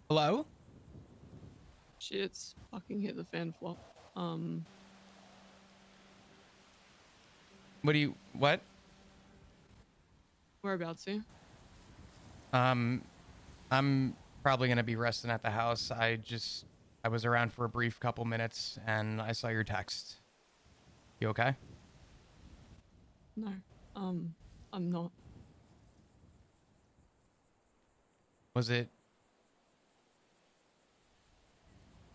Hello? Shit's fucking hit the fan flop. What do you, what? Whereabouts here? I'm probably going to be resting at the house. I was around for a brief couple minutes and I saw your text. You okay? No. I'm not. Was it,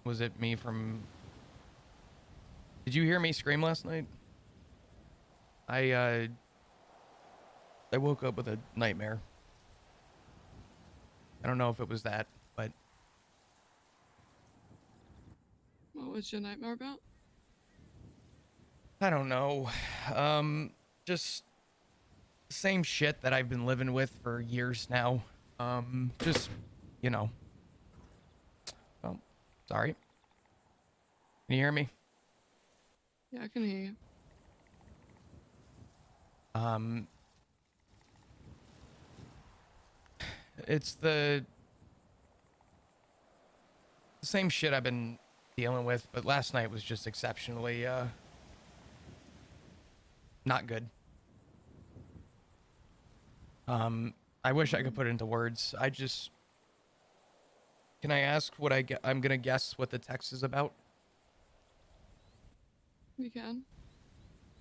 was it me from, did you hear me scream last night? I woke up with a nightmare. I don't know if it was that, but What was your nightmare about? I don't know. Just the same shit that I've been living with for years now. Just, you know. Oh, sorry. Can you hear me? Yeah, I can hear you. Um, it's the same shit I've been dealing with, but last night was just exceptionally not good. Um, I wish I could Um, put it into words. Can I ask what I'm gonna guess what the text is about? you can.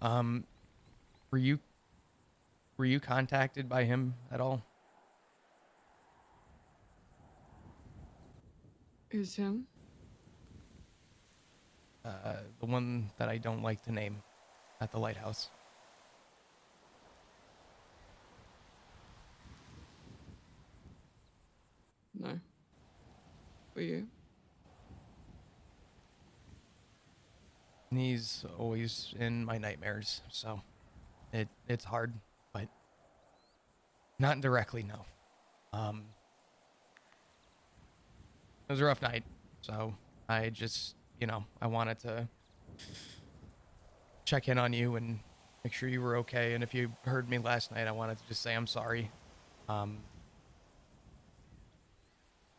Um, were you were you contacted by him at all? Who's him? The one that I don't like to name at the lighthouse. No. Were you? And he's always in my nightmares, so it's hard, but not directly, no. Um, it was a rough night, so I just, I wanted to check in on you and make sure you were okay. And if you heard me last night, I wanted to just say I'm sorry. Um,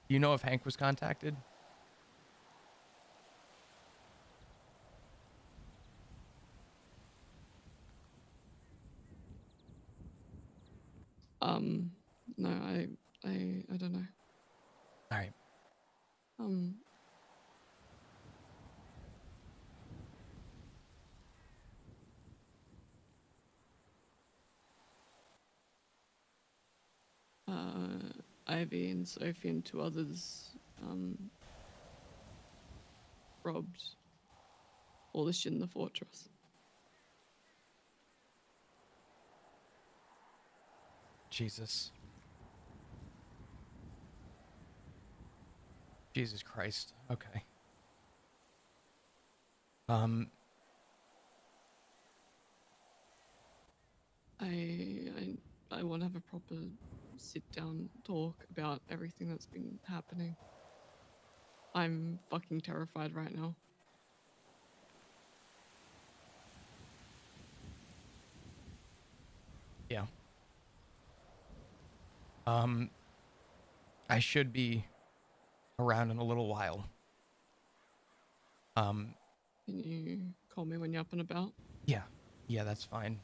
do you know if Hank was contacted? Um, no, I don't know. All right. Um, Ivy and Sophie and two others, robbed all the shit in the fortress. Jesus. Jesus Christ. Okay. Um, I want to have a proper sit down talk about everything that's been happening. I'm fucking terrified right now. yeah. Um, I should be around in a little while. Um, Can you call me when you're up and about? yeah. Yeah, that's fine.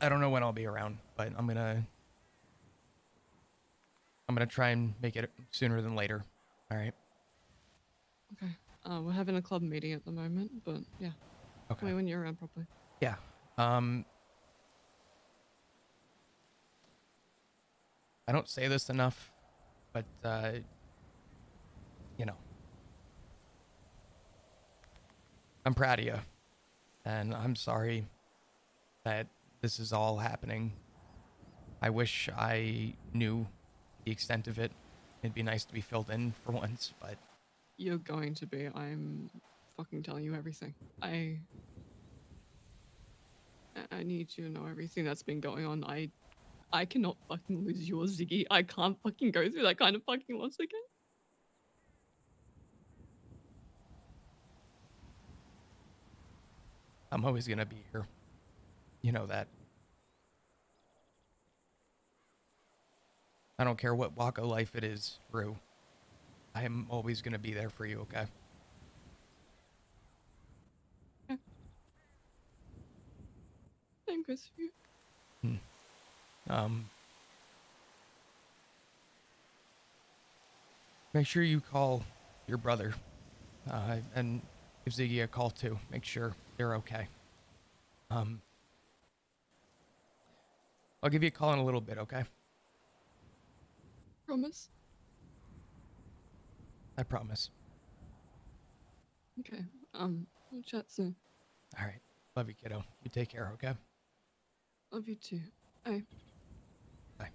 I don't know when I'll be around, but I'm gonna try and make it sooner than later. All right. Okay. We're having a club meeting at the moment, but yeah, Okay. call me when you're around properly. Yeah. Um, I don't say this enough, but you know, I'm proud of you, and I'm sorry that this is all happening. I wish I knew the extent of it. It'd be nice to be filled in for once, but You're going to be. I'm fucking telling you everything. I need you to know everything that's been going on. I cannot fucking lose your Ziggy. I can't fucking go through that kind of fucking loss again. I'm always gonna be here. You know that. I don't care what walk of life it is, Rue. I am always gonna be there for you, okay? Yeah. Same goes for you. Hmm. Um, make sure you call your brother, and give Ziggy a call too. Make sure they're okay. Um, I'll give you a call in a little bit, okay? Promise? I promise. Okay. We'll chat soon. All right. Bye. Love you, kiddo. You take care, okay? Love you too. Bye. Bye.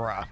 Bruh.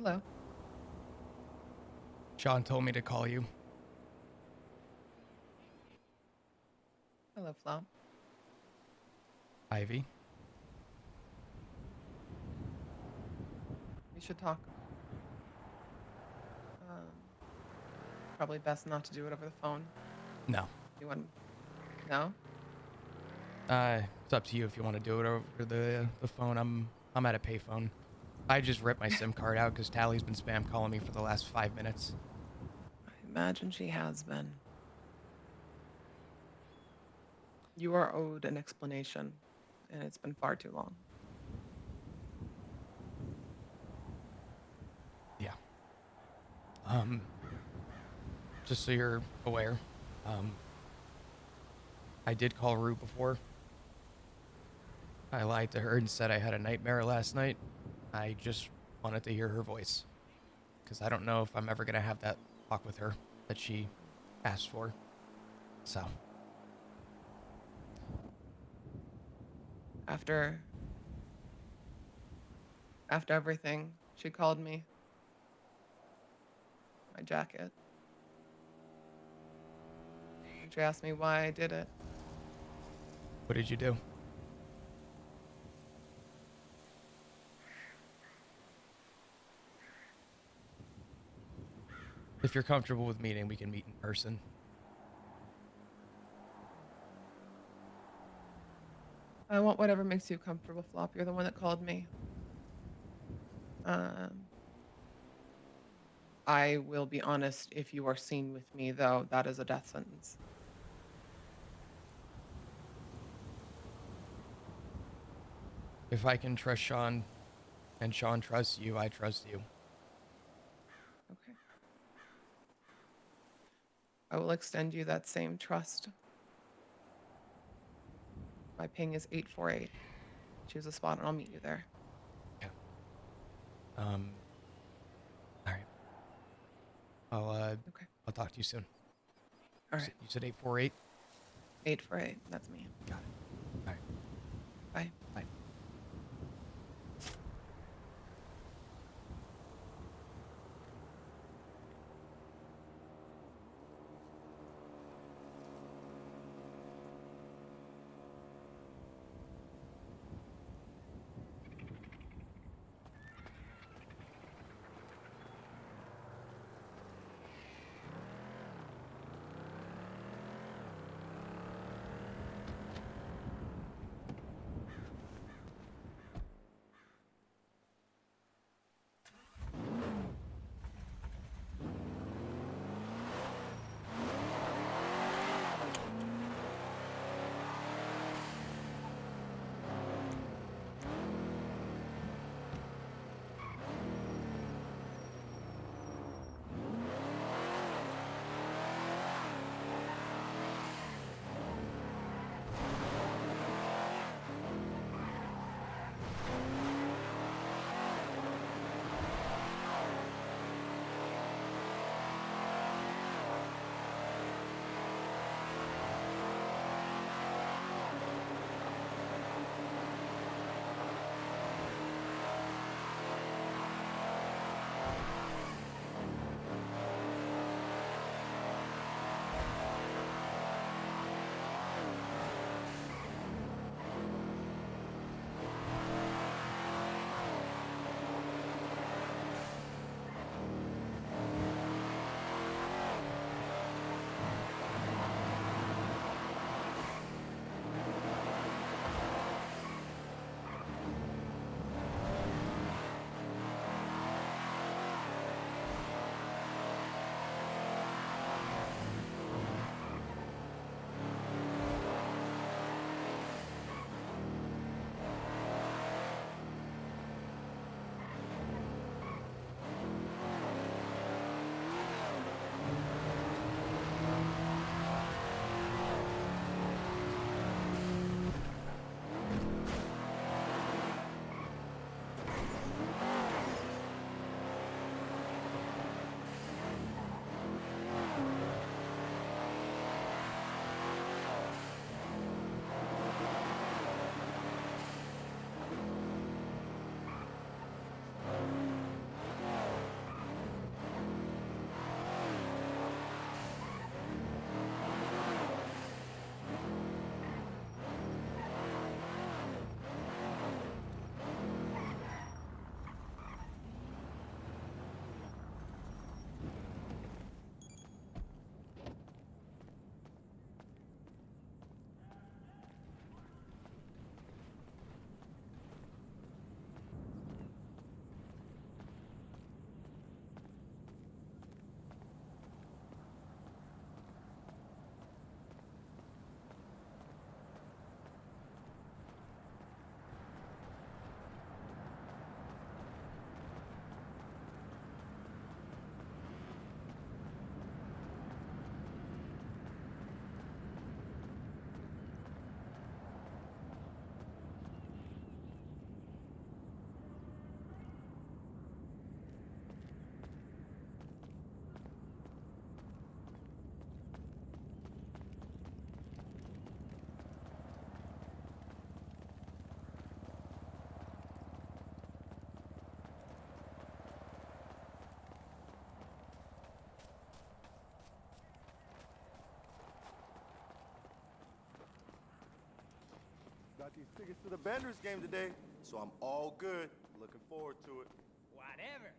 Hello. Sean told me to call you. Hello, Flo. Ivy. We should talk. Probably best not to do it over the phone. No. You want? No. It's up to you if you want to do it over the phone. I'm at a payphone. I just ripped my SIM card out because Tally's been spam calling me for the last 5 minutes. I imagine she has been. You are owed an explanation, and it's been far too long. Yeah. Just so you're aware, um, I did call Rue before. I lied to her and said I had a nightmare last night. I just wanted to hear her voice. Because I don't know if I'm ever going to have that talk with her that she asked for. So, After everything, she called me. My jacket. She asked me why I did it. what did you do? If you're comfortable with meeting, we can meet in person. I want whatever makes you comfortable, Flop. You're the one that called me. Um, I will be honest, if you are seen with me, though, that is a death sentence. If I can trust Sean and Sean trusts you, I trust you. Okay. I will extend you that same trust. My ping is 848. Choose a spot and I'll meet you there. Yeah. All right. Okay. I'll talk to you soon. All right. You said 848? 848. That's me. Got it. All right. Bye. Bye. Tickets to the Benders game today, so I'm all good. Looking forward to it. Whatever.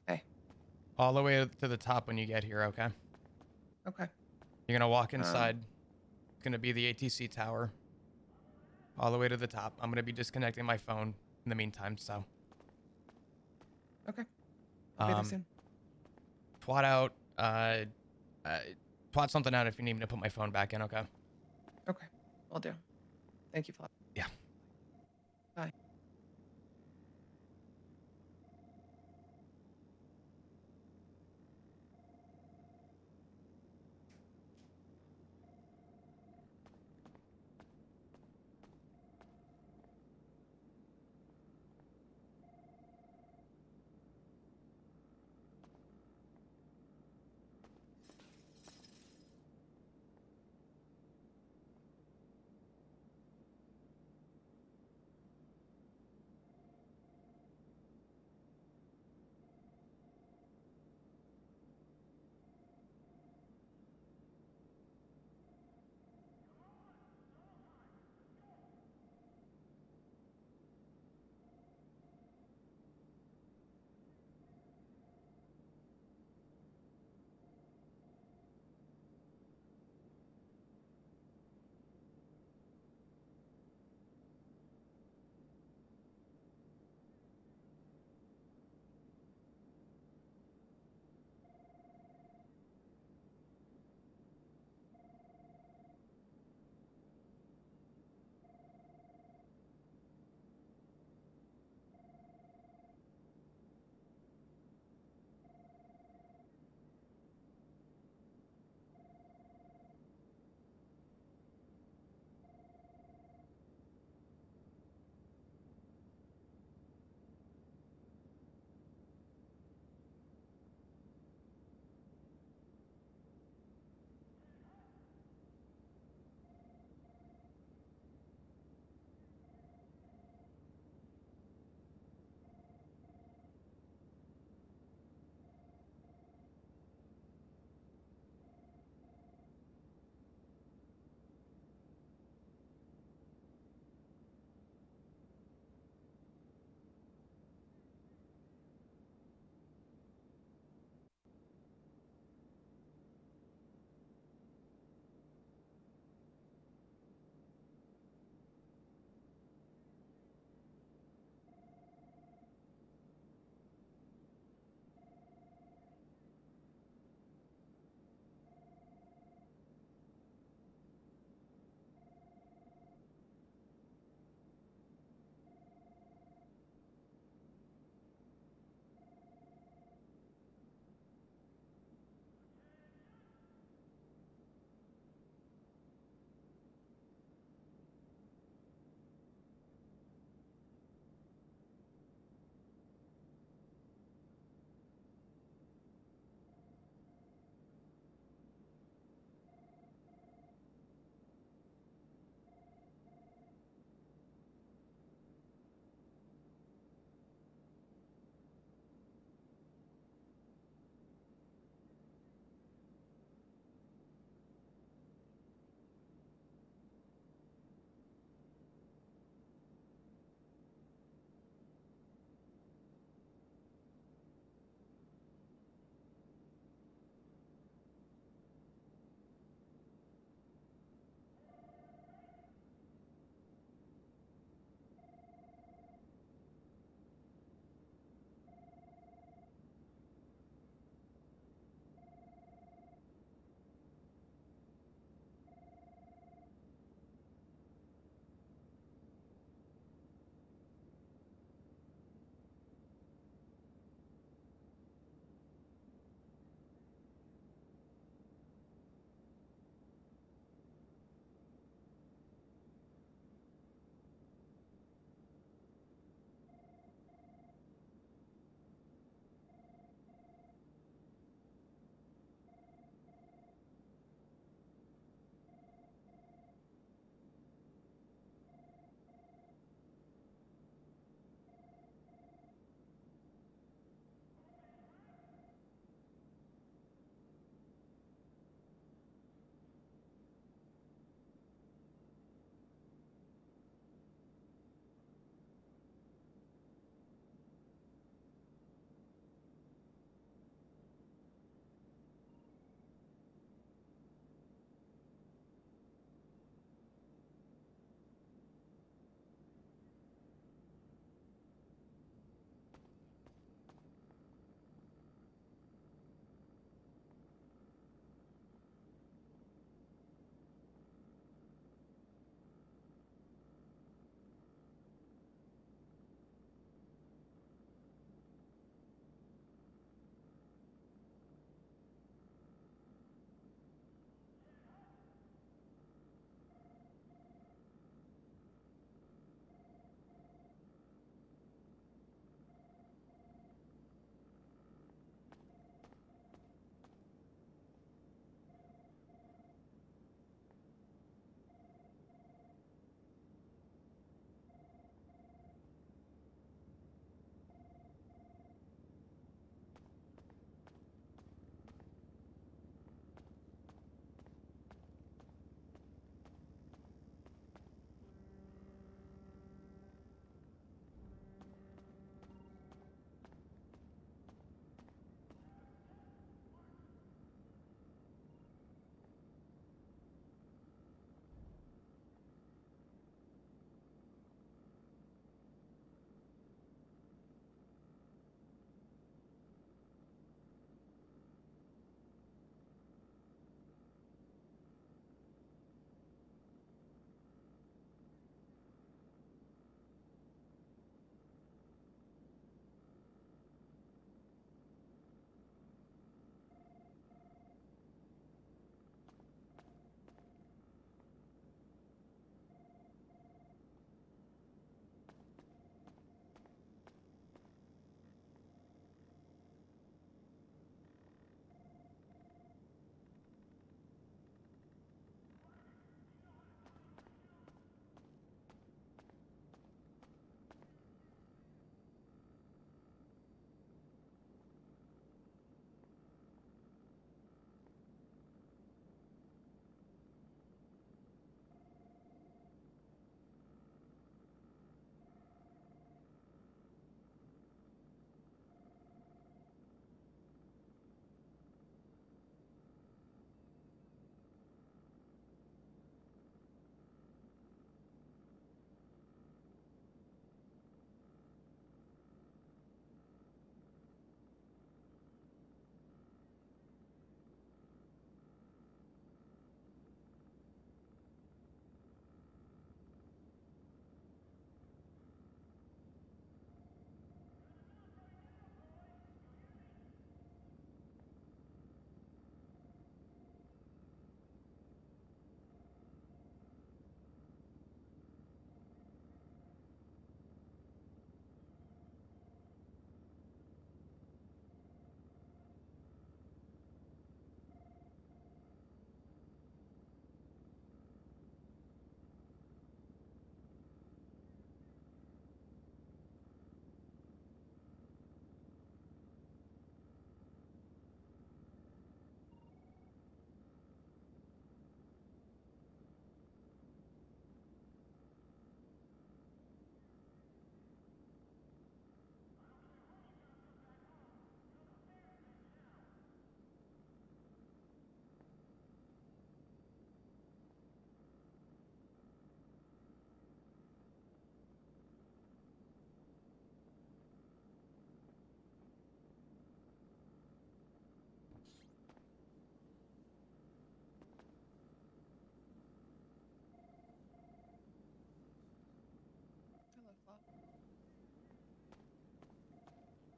Hey. All the way to the top when you get here, okay? Okay. You're gonna walk inside. It's gonna be the ATC tower. All the way to the top. I'm gonna be disconnecting my phone in the meantime, so. Okay. I'll be there soon. Twat out. Twat something out if you need me to put my phone back in, okay? Okay. Will do. Thank you, Flav. Yeah. Bye.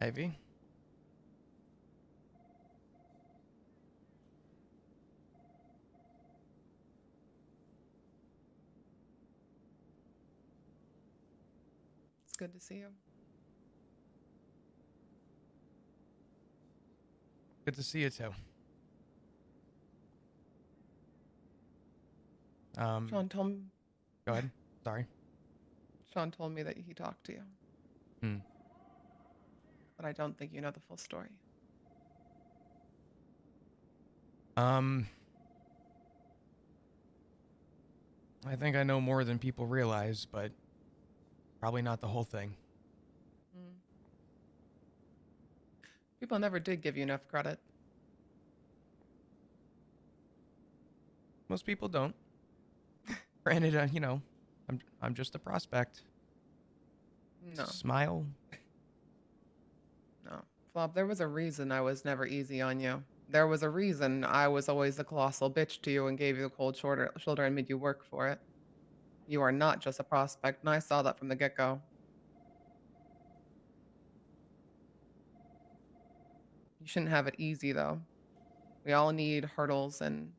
Ivy. It's good to see you. Good to see you too. Sean told me, Go ahead. Sorry. Sean told me that he talked to you, Hmm. but I don't think you know the full story. I think I know more than people realize, but probably not the whole thing. Mm. People never did give you enough credit. Most people don't. Granted, you know, I'm just a prospect. No, Smile. no. Flop, there was a reason I was never easy on you. There was a reason I was always the colossal bitch to you and gave you the cold shoulder and made you work for it. You are not just a prospect, and I saw that from the get-go. You shouldn't have it easy, though. We all need hurdles and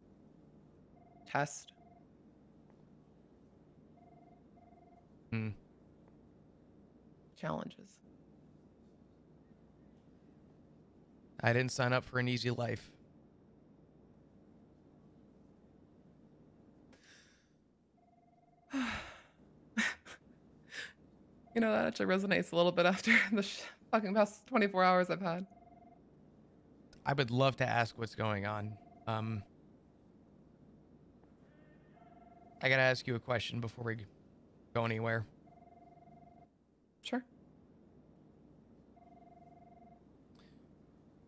tests. Hmm. Challenges. I didn't sign up for an easy life. You know, that actually resonates a little bit after the fucking past 24 hours I've had. I would love to ask what's going on. I gotta ask you a question before we go anywhere. Sure.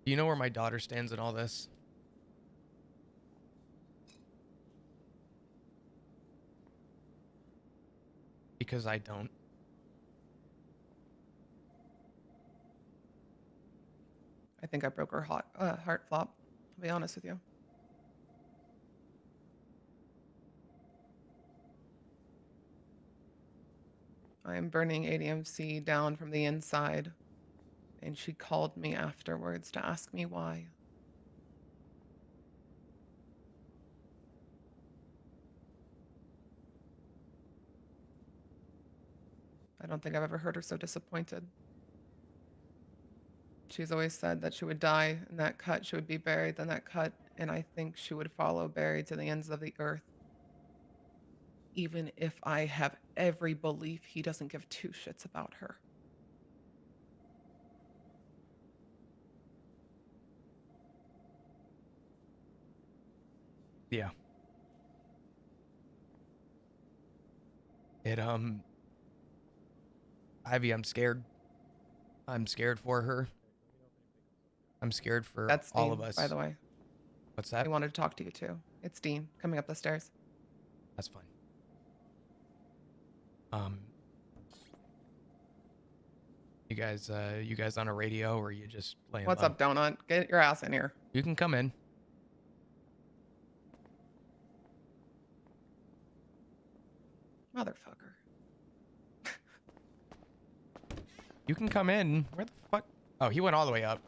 Do you know where my daughter stands in all this? Because I don't. I think I broke her heart, Flop. I'll be honest with you. I am burning ADMC down from the inside, and she called me afterwards to ask me why. I don't think I've ever heard her so disappointed. She's always said that she would die in that cut, she would be buried in that cut, and I think she would follow Barry to the ends of the earth. Even if I have every belief he doesn't give two shits about her. Yeah. Ivy, I'm scared. I'm scared for her. I'm scared for That's all Dean, of us. by the way. What's I that? wanted to talk to you too. It's Dean coming up the stairs. That's fine. You guys on a radio, or you just laying What's low? up, Donut? Get your ass in here. You can come in. Motherfucker. You can come in. Where the fuck? Oh, he went all the way up.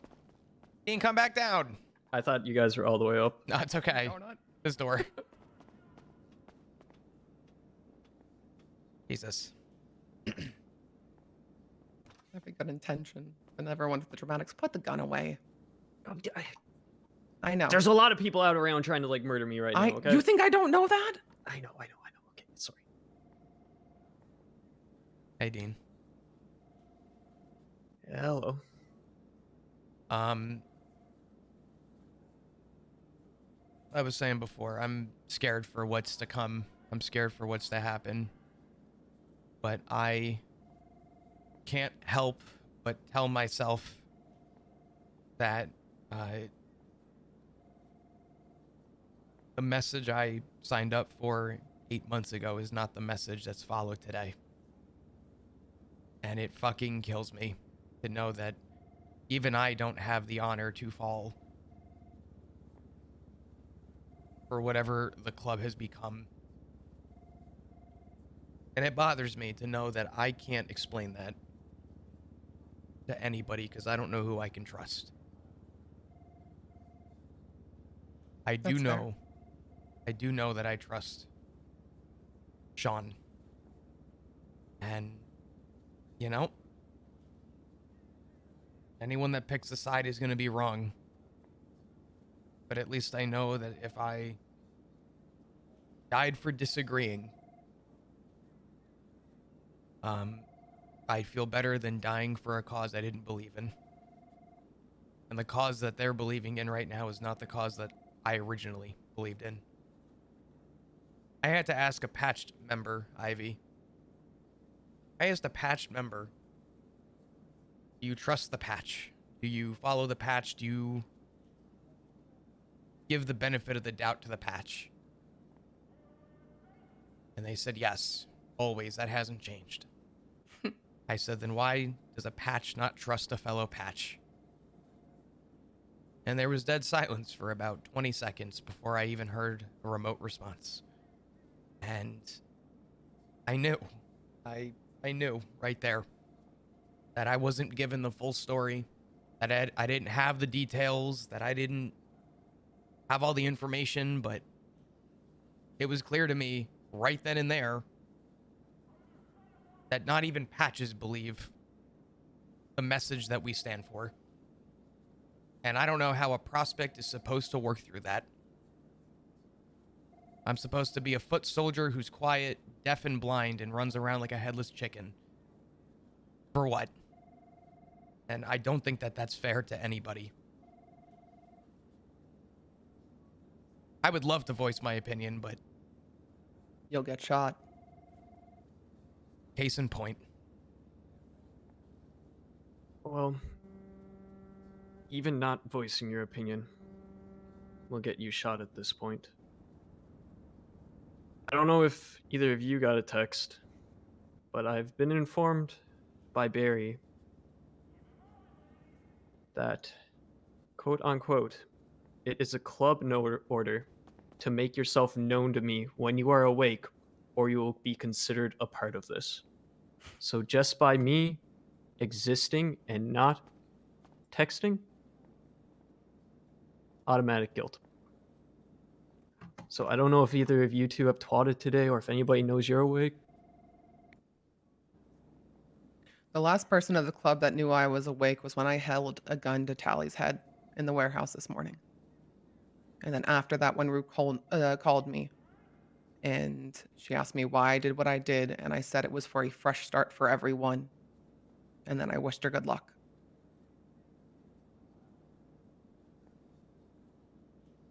He can come back down. I thought you guys were all the way up. No, it's okay. Donut. This door. Jesus. Every good intention, but never wanted the dramatics. Put the gun away. I- I know. There's a lot of people out around trying to like murder me right now. Okay. You think I don't know that? I know. Okay, sorry. Hey, Dean. Hello. I was saying before, I'm scared for what's to come. I'm scared for what's to happen. But I can't help but tell myself that the message I signed up for 8 months ago is not the message that's followed today. And it fucking kills me to know that even I don't have the honor to fall for whatever the club has become. And it bothers me to know that I can't explain that to anybody because I don't know who I can trust. I do That's fair. know that I trust Sean. And, you know, anyone that picks a side is going to be wrong. But at least I know that if I died for disagreeing, I'd feel better than dying for a cause I didn't believe in. And the cause that they're believing in right now is not the cause that I originally believed in. I had to ask a patched member, Ivy. I asked a patched member, do you trust the patch? Do you follow the patch? Do you give the benefit of the doubt to the patch? And they said yes, always. That hasn't changed. I said, then why does a patch not trust a fellow patch? And there was dead silence for about 20 seconds before I even heard a remote response. And I knew, I knew right there that I wasn't given the full story, that I didn't have the details, that I didn't have all the information, but it was clear to me right then and there that not even patches believe the message that we stand for. And I don't know how a prospect is supposed to work through that. I'm supposed to be a foot soldier who's quiet, deaf and blind, and runs around like a headless chicken. For what? And I don't think that that's fair to anybody. I would love to voice my opinion, but You'll get shot. case in point. Well, even not voicing your opinion will get you shot at this point. I don't know if either of you got a text, but I've been informed by Barry that, quote unquote, it is a club order to make yourself known to me when you are awake, or you will be considered a part of this. So just by me existing and not texting, automatic guilt. So I don't know if either of you two have twatted today or if anybody knows you're awake. The last person of the club that knew I was awake was when I held a gun to Tally's head in the warehouse this morning. And then after that, when Rue called me and she asked me why I did what I did, and I said it was for a fresh start for everyone. And then I wished her good luck.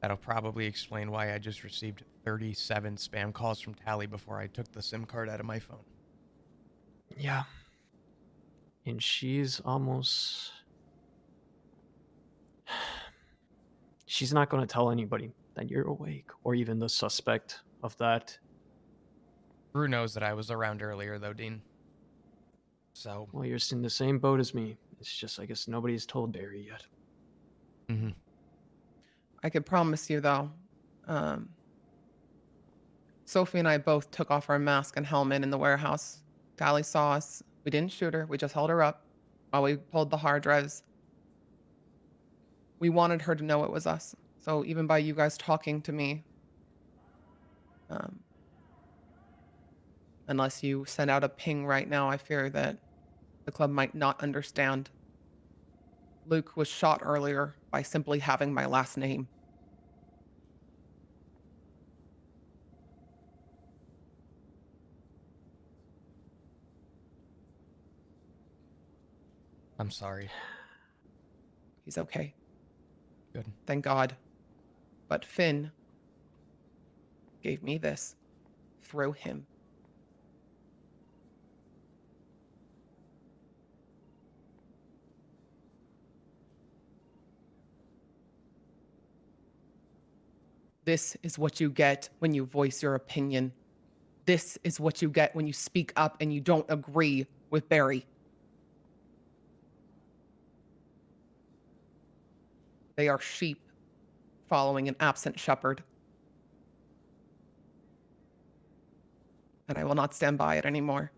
That'll probably explain why I just received 37 spam calls from Tally before I took the SIM card out of my phone. Yeah. And she's almost... She's not going to tell anybody that you're awake, or even the suspect of that. Rue knows that I was around earlier, though, Dean. So. Well, you're in the same boat as me. It's just, I guess nobody's told Barry yet. Mm-hmm. I could promise you, though, Sophie and I both took off our mask and helmet in the warehouse. Tally saw us. We didn't shoot her. We just held her up while we pulled the hard drives. We wanted her to know it was us. So even by you guys talking to me, unless you send out a ping right now, I fear that the club might not understand. Luke was shot earlier by simply having my last name. I'm sorry. He's okay. Good. Thank God. But Finn gave me this through him. This is what you get when you voice your opinion. This is what you get when you speak up and you don't agree with Barry. They are sheep following an absent shepherd. And I will not stand by it anymore.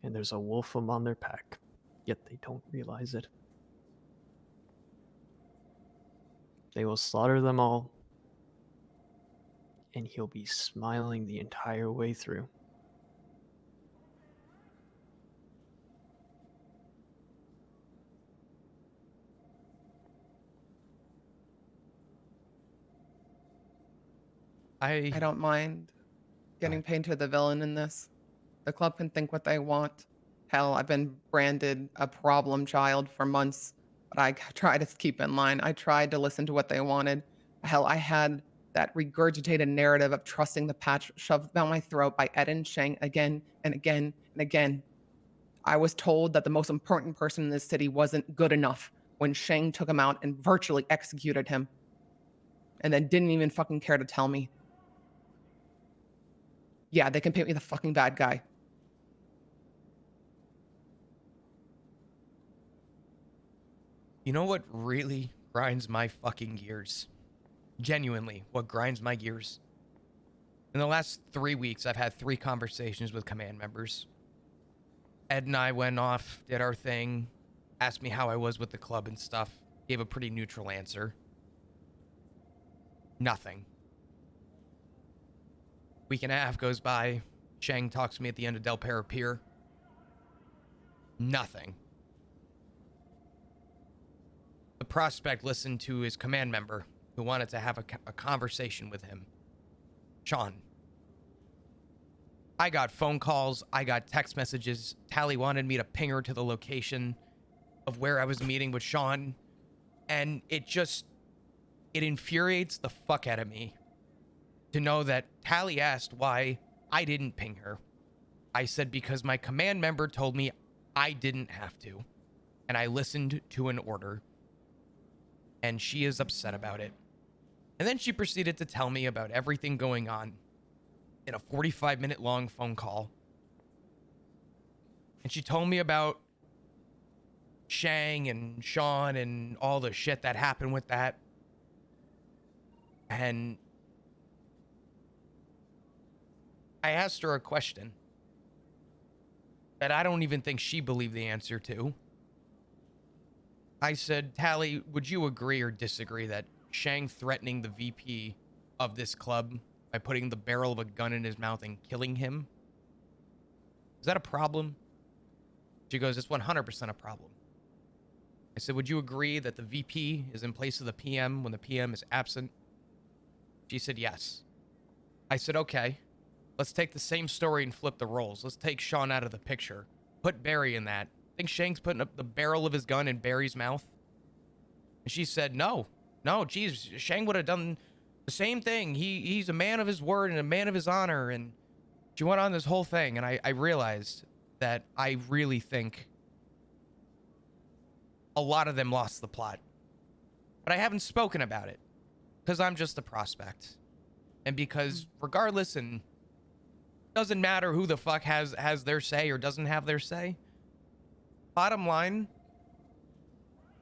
And there's a wolf among their pack. yet they don't realize it. They will slaughter them all, and he'll be smiling the entire way through. I don't mind getting painted the villain in this. The club can think what they want. Hell, I've been branded a problem child for months, but I try to keep in line. I tried to listen to what they wanted. Hell, I had that regurgitated narrative of trusting the patch shoved down my throat by Ed and Shang again and again and again. I was told that the most important person in this city wasn't good enough when Shang took him out and virtually executed him, and then didn't even fucking care to tell me. Yeah, they can paint me the fucking bad guy. You know what really grinds my fucking gears? Genuinely, what grinds my gears? In the last 3 weeks, I've had 3 conversations with command members. Ed and I went off, did our thing, asked me how I was with the club and stuff. Gave a pretty neutral answer. Nothing. Week and a half goes by. Shang talks to me at the end of Del Perro Pier. Nothing. The prospect listened to his command member who wanted to have a conversation with him. Sean. I got phone calls. I got text messages. Tally wanted me to ping her to the location of where I was meeting with Sean. And it infuriates the fuck out of me to know that Tally asked why I didn't ping her. I said because my command member told me I didn't have to. And I listened to an order. And she is upset about it. And then she proceeded to tell me about everything going on in a 45-minute long phone call. And she told me about Shang and Sean and all the shit that happened with that. And I asked her a question that I don't even think she believed the answer to. I said, Tally, would you agree or disagree that Shang threatening the VP of this club by putting the barrel of a gun in his mouth and killing him, is that a problem? She goes, it's 100% a problem. I said, would you agree that the VP is in place of the PM when the PM is absent? She said, yes. I said, okay, let's take the same story and flip the roles. Let's take Sean out of the picture. Put Barry in that. Think Shang's putting up the barrel of his gun in Barry's mouth? And she said, no, geez, Shang would have done the same thing. He's a man of his word and a man of his honor. And she went on this whole thing, and I realized that I really think a lot of them lost the plot. But I haven't spoken about it because I'm just a prospect. And because regardless, and doesn't matter who the fuck has their say or doesn't have their say, bottom line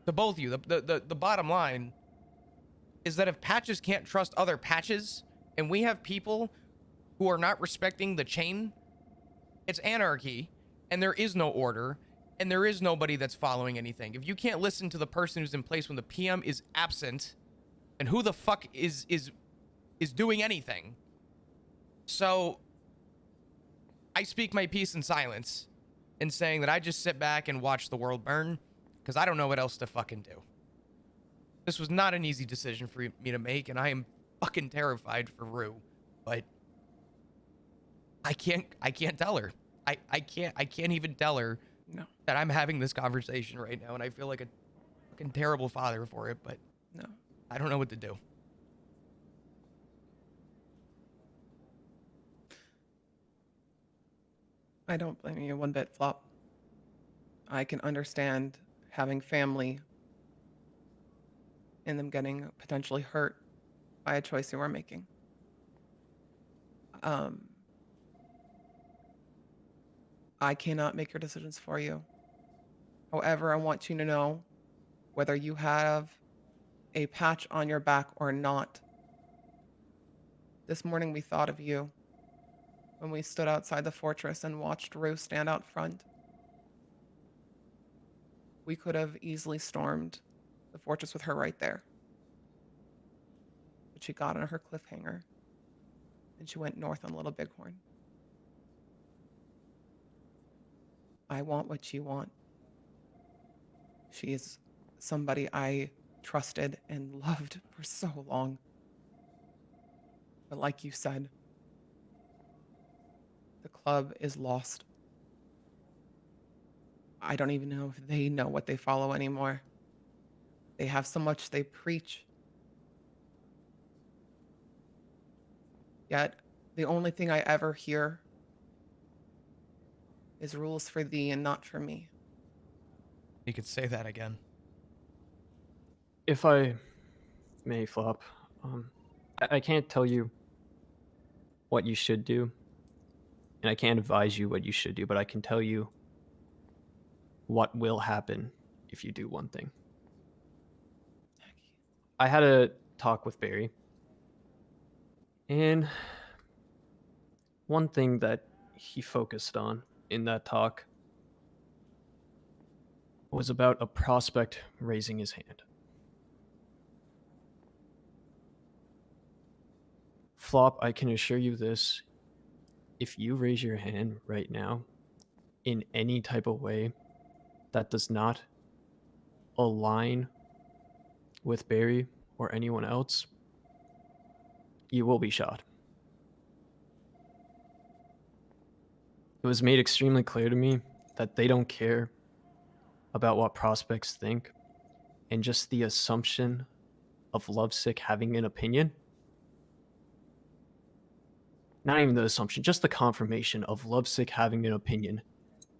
to both of you, the bottom line is that if patches can't trust other patches and we have people who are not respecting the chain, it's anarchy and there is no order and there is nobody that's following anything. If you can't listen to the person who's in place when the PM is absent, and who the fuck is doing anything? So I speak my piece in silence in saying that I just sit back and watch the world burn because I don't know what else to fucking do. This was not an easy decision for me to make, and I am fucking terrified for Rue, but I can't tell her. I can't even tell her No. that I'm having this conversation right now, and I feel like a fucking terrible father for it, but No. I don't know what to do. I don't blame you one bit, Flop. I can understand having family and them getting potentially hurt by a choice you were making. I cannot make your decisions for you. However, I want you to know whether you have a patch on your back or not. This morning we thought of you when we stood outside the fortress and watched Rue stand out front. We could have easily stormed the fortress with her right there. But she got on her cliffhanger and she went north on Little Bighorn. I want what you want. She is somebody I trusted and loved for so long. But like you said, the club is lost. I don't even know if they know what they follow anymore. They have so much they preach. Yet, the only thing I ever hear is rules for thee and not for me. You could say that again. If I may, Flop, I can't tell you what you should do, and I can't advise you what you should do, but I can tell you what will happen if you do one thing. I had a talk with Barry, and one thing that he focused on in that talk was about a prospect raising his hand. Flop, I can assure you this. If you raise your hand right now in any type of way that does not align with Barry or anyone else, you will be shot. It was made extremely clear to me that they don't care about what prospects think, and just the assumption of Lovesick having an opinion. Not even the assumption, just the confirmation of Lovesick having an opinion.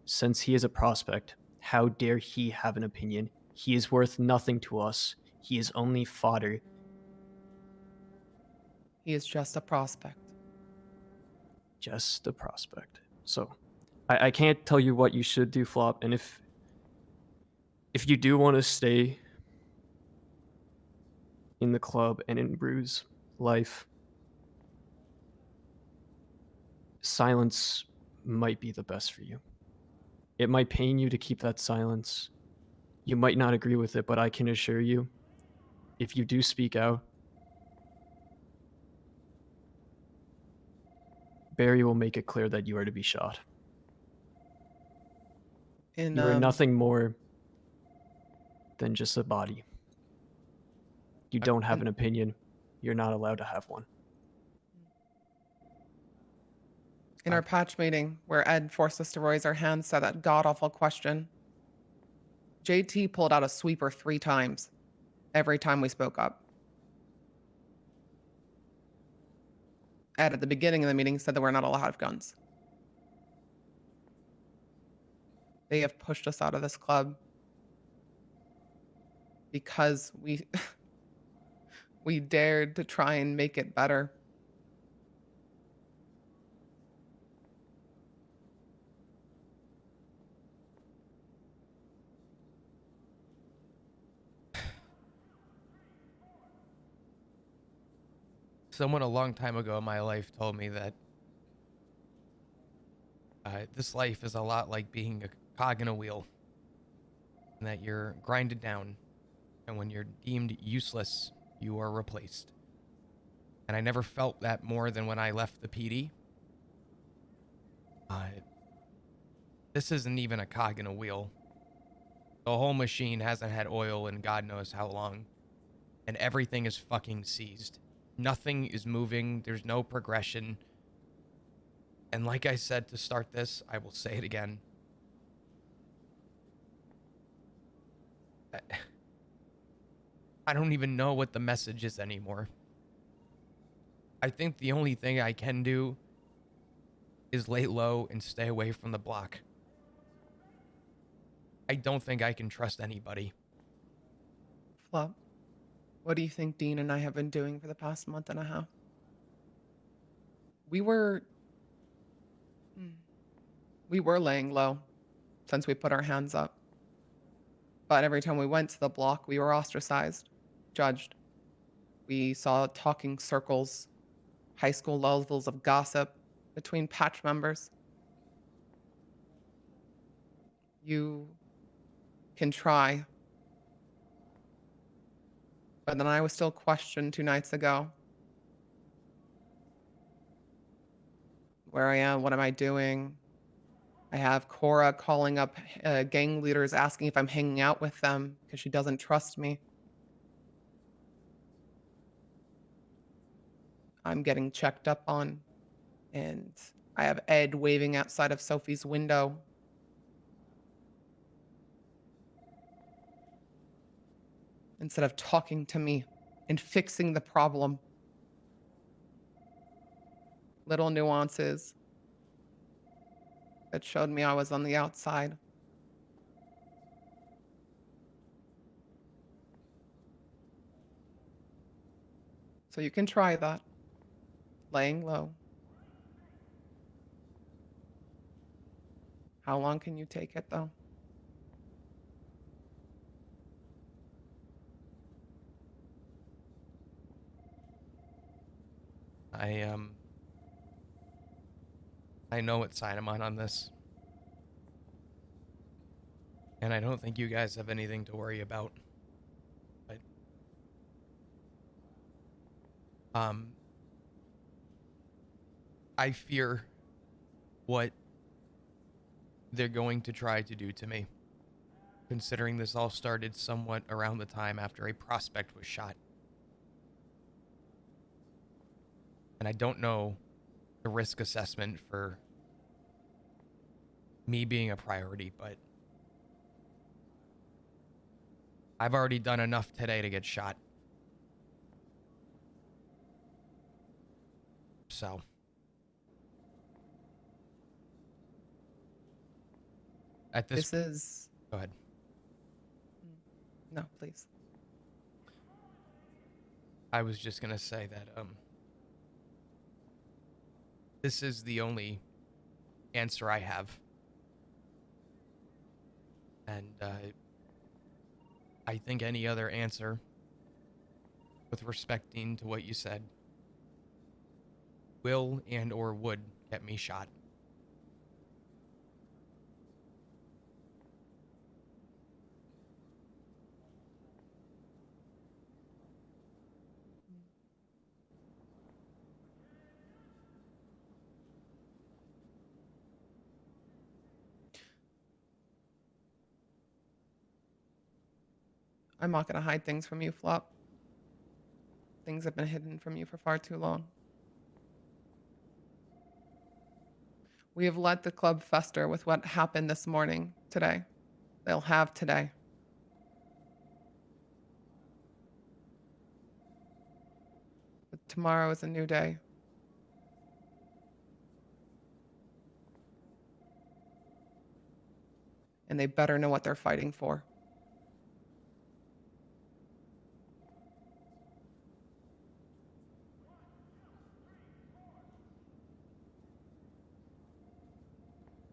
Since he is a prospect, how dare he have an opinion? He is worth nothing to us. He is only fodder. He is just a prospect. Just a prospect. So, I can't tell you what you should do, Flop. And if you do want to stay in the club and in Brew's life, silence might be the best for you. It might pain you to keep that silence. You might not agree with it, but I can assure you, if you do speak out, Barry will make it clear that you are to be shot. In You are nothing more than just a body. You don't have an opinion. You're not allowed to have one. in our patch meeting, where Ed forced us to raise our hands, said that god awful question. JT pulled out a sweeper 3 times every time we spoke up. Ed, at the beginning of the meeting, said that we're not allowed to have guns. They have pushed us out of this club because we we dared to try and make it better. Someone a long time ago in my life told me that this life is a lot like being a cog in a wheel, and that you're grinded down, and when you're deemed useless, you are replaced. And I never felt that more than when I left the PD. This isn't even a cog in a wheel. The whole machine hasn't had oil in God knows how long, and everything is fucking seized. Nothing is moving. There's no progression. And like I said to start this, I will say it again. I don't even know what the message is anymore. I think the only thing I can do is lay low and stay away from the block. I don't think I can trust anybody. Flop, what do you think Dean and I have been doing for the past month and a half? We were laying low since we put our hands up. But every time we went to the block, we were ostracized, judged. We saw talking circles, high school levels of gossip between patch members. You can try. But then I was still questioned 2 nights ago. Where I am, what am I doing? I have Cora calling up gang leaders asking if I'm hanging out with them because she doesn't trust me. I'm getting checked up on. And I have Ed waving outside of Sophie's window. Instead of talking to me and fixing the problem. Little nuances that showed me I was on the outside. So you can try that. Laying low. How long can you take it though? I know what side I'm on this. And I don't think you guys have anything to worry about. But I fear what they're going to try to do to me, considering this all started somewhat around the time after a prospect was shot. And I don't know the risk assessment for me being a priority, but I've already done enough today to get shot. So at this This is. go ahead. No, please. I was just gonna say that this is the only answer I have, and I think any other answer with respecting to what you said will and or would get me shot. I'm not going to hide things from you, Flop. Things have been hidden from you for far too long. We have let the club fester with what happened this morning, today. They'll have today. But tomorrow is a new day. And they better know what they're fighting for.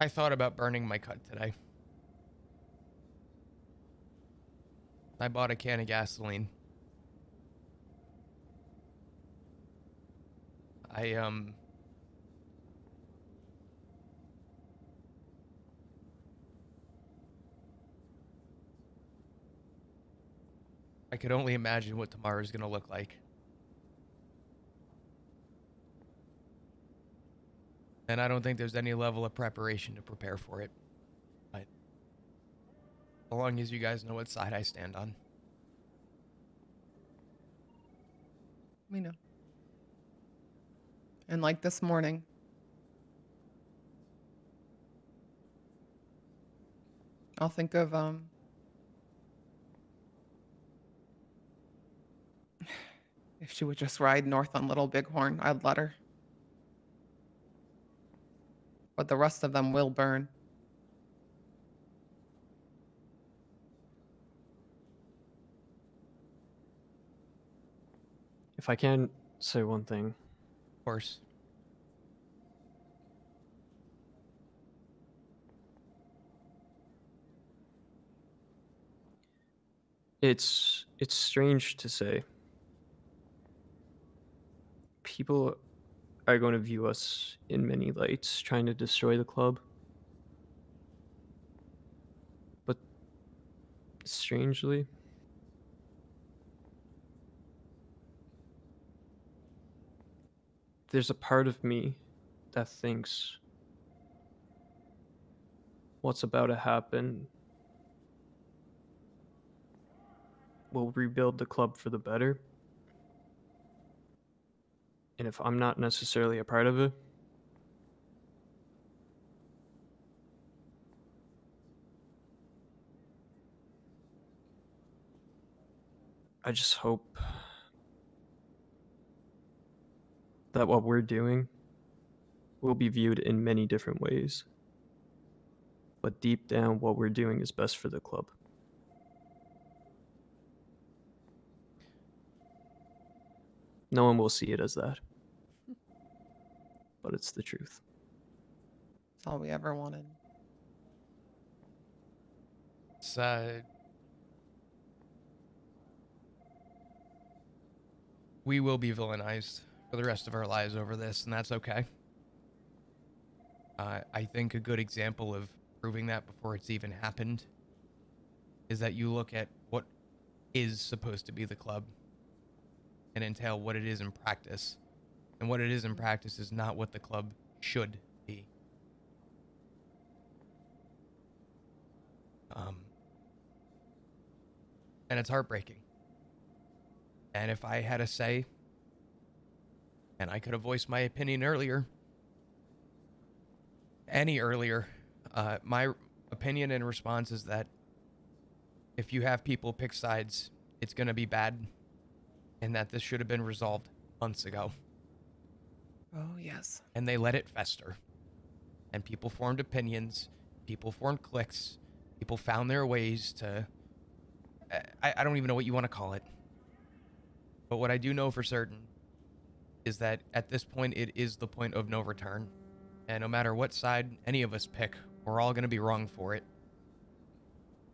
I thought about burning my cut today. I bought a can of gasoline. I could only imagine what tomorrow's gonna look like. And I don't think there's any level of preparation to prepare for it. But as long as you guys know what side I stand on. We know. And like this morning, I'll think of if she would just ride north on Little Bighorn, I'd let her. But the rest of them will burn. If I can say one thing, Of course. it's strange to say. People are going to view us in many lights, trying to destroy the club. But strangely, there's a part of me that thinks what's about to happen will rebuild the club for the better. And if I'm not necessarily a part of it, I just hope that what we're doing will be viewed in many different ways. But deep down, what we're doing is best for the club. No one will see it as that, but it's the truth. It's all we ever wanted. It's, we will be villainized for the rest of our lives over this, and that's okay. I think a good example of proving that before it's even happened is that you look at what is supposed to be the club and entail what it is in practice. And what it is in practice is not what the club should be. And it's heartbreaking. And if I had a say, and I could have voiced my opinion earlier, my opinion and response is that if you have people pick sides, it's going to be bad, and that this should have been resolved months ago. Oh, yes. And they let it fester. And people formed opinions, people formed cliques, people found their ways to... I don't even know what you want to call it. But what I do know for certain is that at this point, it is the point of no return. And no matter what side any of us pick, we're all going to be wrong for it.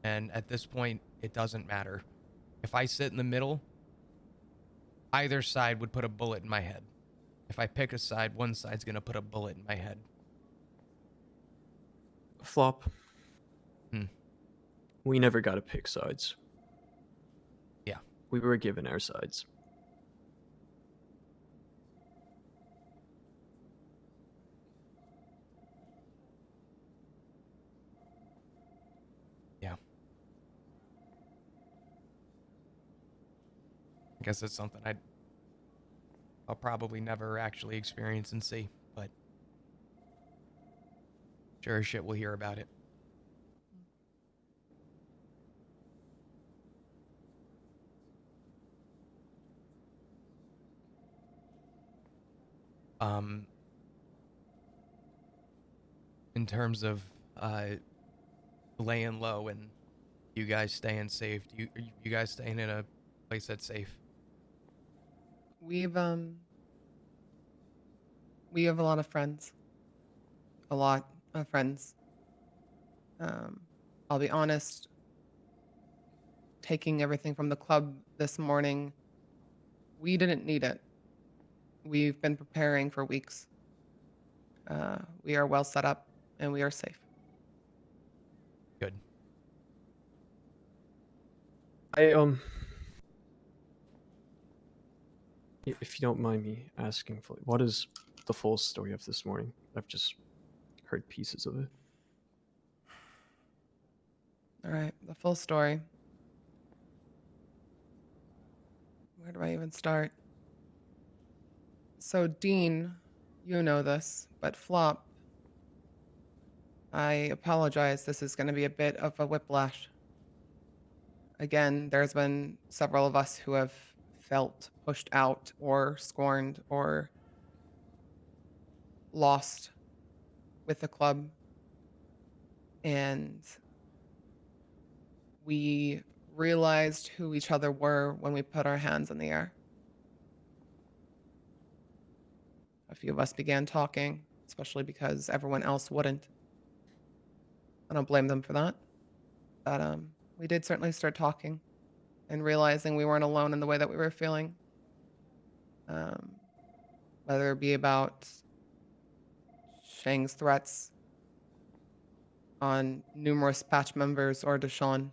And at this point, it doesn't matter. If I sit in the middle, either side would put a bullet in my head. If I pick a side, one side's going to put a bullet in my head. Flop. Hmm. We never got to pick sides. Yeah. We were given our sides. Yeah. I guess it's something I'll probably never actually experience and see, but sure as shit we'll hear about it. In terms of laying low and you guys staying safe, are you guys staying in a place that's safe? We have a lot of friends. A lot of friends. I'll be honest, taking everything from the club this morning, we didn't need it. We've been preparing for weeks. We are well set up and we are safe. Good. If you don't mind me asking, what is the full story of this morning? I've just heard pieces of it. All right, the full story. Where do I even start? So, Dean, you know this, but Flop, I apologize. This is going to be a bit of a whiplash. Again, there's been several of us who have felt pushed out or scorned or lost with the club. And we realized who each other were when we put our hands in the air. A few of us began talking, especially because everyone else wouldn't. I don't blame them for that. But we did certainly start talking and realizing we weren't alone in the way that we were feeling. Whether it be about Shang's threats on numerous patch members or Deshaun.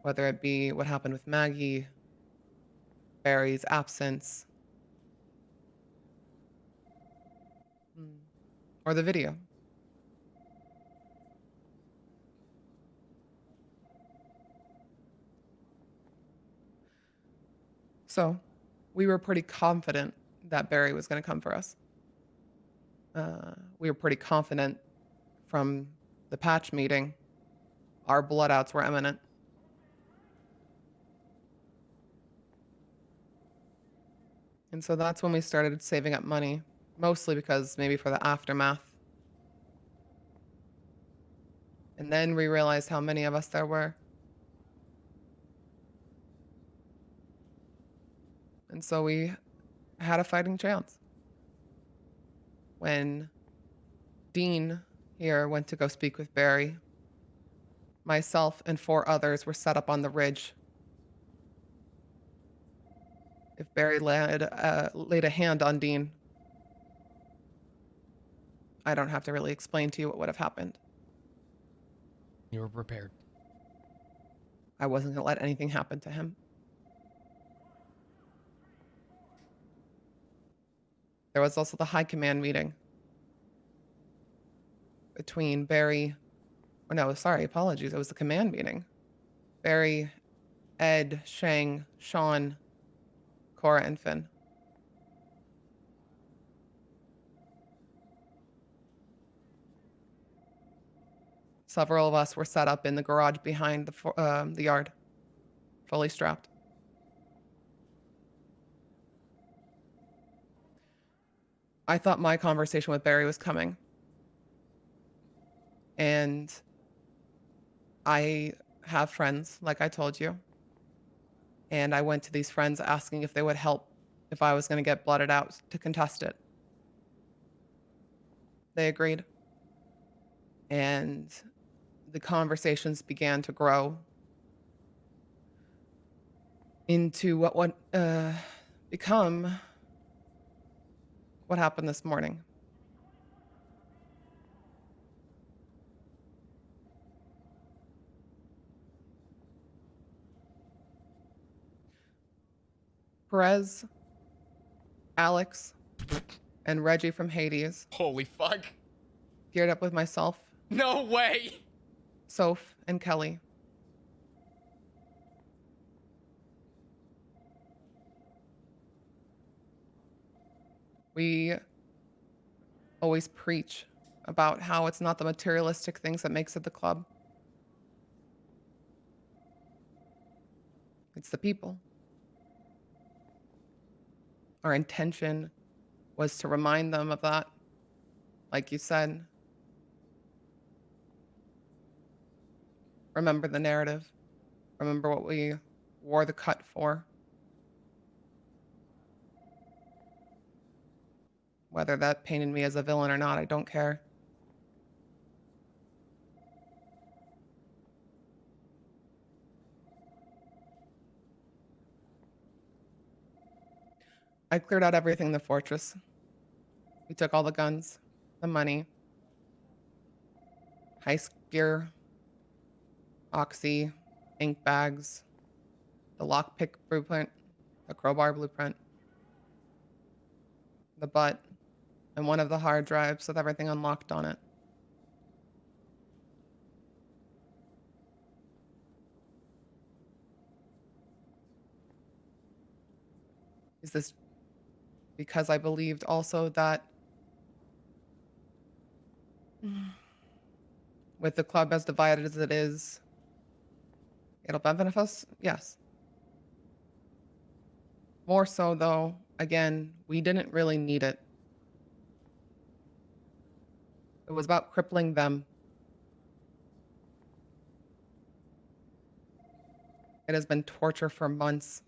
whether it be what happened with Maggie, Barry's absence, or the video. So we were pretty confident that Barry was going to come for us. We were pretty confident from the patch meeting, our bloodouts were imminent. And so that's when we started saving up money, mostly because maybe for the aftermath. And then we realized how many of us there were. And so we had a fighting chance. When Dean here went to go speak with Barry, myself and 4 others were set up on the ridge. If Barry laid a hand on Dean, I don't have to really explain to you what would have happened. You were prepared. I wasn't going to let anything happen to him. There was also the high command meeting between Barry, oh no, sorry, apologies. It was the command meeting. Barry, Ed, Shang, Sean, Cora, and Finn. Several of us were set up in the garage behind the yard, fully strapped. I thought my conversation with Barry was coming. And I have friends, like I told you. And I went to these friends asking if they would help if I was going to get blooded out to contest it. They agreed. And the conversations began to grow into what would become what happened this morning. Perez, Alex, and Reggie from Hades Holy fuck. geared up with myself, No way. Soph, and Kelly. We always preach about how it's not the materialistic things that makes it the club. It's the people. Our intention was to remind them of that, like you said. Remember the narrative. Remember what we wore the cut for. Whether that painted me as a villain or not, I don't care. I cleared out everything in the fortress. We took all the guns, the money, heist gear, oxy, ink bags, the lockpick blueprint, the crowbar blueprint, the butt, and one of the hard drives with everything unlocked on it. Is this because I believed also that with the club as divided as it is, it'll benefit us? Yes. More so, though, again, we didn't really need it. It was about crippling them. It has been torture for months.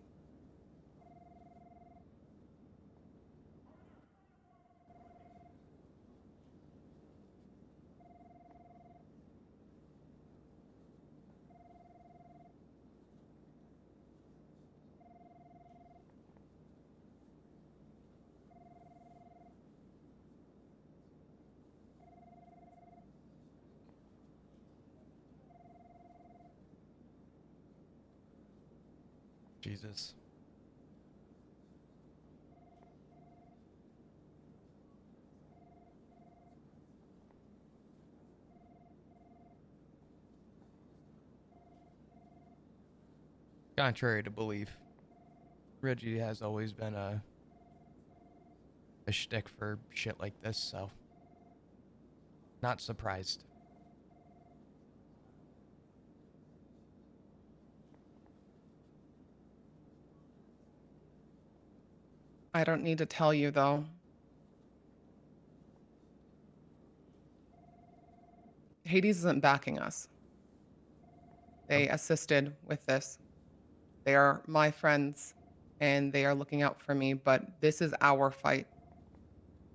Jesus. Contrary to belief, Reggie has always been a shtick for shit like this, so not surprised. I don't need to tell you, though. Hades isn't backing us. They assisted with this. They are my friends, and they are looking out for me, but this is our fight.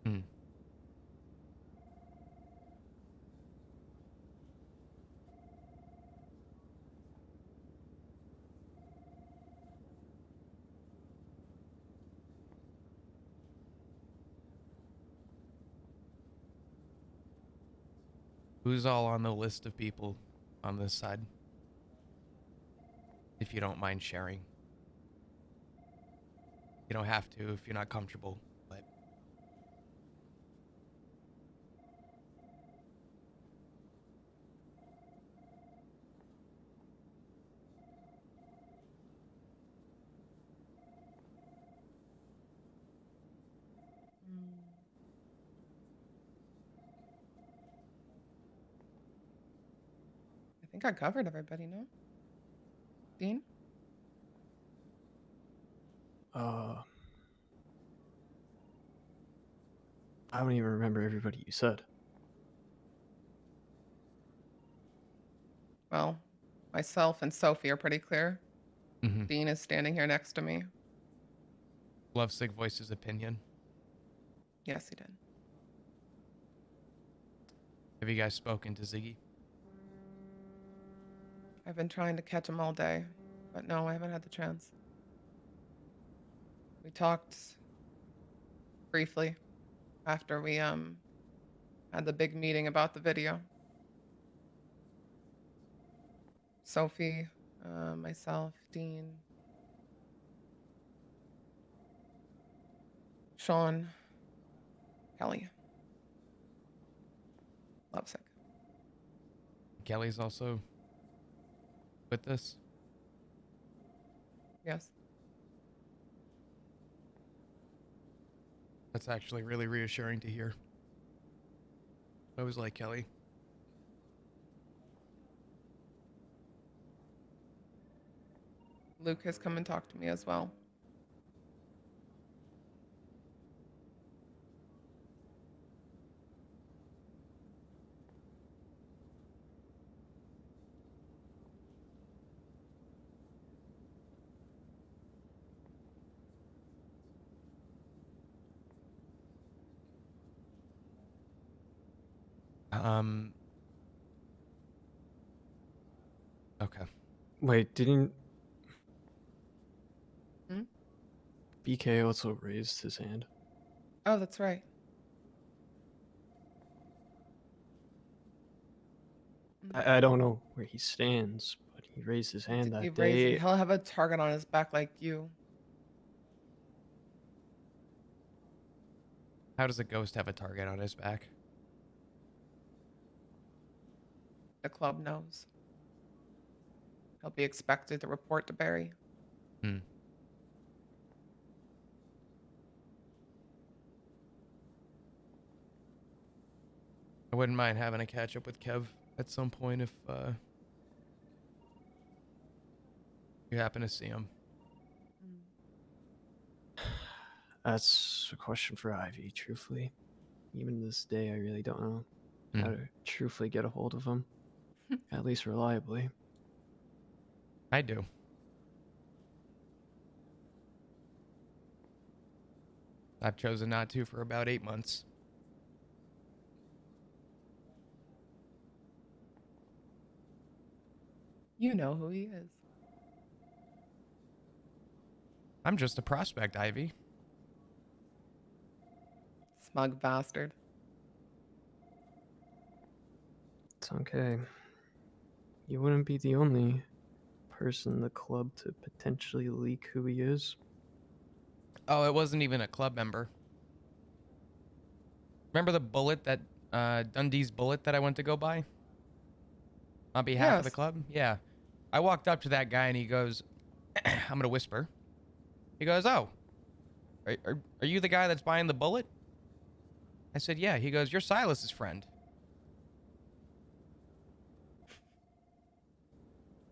Hmm. Who's all on the list of people on this side? If you don't mind sharing. You don't have to if you're not comfortable, but I think I covered everybody, no? Dean? I don't even remember everybody you said. Well, myself and Sophie are pretty clear. mm-hmm. Dean is standing here next to me. Lovesick voices opinion. Yes, he did. Have you guys spoken to Ziggy? I've been trying to catch him all day, but no, I haven't had the chance. We talked briefly after we had the big meeting about the video. Sophie, myself, Dean, Sean, Kelly. Lovesick. Kelly's also with this. Yes. That's actually really reassuring to hear. I always like Kelly. Luke has come and talked to me as well. Okay. Wait, didn't Hmm? BK also raised his hand? Oh, that's right. I don't know where he stands, but he raised his hand He that day. he'll have a target on his back like you. How does a ghost have a target on his back? The club knows. He'll be expected to report to Barry. Hmm. I wouldn't mind having a catch up with Kev at some point if you happen to see him. That's a question for Ivy, truthfully. Even to this day, I really don't know how to truthfully get a hold of him, at least reliably. I do. I've chosen not to for about 8 months. You know who he is. I'm just a prospect, Ivy. Smug bastard. It's okay. You wouldn't be the only person in the club to potentially leak who he is? Oh, it wasn't even a club member. Remember the bullet that Dundee's bullet that I went to go buy on behalf of the Yes. club? Yeah. I walked up to that guy and he goes, I'm gonna whisper. He goes, "Oh, are you the guy that's buying the bullet?" I said, "Yeah." He goes, "You're Silas's friend."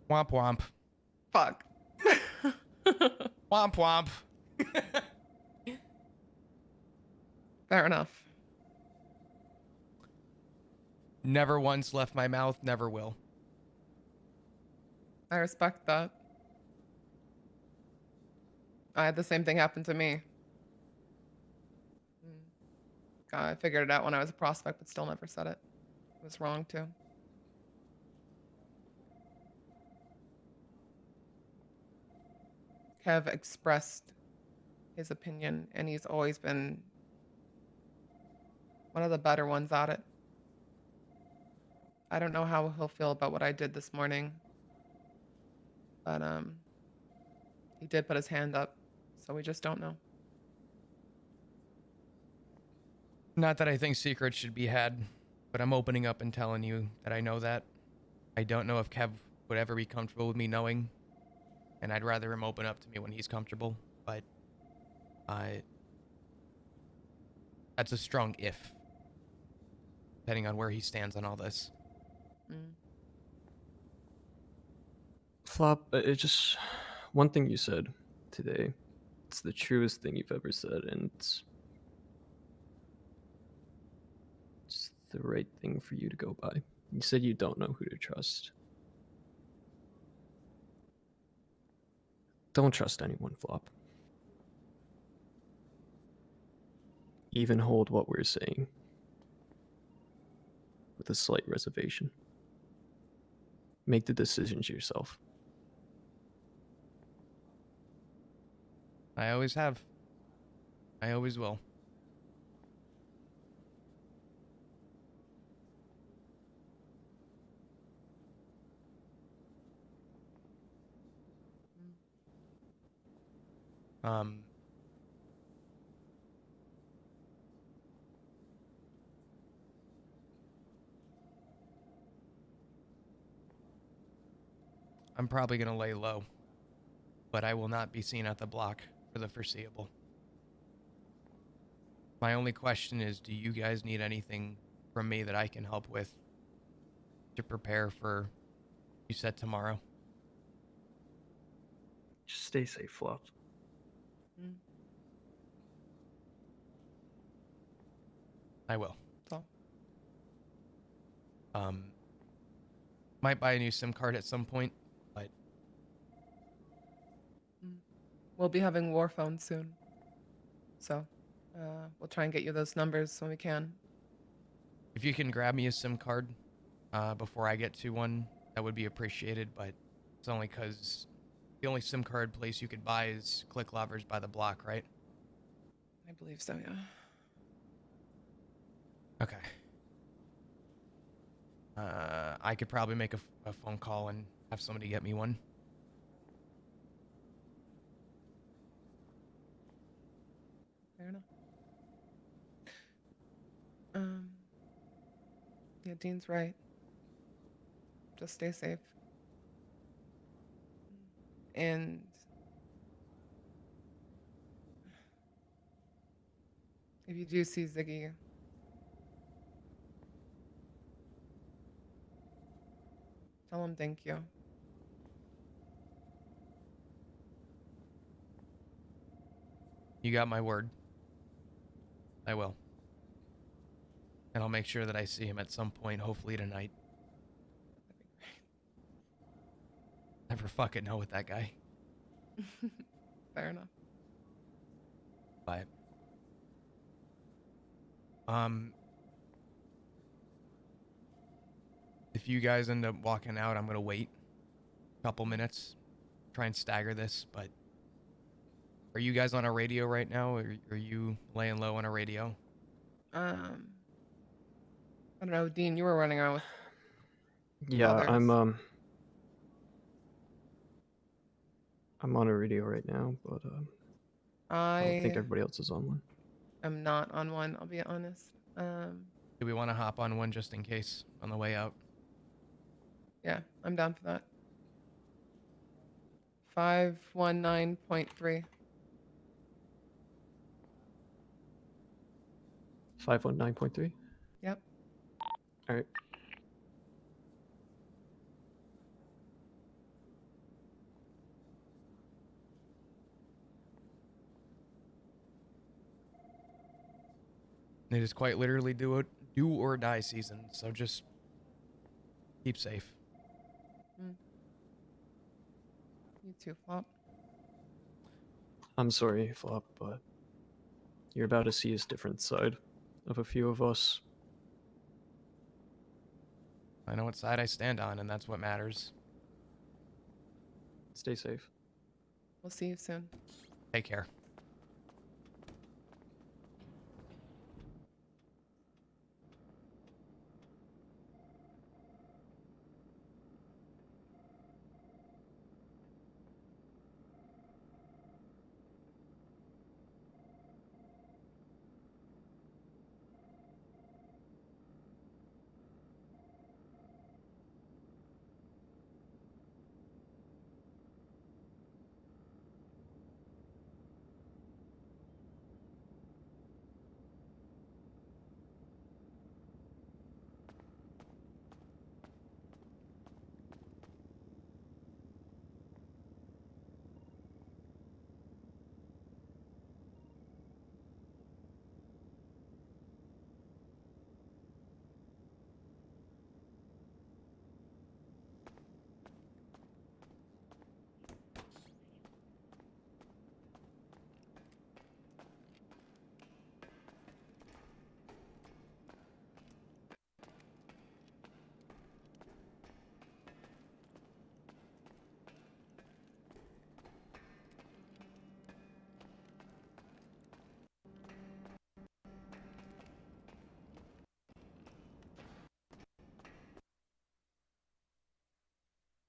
Womp womp. Fuck. Womp womp. Fair enough. Never once left my mouth, never will. I respect that. I had the same thing happen to me. I figured it out when I was a prospect, but still never said it. It was wrong too. Kev expressed his opinion, and he's always been one of the better ones at it. I don't know how he'll feel about what I did this morning, but he did put his hand up, so we just don't know. Not that I think secrets should be had, but I'm opening up and telling you that I know that. I don't know if Kev would ever be comfortable with me knowing, and I'd rather him open up to me when he's comfortable, but that's a strong if, depending on where he stands on all this. Mm. Flop, it just one thing you said today. It's the truest thing you've ever said, and it's the right thing for you to go by. You said you don't know who to trust. Don't trust anyone, Flop. Even hold what we're saying with a slight reservation. Make the decisions yourself. I always have. I always will. I'm probably gonna lay low, but I will not be seen at the block for the foreseeable. My only question is, do you guys need anything from me that I can help with to prepare for, you said tomorrow? Just stay safe, Flop. Mm. I will. So, Might buy a new SIM card at some point, but we'll be having war phones soon. So, we'll try and get you those numbers when we can. if you can grab me a SIM card before I get to one, that would be appreciated, but it's only because the only SIM card place you could buy is Click Lovers by the block, right? I believe so, yeah. Okay. I could probably make a phone call and have somebody get me one. Fair enough. Yeah, Dean's right. Just stay safe. And if you do see Ziggy, tell him thank you. You got my word. I will. And I'll make sure that I see him at some point, hopefully tonight. Never fucking know with that guy. Fair enough. But if you guys end up walking out, I'm gonna wait a couple minutes, try and stagger this. But are you guys on a radio right now, or are you laying low on a radio? I don't know, Dean, you were running around with Yeah, others. I'm on a radio right now, but I don't think I everybody else is on one. am not on one, I'll be honest. Do we want to hop on one just in case on the way out? Yeah, I'm down for that. 519.3. 519.3. Yep. All right. It is quite literally do or die season, so just keep safe. You too, Flop. I'm sorry, Flop, but you're about to see a different side of a few of us. I know what side I stand on, and that's what matters. Stay safe. We'll see you soon. Take care.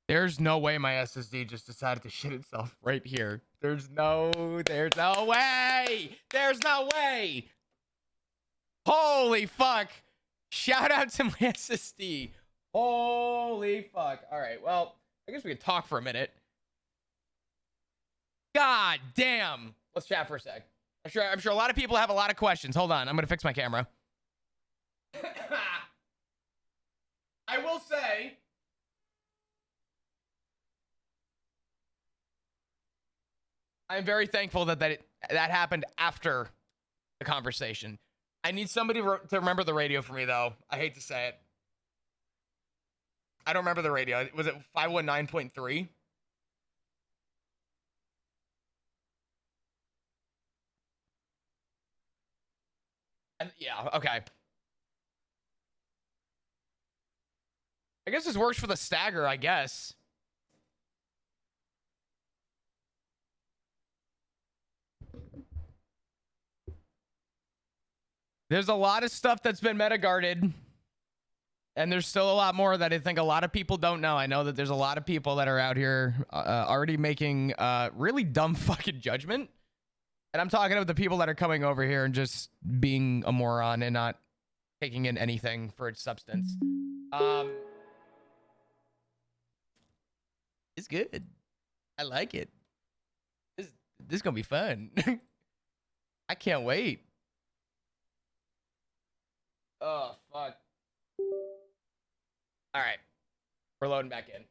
There's no way my SSD just decided to shit itself right here. There's no way. There's no way. Holy fuck. Shout out to my SSD. Holy fuck. All right. Well, I guess we could talk for a minute. God damn. Let's chat for a sec. I'm sure a lot of people have a lot of questions. Hold on. I'm going to fix my camera. I will say, I'm very thankful that happened after the conversation. I need somebody to remember the radio for me, though. I hate to say it. I don't remember the radio. Was it 519.3? Yeah, okay. I guess this works for the stagger, I guess. There's a lot of stuff that's been meta-guarded. And there's still a lot more that I think a lot of people don't know. I know that there's a lot of people that are out here already making really dumb fucking judgment. And I'm talking about the people that are coming over here and just being a moron and not taking in anything for its substance. It's good. I like it. This is gonna be fun. I can't wait. Oh, fuck. All right. We're loading back in.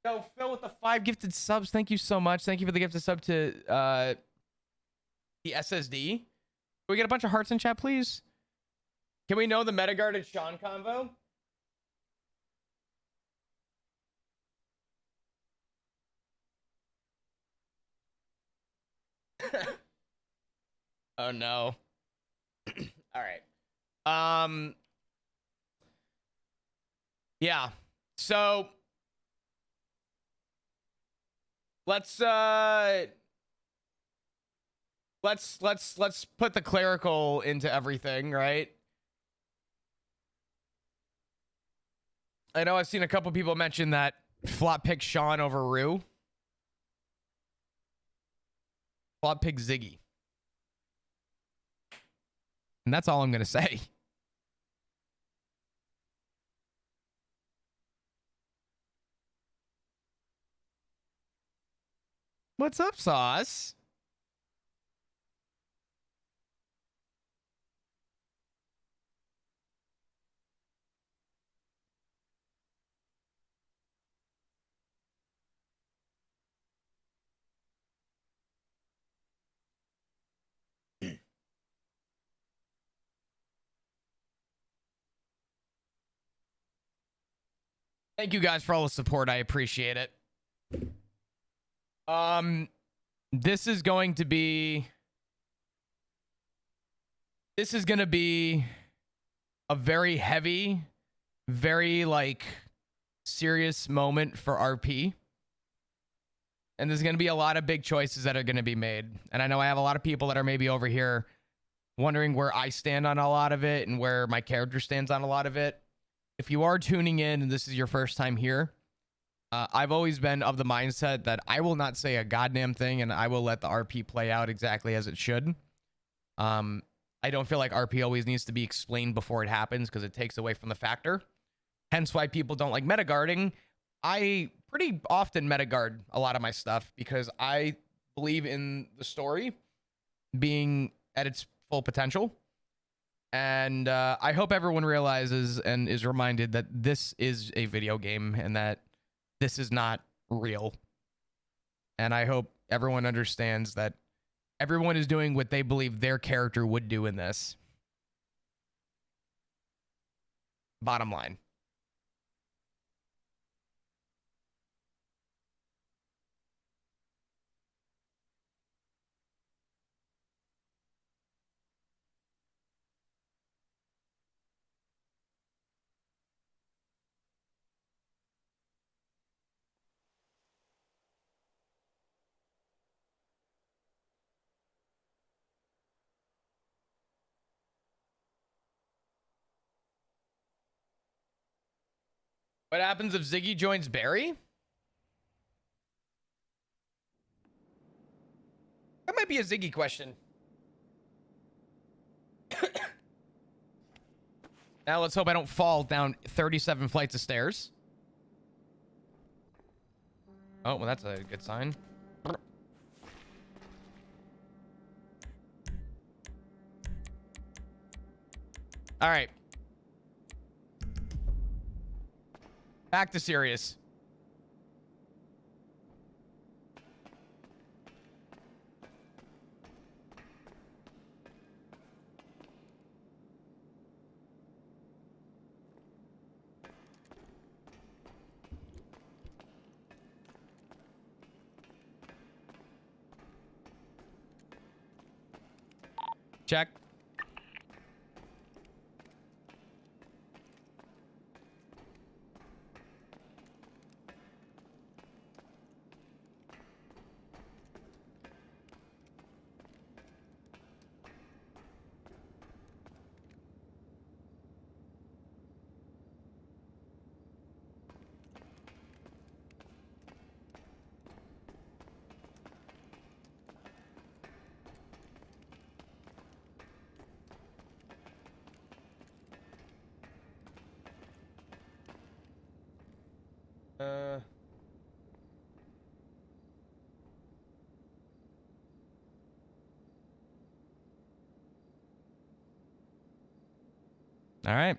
Yo, Phil with the 5 gifted subs. Thank you so much. Thank you for the gifted sub to the SSD. Can we get a bunch of hearts in chat, please? Can we know the meta-guarded Sean convo? Oh no. All right. Yeah. So let's put the clerical into everything, right? I know I've seen a couple people mention that Flop pick Sean over Rue. Flop pick Ziggy. And that's all I'm going to say. What's up, Sauce? Thank you guys for all the support. I appreciate it. This is going to be a very heavy, very like serious moment for RP. And there's going to be a lot of big choices that are going to be made. And I know I have a lot of people that are maybe over here wondering where I stand on a lot of it and where my character stands on a lot of it. If you are tuning in and this is your first time here, I've always been of the mindset that I will not say a goddamn thing and I will let the RP play out exactly as it should. I don't feel like RP always needs to be explained before it happens because it takes away from the factor. Hence why people don't like metaguarding. I pretty often metaguard a lot of my stuff because I believe in the story being at its full potential. And I hope everyone realizes and is reminded that this is a video game and that this is not real. And I hope everyone understands that everyone is doing what they believe their character would do in this. Bottom line. What happens if Ziggy joins Barry? That might be a Ziggy question. Now let's hope I don't fall down 37 flights of stairs. Oh, well, that's a good sign. All right. Back to serious. Check. All right.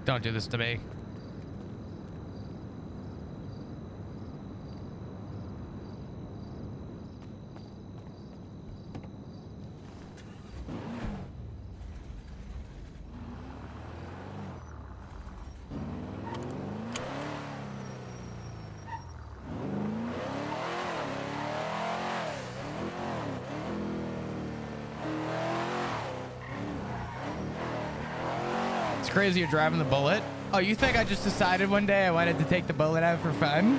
Don't do this to me. It's crazy you're driving the Bullet. Oh, you think I just decided one day I wanted to take the Bullet out for fun?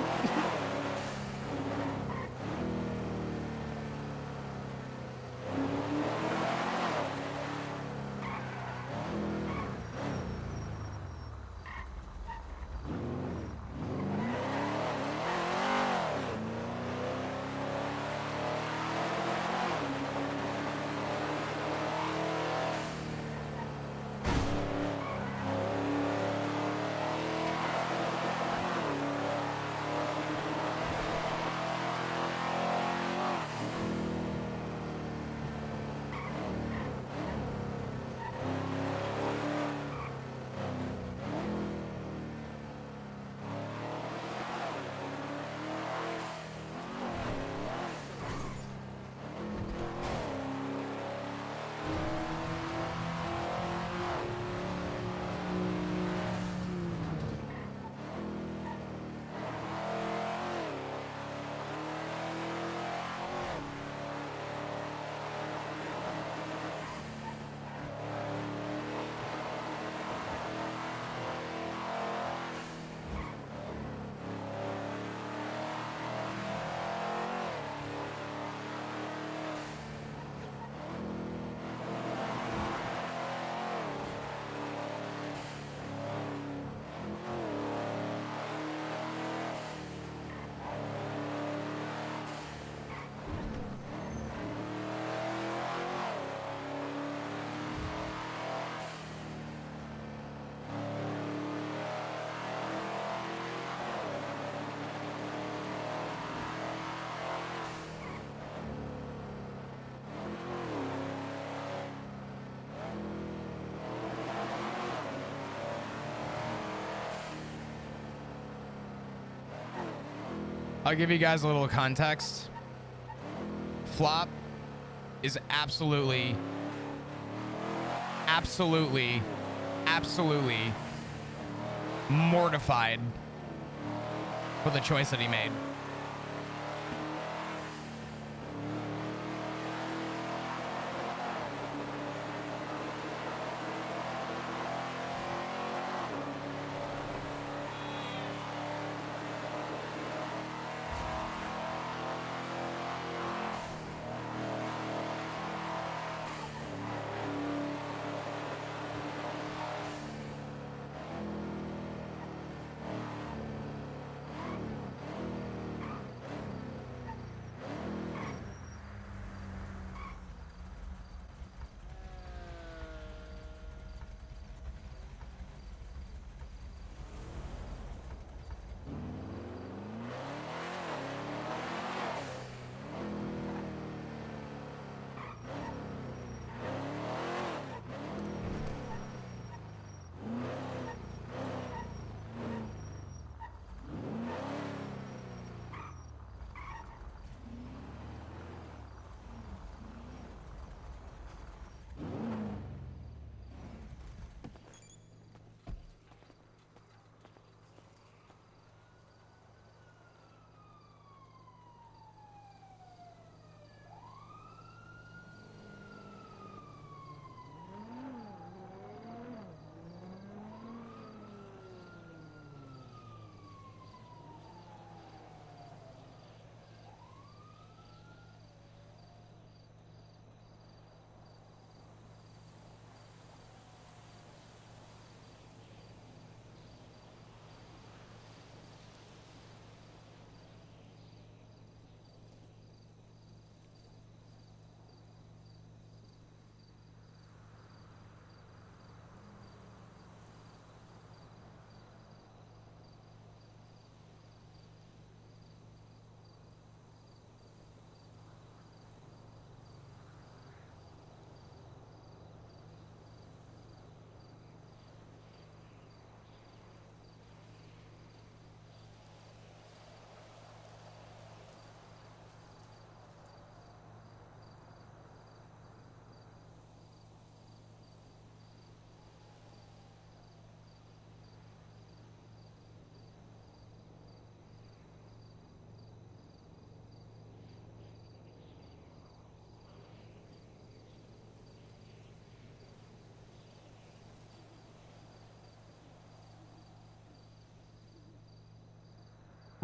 I'll give you guys a little context. Flop is absolutely mortified for the choice that he made.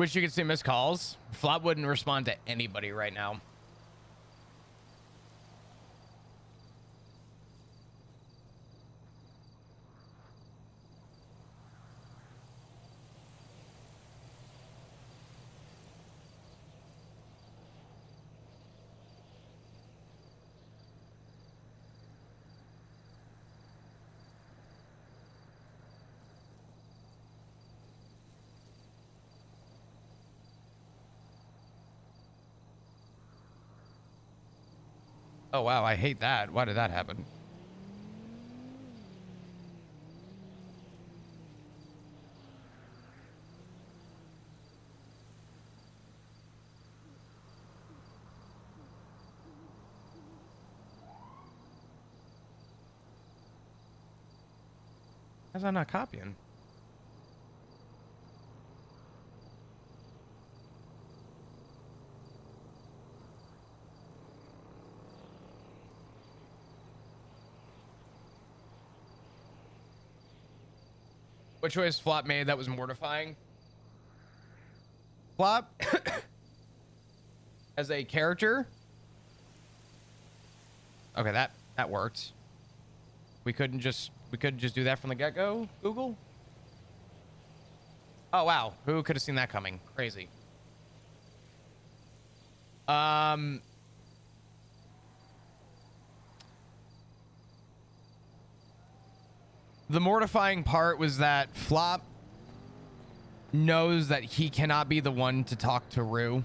Wish you could see missed calls. Flop wouldn't respond to anybody right now. Oh, wow. I hate that. Why did that happen? How's that not copying? What choice Flop made that was mortifying? Flop, as a character. Okay, that worked. We couldn't just do that from the get-go, Google? Oh wow, who could have seen that coming? Crazy. The mortifying part was that Flop knows that he cannot be the one to talk to Rue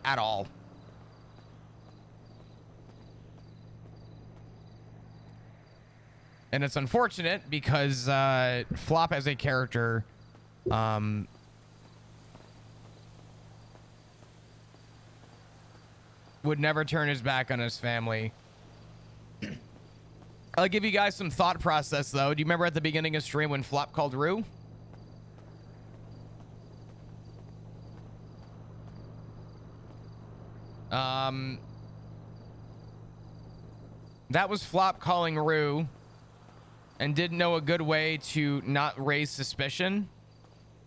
at all. And it's unfortunate because Flop as a character would never turn his back on his family. I'll give you guys some thought process though. Do you remember at the beginning of stream when Flop called Rue? That was Flop calling Rue and didn't know a good way to not raise suspicion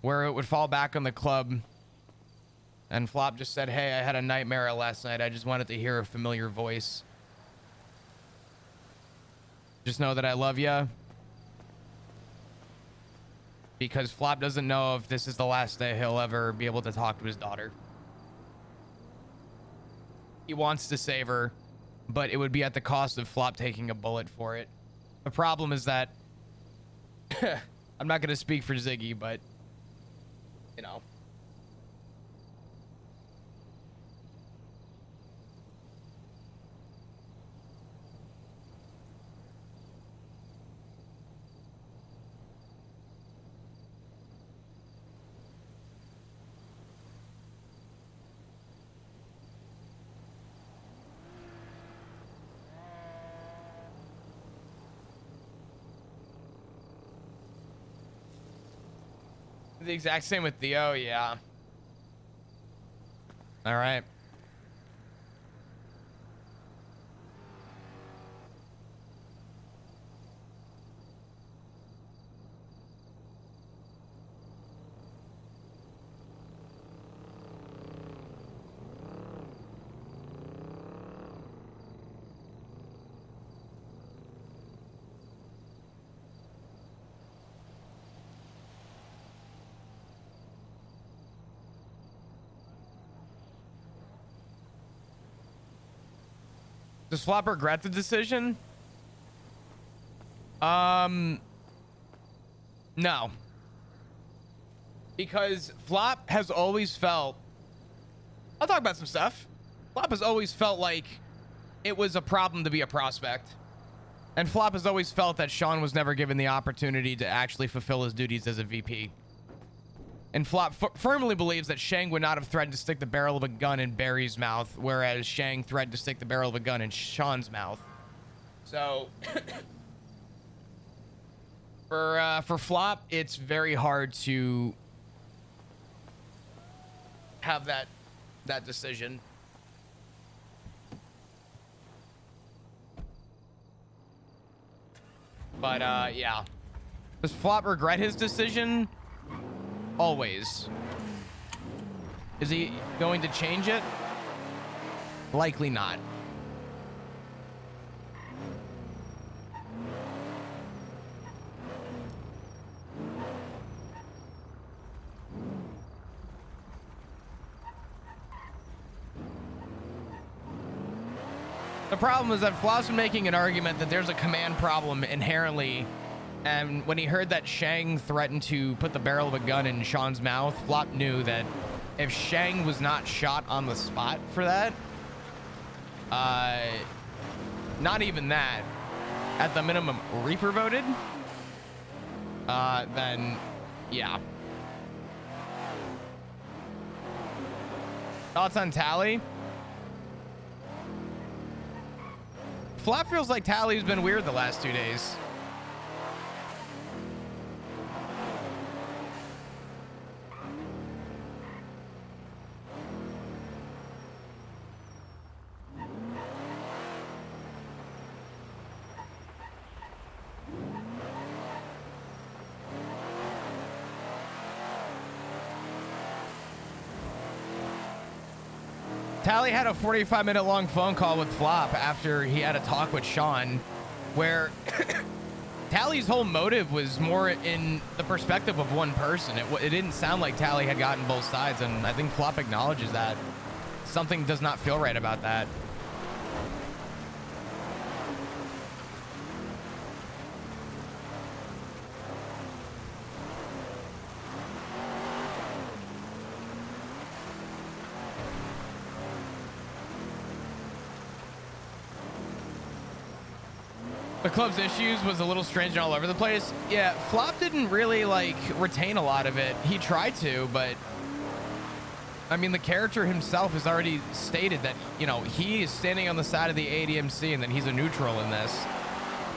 where it would fall back on the club. And Flop just said, hey, I had a nightmare last night. I just wanted to hear a familiar voice. Just know that I love you. Because Flop doesn't know if this is the last day he'll ever be able to talk to his daughter. He wants to save her, but it would be at the cost of Flop taking a bullet for it. The problem is that I'm not going to speak for Ziggy, but you know. The exact same with Theo, yeah. All right. Does Flop regret the decision? No. Because Flop has always felt... I'll talk about some stuff. Flop has always felt like it was a problem to be a prospect. And Flop has always felt that Sean was never given the opportunity to actually fulfill his duties as a VP. And Flop firmly believes that Shang would not have threatened to stick the barrel of a gun in Barry's mouth, whereas Shang threatened to stick the barrel of a gun in Sean's mouth. So, for Flop, it's very hard to have that decision. But yeah, does Flop regret his decision? Always. Is he going to change it? Likely not. The problem is that Flop's been making an argument that there's a command problem inherently, and when he heard that Shang threatened to put the barrel of a gun in Sean's mouth, Flop knew that if Shang was not shot on the spot for that, not even that, at the minimum Reaper voted, then yeah. Thoughts on Tally? Flop feels like Tally's been weird the last 2 days. Tally had a 45-minute long phone call with Flop after he had a talk with Sean, where Tally's whole motive was more in the perspective of one person. It didn't sound like Tally had gotten both sides, and I think Flop acknowledges that. Something does not feel right about that. The club's issues was a little strange and all over the place. Yeah, Flop didn't really like retain a lot of it. He tried to, but I mean, the character himself has already stated that, you know, he is standing on the side of the ADMC and that he's a neutral in this.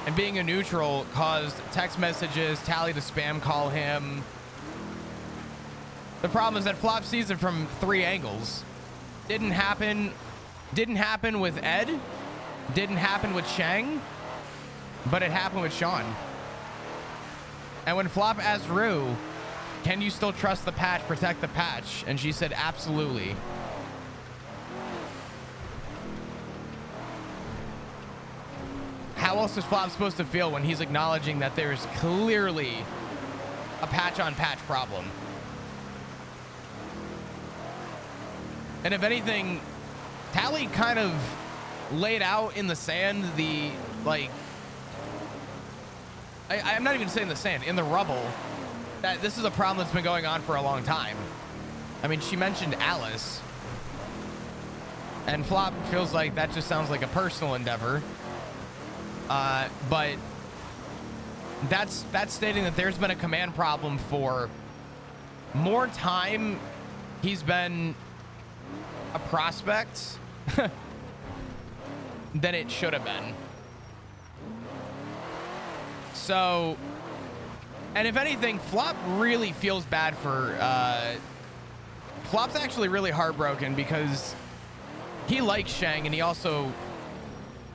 And being a neutral caused text messages, Tally to spam call him. The problem is that Flop sees it from 3 angles. Didn't happen with Ed, didn't happen with Shang, but it happened with Sean. And when Flop asked Rue, can you still trust the patch, protect the patch? And she said, absolutely. How else is Flop supposed to feel when he's acknowledging that there's clearly a patch-on-patch problem? And if anything, Tally kind of laid out in the sand the, like, I'm not even saying the sand, in the rubble, that this is a problem that's been going on for a long time. I mean, she mentioned Alice, and Flop feels like that just sounds like a personal endeavor. But that's stating that there's been a command problem for more time. He's been a prospect than it should have been. So, and if anything, Flop really feels bad for, Flop's actually really heartbroken because he likes Shang, and he also,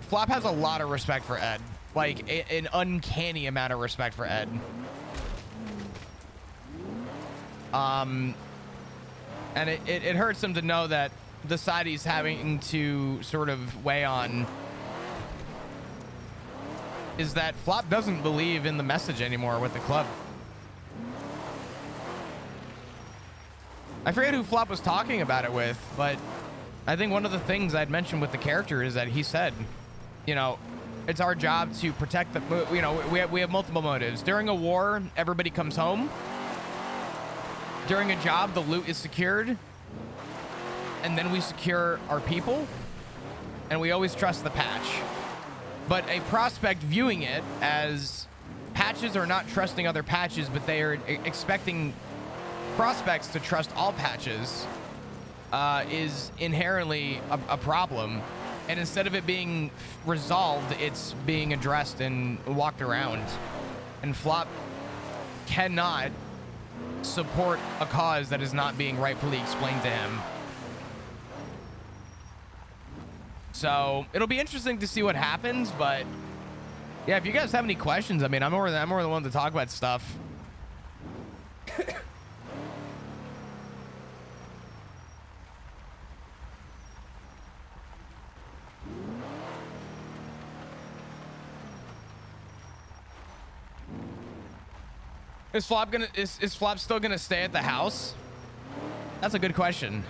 Flop has a lot of respect for Ed, like an uncanny amount of respect for Ed. And it hurts him to know that the side he's having to sort of weigh on is that Flop doesn't believe in the message anymore with the club. I forget who Flop was talking about it with, but I think one of the things I'd mentioned with the character is that he said, you know, it's our job to protect the, you know, we have multiple motives. During a war, everybody comes home. During a job, the loot is secured. And then we secure our people. And we always trust the patch. But a prospect viewing it as patches are not trusting other patches, but they are expecting prospects to trust all patches, is inherently a problem. And instead of it being resolved, it's being addressed and walked around. And Flop cannot support a cause that is not being rightfully explained to him. So it'll be interesting to see what happens, but yeah, if you guys have any questions, I mean, I'm more than one to talk about stuff. Is Flop still gonna stay at the house? That's a good question.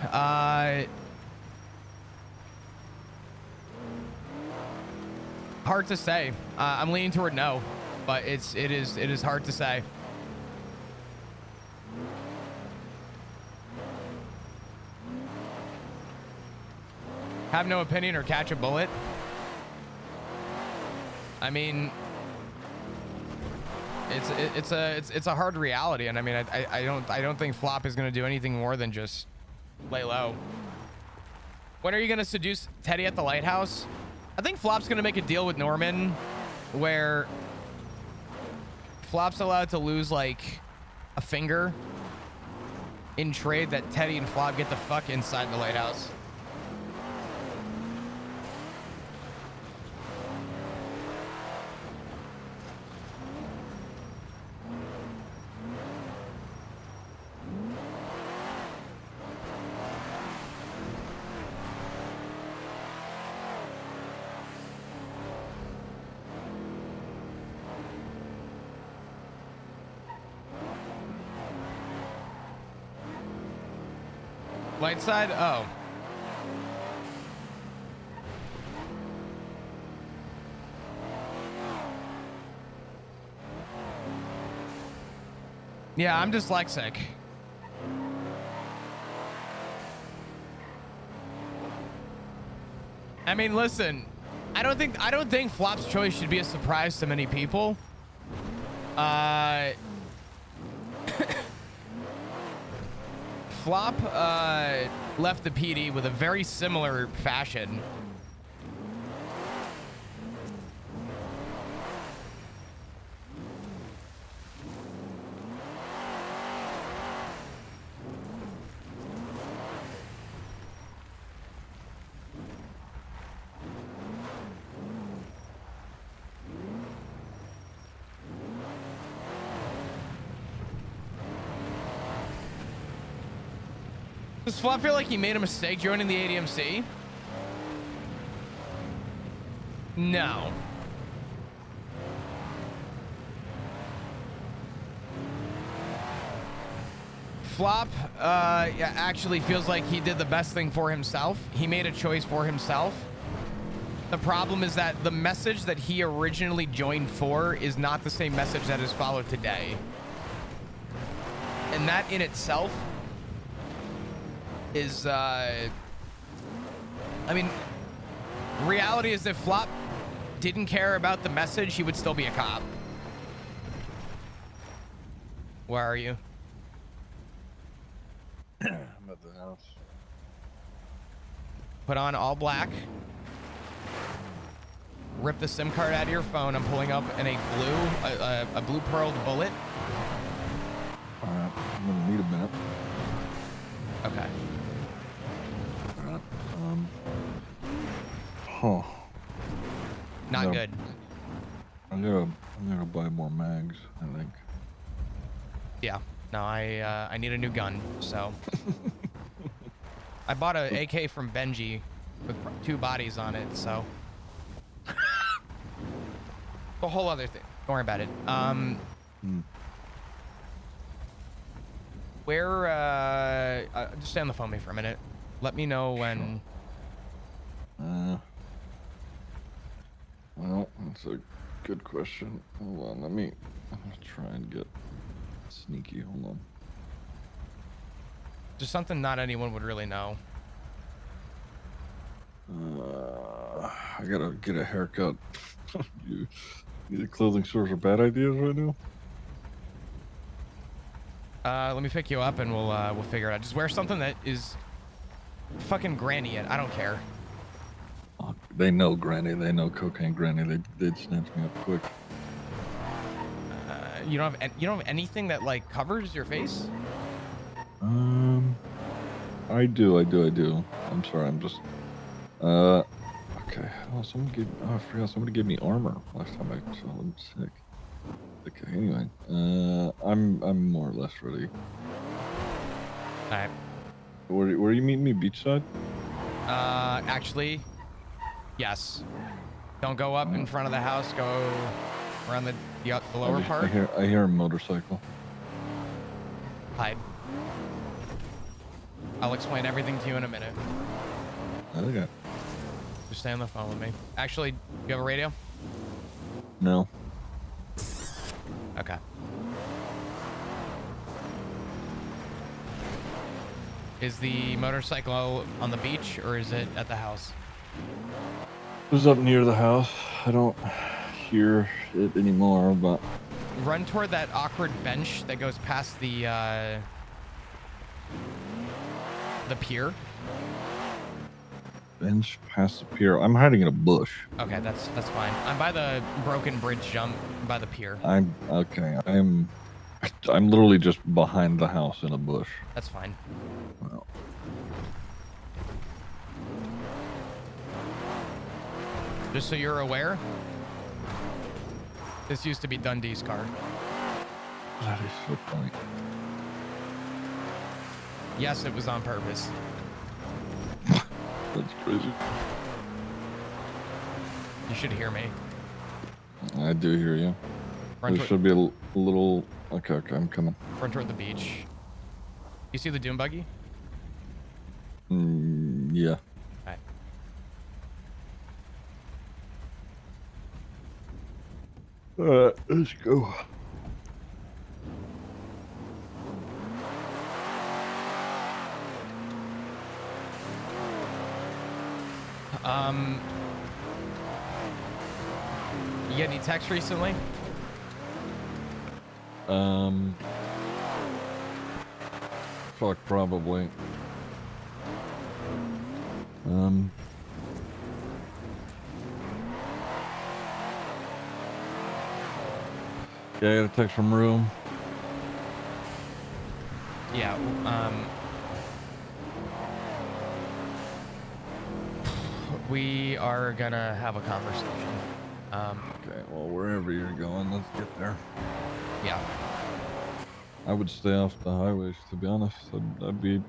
Hard to say. I'm leaning toward no, but it is hard to say. Have no opinion or catch a bullet. I mean, it's a hard reality, and I mean, I don't think Flop is gonna do anything more than just lay low. When are you gonna seduce Teddy at the lighthouse? I think Flop's gonna make a deal with Norman where Flop's allowed to lose like a finger in trade that Teddy and Flop get the fuck inside the lighthouse. Light side? Oh. Yeah, I'm dyslexic. I mean, listen, I don't think Flop's choice should be a surprise to many people. Flop left the PD with a very similar fashion. Does Flop feel like he made a mistake joining the ADMC? No. Flop yeah, actually feels like he did the best thing for himself. He made a choice for himself. The problem is that the message that he originally joined for is not the same message that is followed today. And that in itself is, I mean, reality is if Flop didn't care about the message, he would still be a cop. Where are you? I'm at the house. Put on all black. Rip the SIM card out of your phone. I'm pulling up in a blue pearled bullet. Alright, I'm gonna need a minute. Okay. Alright, oh. Not No. good. I'm gonna buy more mags, I think. Yeah. No, I need a new gun, so. I bought a AK from Benji with 2 bodies on it, so. A whole other thing. Don't worry about it. Where, just stay on the phone with me for a minute. Let me know when. Well, that's a good question. Hold on, let me try and get sneaky. Hold on. Just something not anyone would really know. I gotta get a haircut. The clothing stores are bad ideas right now. Let me pick you up and we'll figure it out. Just wear something that is fucking Granny it. I don't care. Oh, they know Granny. They know Cocaine Granny. They'd snatch me up quick. You don't have anything that like covers your face? I do. I'm sorry. I'm just. Okay. Oh, I forgot. Somebody gave me armor last time I saw them sick. Okay. Anyway, I'm more or less ready. All right. Where you meeting me? Beachside? Actually, yes. Don't go up in front of the house. Go around the lower part. I hear a motorcycle. Hide. I'll explain everything to you in a minute. Okay. Just stay on the phone with me. Actually, you have a radio? No. Okay. Is the motorcycle on the beach or is it at the house? It was up near the house. I don't hear it anymore, but Run toward that awkward bench that goes past the pier. bench past the pier. I'm hiding in a bush. Okay, that's fine. I'm by the broken bridge jump by the pier. I'm okay. I'm literally just behind the house in a bush. That's fine. Well, Just so you're aware, this used to be Dundee's car. that is so funny. Yes, it was on purpose. That's crazy. You should hear me. I do hear you. Run There toward, should be a little. Okay, I'm coming. run toward the beach. You see the dune buggy? Yeah. Alright. Let's go. You get any texts recently? Fuck, probably. Yeah, I got a text from room. Yeah, we are gonna have a conversation. Okay, well, wherever you're going, let's get there. Yeah. I would stay off the highways, to be honest. I'd be.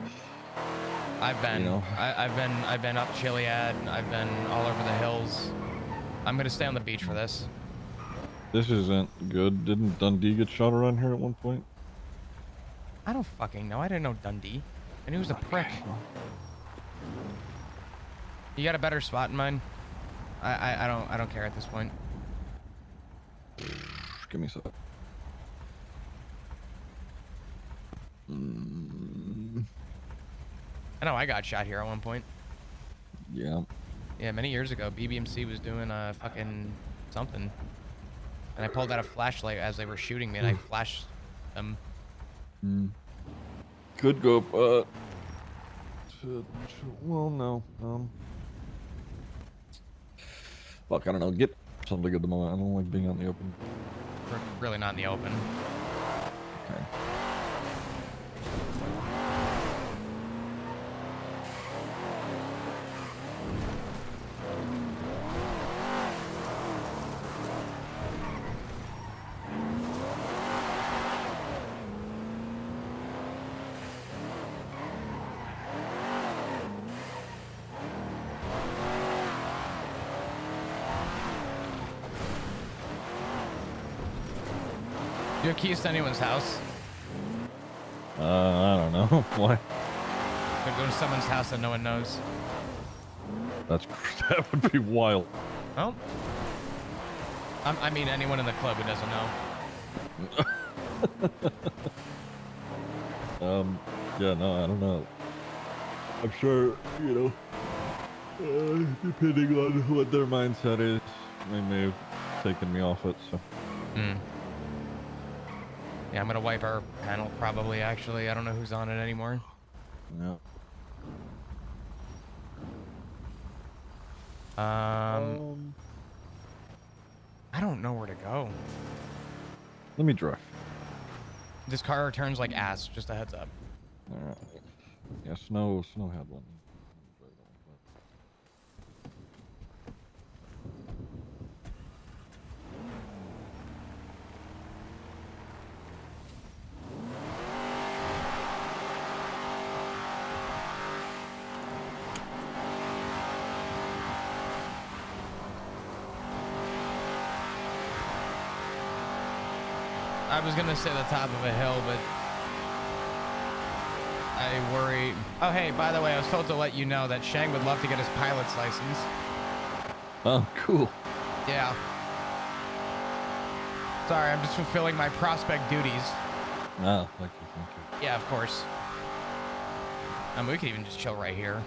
I've been, You know. I've been up Chiliad. I've been all over the hills. I'm gonna stay on the beach for this. This isn't good. Didn't Dundee get shot around here at one point? I don't fucking know. I didn't know Dundee. I knew he was a prick. You got a better spot in mind? I don't care at this point. Give me a sec. I know I got shot here at one point. Yeah. Yeah, many years ago, BBMC was doing a fucking something. And I pulled out a flashlight as they were shooting me and I flashed them. Could go up, well, no. Fuck, I don't know. Get something at the moment. I don't like being out in the open. We're really not in the open. Okay. Do you have keys to anyone's house? I don't know. Why? Could go to someone's house that no one knows. That would be wild. Well, I mean anyone in the club who doesn't know. Yeah, no, I don't know. I'm sure, depending on what their mindset is, they may have taken me off it, so. Yeah, I'm gonna wipe our panel probably, actually. I don't know who's on it anymore. Yeah. I don't know where to go. Let me drive. This car turns like ass, just a heads up. Alright. Yeah, Snow had one. I was gonna say the top of a hill, but I worry. Oh, hey, by the way, I was told to let you know that Shang would love to get his pilot's license. Oh, cool. Yeah. Sorry, I'm just fulfilling my prospect duties. Oh, thank you. Yeah, of course. We could even just chill right here.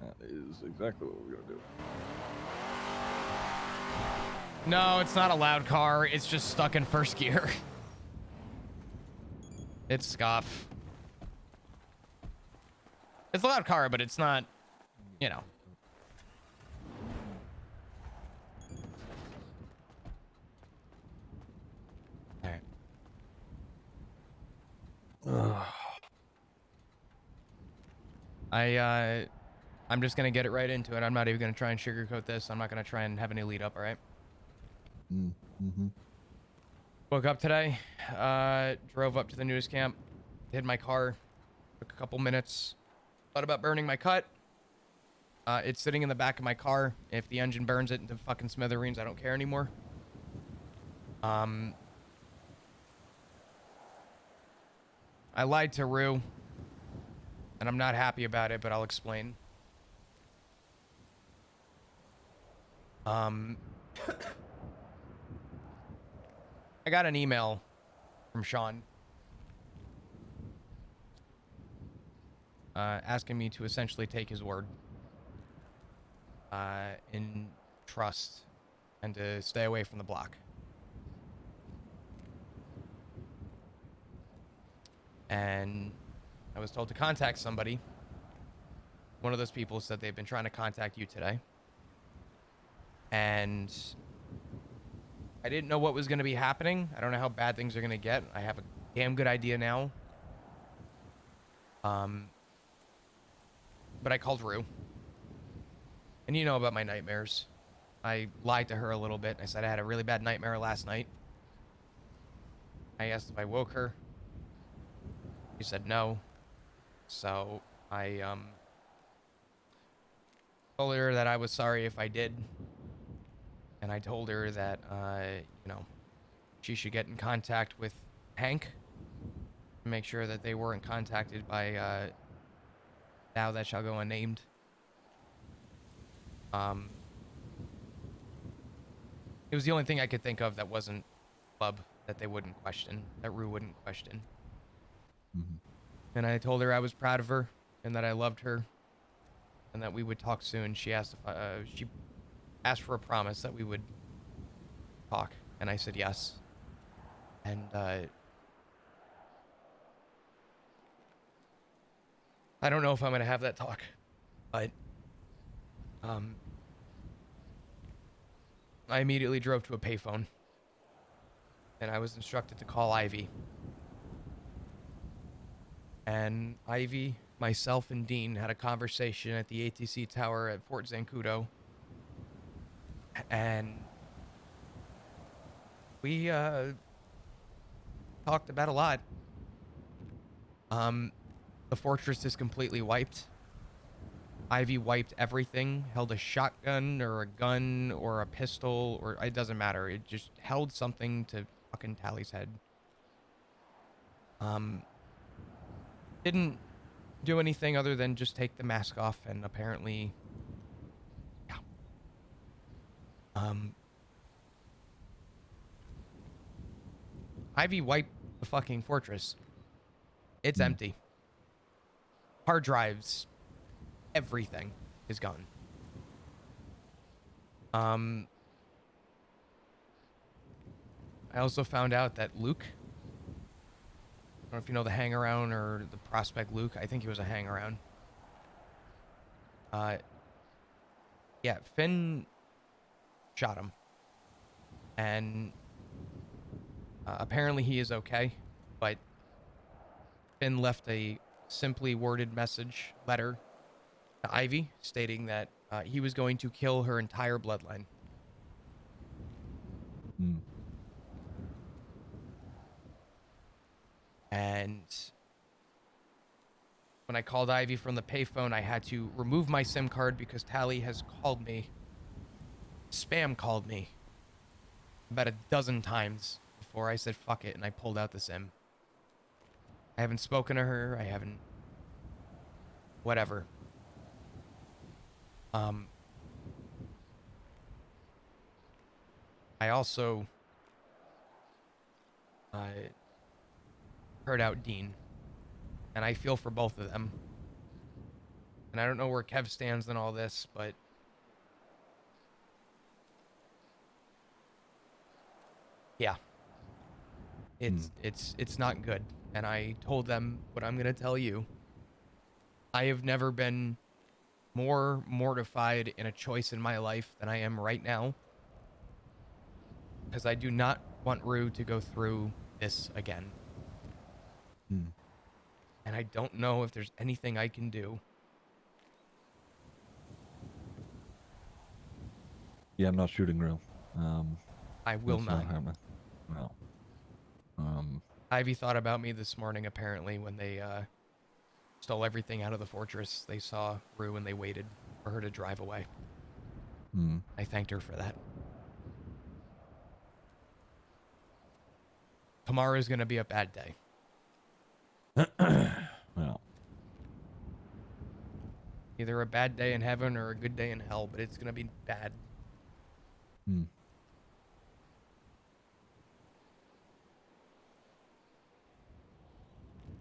That is exactly what we're gonna do. No, it's not a loud car. It's just stuck in first gear. It's scuff. It's a loud car, but it's not, you know. All right. I'm just gonna get it right into it. I'm not even gonna try and sugarcoat this. I'm not gonna try and have any lead up. All right. Mm-hmm. Woke up today. Drove up to the news camp. Hid my car. Took a couple minutes. Thought about burning my cut. It's sitting in the back of my car. If the engine burns it into fucking smithereens, I don't care anymore. I lied to Rue, and I'm not happy about it, but I'll explain. I got an email from Sean asking me to essentially take his word in trust and to stay away from the block. And I was told to contact somebody. One of those people said they've been trying to contact you today. And I didn't know what was going to be happening. I don't know how bad things are going to get. I have a damn good idea now. But I called Rue. And you know about my nightmares. I lied to her a little bit. I said I had a really bad nightmare last night. I asked if I woke her. She said no. So I told her that I was sorry if I did. And I told her that, you know, she should get in contact with Hank to make sure that they weren't contacted by Thou That Shall Go Unnamed. It was the only thing I could think of that wasn't club that they wouldn't question, that Rue wouldn't question. Mm-hmm. And I told her I was proud of her and that I loved her and that we would talk soon. She asked if she asked for a promise that we would talk, and I said yes. And I don't know if I'm gonna have that talk, but I immediately drove to a payphone and I was instructed to call Ivy. And Ivy, myself, and Dean had a conversation at the ATC tower at Fort Zancudo. And we talked about a lot. The fortress is completely wiped. Ivy wiped everything, held a shotgun or a gun or a pistol, or it doesn't matter. It just held something to fucking Tally's head. Didn't do anything other than just take the mask off, and apparently, yeah. Ivy wiped the fucking fortress. It's empty. Hard drives, everything is gone. I also found out that Luke, I don't know if you know the hangaround or the prospect Luke. I think he was a hangaround. Yeah, Finn shot him. And apparently he is okay, but Finn left a simply worded letter to Ivy stating that he was going to kill her entire bloodline. And when I called Ivy from the payphone, I had to remove my SIM card because Tally has called me, spam called me about a dozen times before I said fuck it and I pulled out the SIM. I haven't spoken to her. I haven't. Whatever. Um. I also heard out Dean, and I feel for both of them. And I don't know where Kev stands in all this, but yeah, it's not good. And I told them what I'm gonna tell you. I have never been more mortified in a choice in my life than I am right now, because I do not want Rue to go through this again. Hmm. And I don't know if there's anything I can do. Yeah, I'm not shooting real. I will That's not. not happening. No. Ivy thought about me this morning, apparently, when they stole everything out of the fortress. They saw Rue and they waited for her to drive away. Hmm. I thanked her for that. Tomorrow's going to be a bad day. Well. Either a bad day in heaven or a good day in hell, but it's going to be bad. Hmm.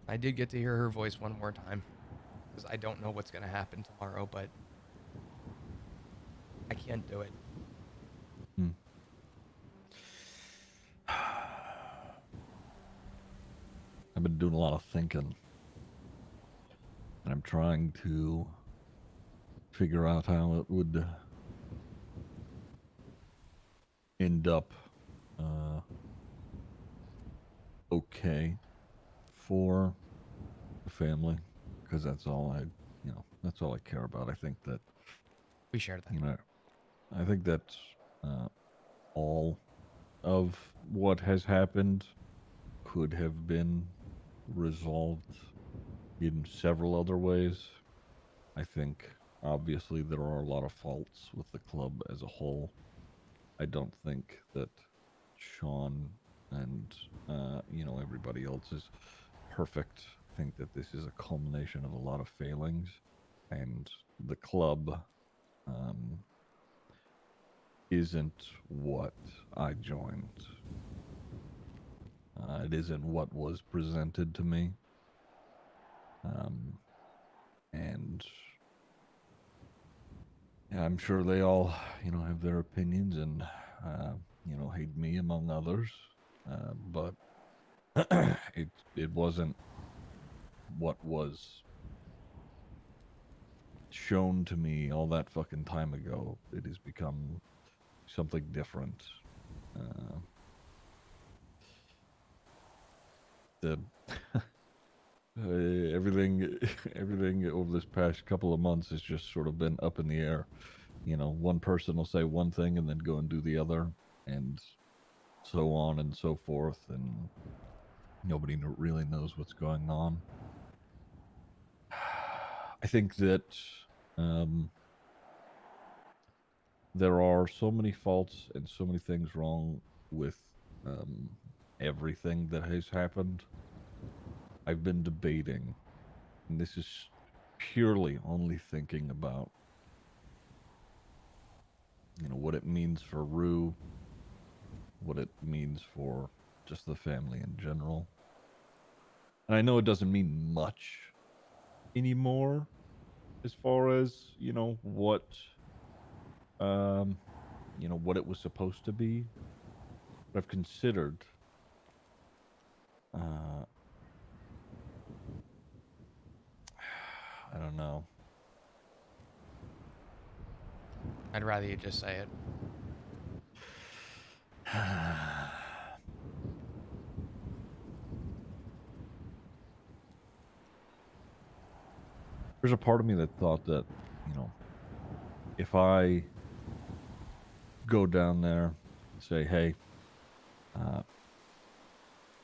I did get to hear her voice one more time, because I don't know what's going to happen tomorrow, but I can't do it. Hmm. I've been doing a lot of thinking, and I'm trying to figure out how it would end up okay for the family, because that's all that's all I care about. I think that, We shared that. I think that all of what has happened could have been resolved in several other ways. I think obviously there are a lot of faults with the club as a whole. I don't think that Sean and everybody else is perfect. I think that this is a culmination of a lot of failings, and the club isn't what I joined. It isn't what was presented to me, and yeah, I'm sure they all, have their opinions and, hate me among others. But it wasn't what was shown to me all that fucking time ago. It has become something different. Uh, the everything everything over this past couple of months has just sort of been up in the air. One person will say one thing and then go and do the other, and so on and so forth, and nobody really knows what's going on. I think that there are so many faults and so many things wrong with um, everything that has happened. I've been debating, and this is purely only thinking about, what it means for Rue, what it means for just the family in general. And I know it doesn't mean much anymore as far as, what what it was supposed to be. But I've considered I don't know. I'd rather you just say it. There's a part of me that thought that, if I go down there and say, hey,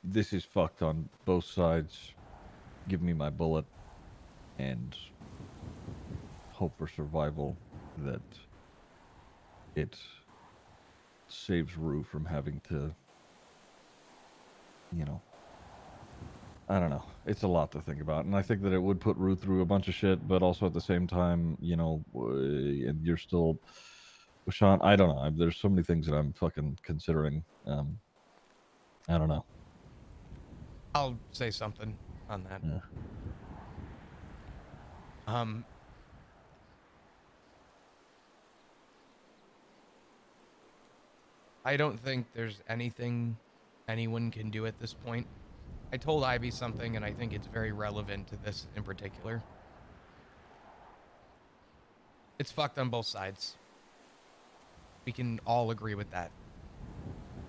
this is fucked on both sides, give me my bullet, and hope for survival, that it saves Rue from having to, I don't know. It's a lot to think about, and I think that it would put Ruth through a bunch of shit, but also at the same time, and you're still with Sean. I don't know. There's so many things that I'm fucking considering. I don't know. I'll say something on that. Yeah. I don't think there's anything anyone can do at this point. I told Ivy something, and I think it's very relevant to this in particular. It's fucked on both sides. We can all agree with that.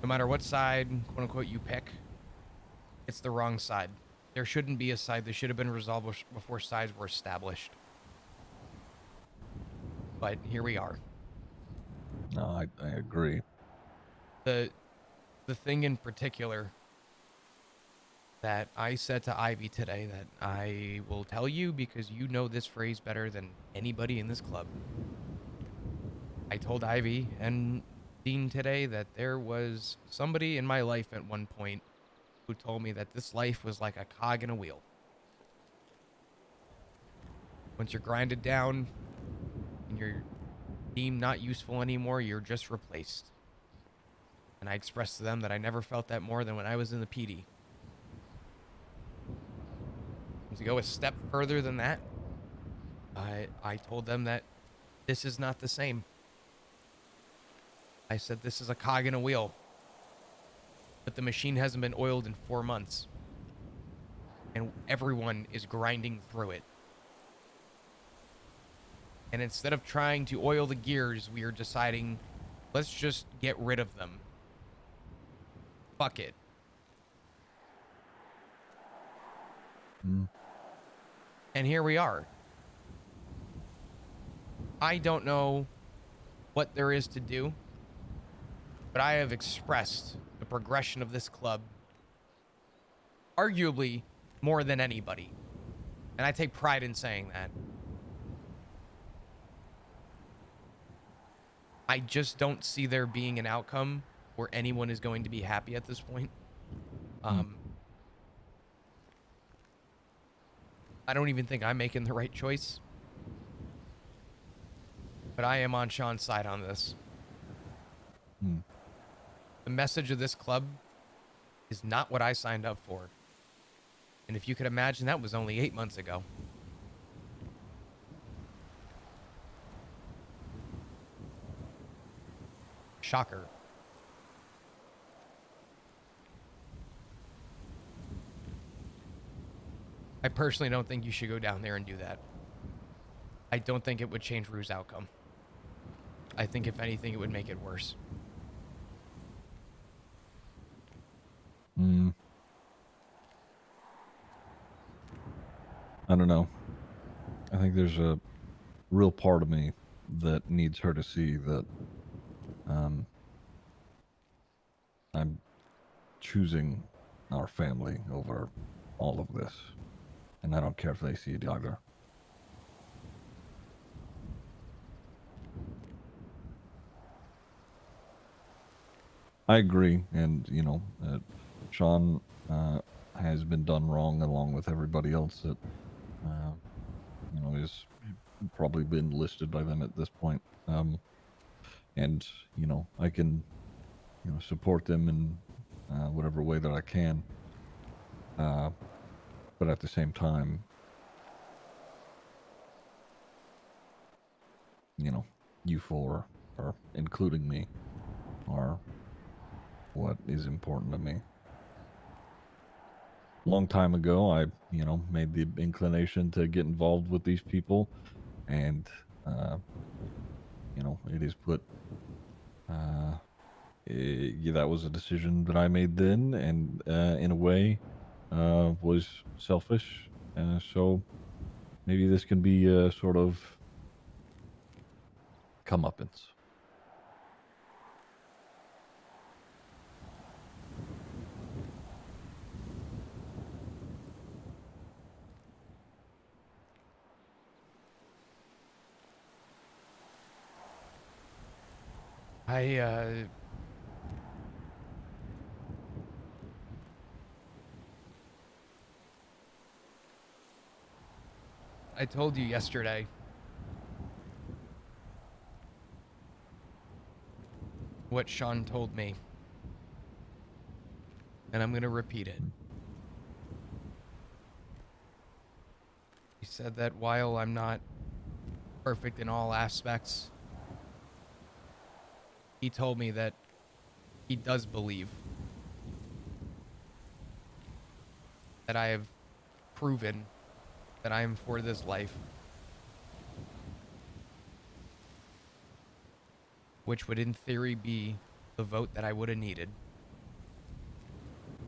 No matter what side, quote unquote, you pick, it's the wrong side. There shouldn't be a side. This should have been resolved before sides were established. But here we are. No, I agree. The thing in particular that I said to Ivy today that I will tell you because you know this phrase better than anybody in this club. I told Ivy and Dean today that there was somebody in my life at one point who told me that this life was like a cog in a wheel. Once you're grinded down and you're deemed not useful anymore, you're just replaced. And I expressed to them that I never felt that more than when I was in the PD. And to go a step further than that, I told them that this is not the same. I said this is a cog in a wheel, but the machine hasn't been oiled in 4 months. And everyone is grinding through it. And instead of trying to oil the gears, we are deciding, let's just get rid of them. Fuck it. And here we are. I don't know what there is to do, but I have expressed the progression of this club arguably more than anybody. And I take pride in saying that. I just don't see there being an outcome where anyone is going to be happy at this point. I don't even think I'm making the right choice. But I am on Sean's side on this. The message of this club is not what I signed up for. And if you could imagine, that was only 8 months ago. Shocker. I personally don't think you should go down there and do that. I don't think it would change Rue's outcome. I think if anything, it would make it worse. I don't know. I think there's a real part of me that needs her to see that I'm choosing our family over all of this. And I don't care if they see it either. I agree, and Sean has been done wrong, along with everybody else that is probably been listed by them at this point. And I can support them in whatever way that I can. But at the same time, you four, or including me, are what is important to me. Long time ago, I made the inclination to get involved with these people, and it is put that was a decision that I made then, and in a way was selfish. So maybe this can be a sort of comeuppance. I told you yesterday. What Sean told me. And I'm going to repeat it. He said that while I'm not perfect in all aspects, he told me that he does believe that I have proven that I am for this life, which would in theory be the vote that I would have needed.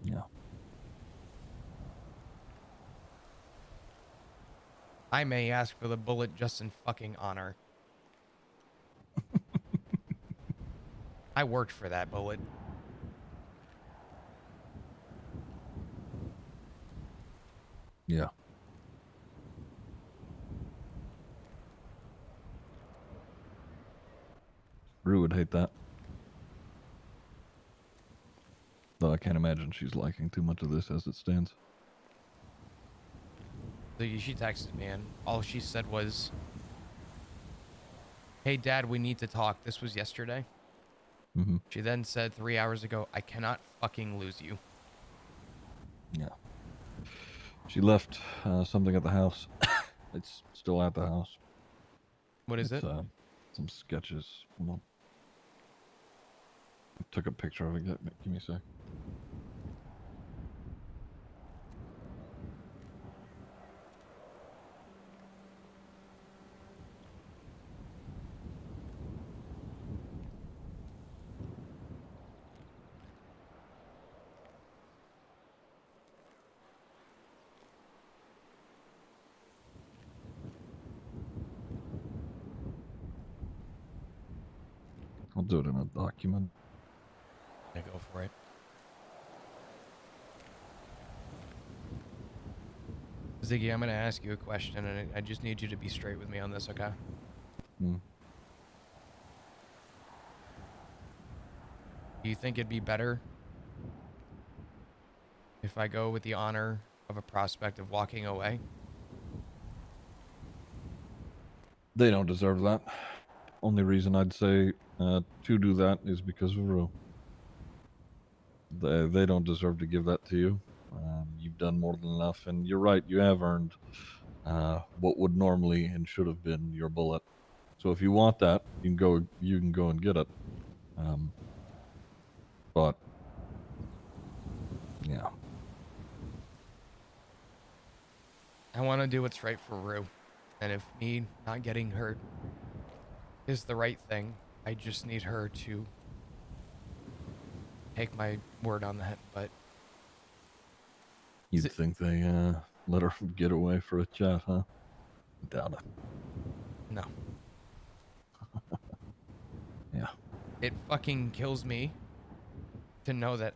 Yeah. I may ask for the bullet just in fucking honor. I worked for that bullet. Yeah. Rue would hate that. Though I can't imagine she's liking too much of this as it stands. So she texted me, and all she said was, "Hey, Dad, we need to talk." This was yesterday. Mm-hmm. She then said 3 hours ago, "I cannot fucking lose you." Yeah. She left something at the house. It's still at the house. What is It's it? some sketches. Hold on. I took a picture of it. Give me a sec. I'll do it in a document. Yeah, go for it. Ziggy, I'm going to ask you a question, and I just need you to be straight with me on this, okay? Mm. Do you think it'd be better if I go with the honor of a prospect of walking away? They don't deserve that. Only reason I'd say to do that is because of Rue. They don't deserve to give that to you. You've done more than enough, and you're right. You have earned what would normally and should have been your bullet. So if you want that, you can go. You can go and get it. But yeah, I want to do what's right for Rue. And if me not getting hurt is the right thing, I just need her to take my word on that. But you'd think they let her get away for a chat, huh? Doubt it. no. Yeah. It fucking kills me to know that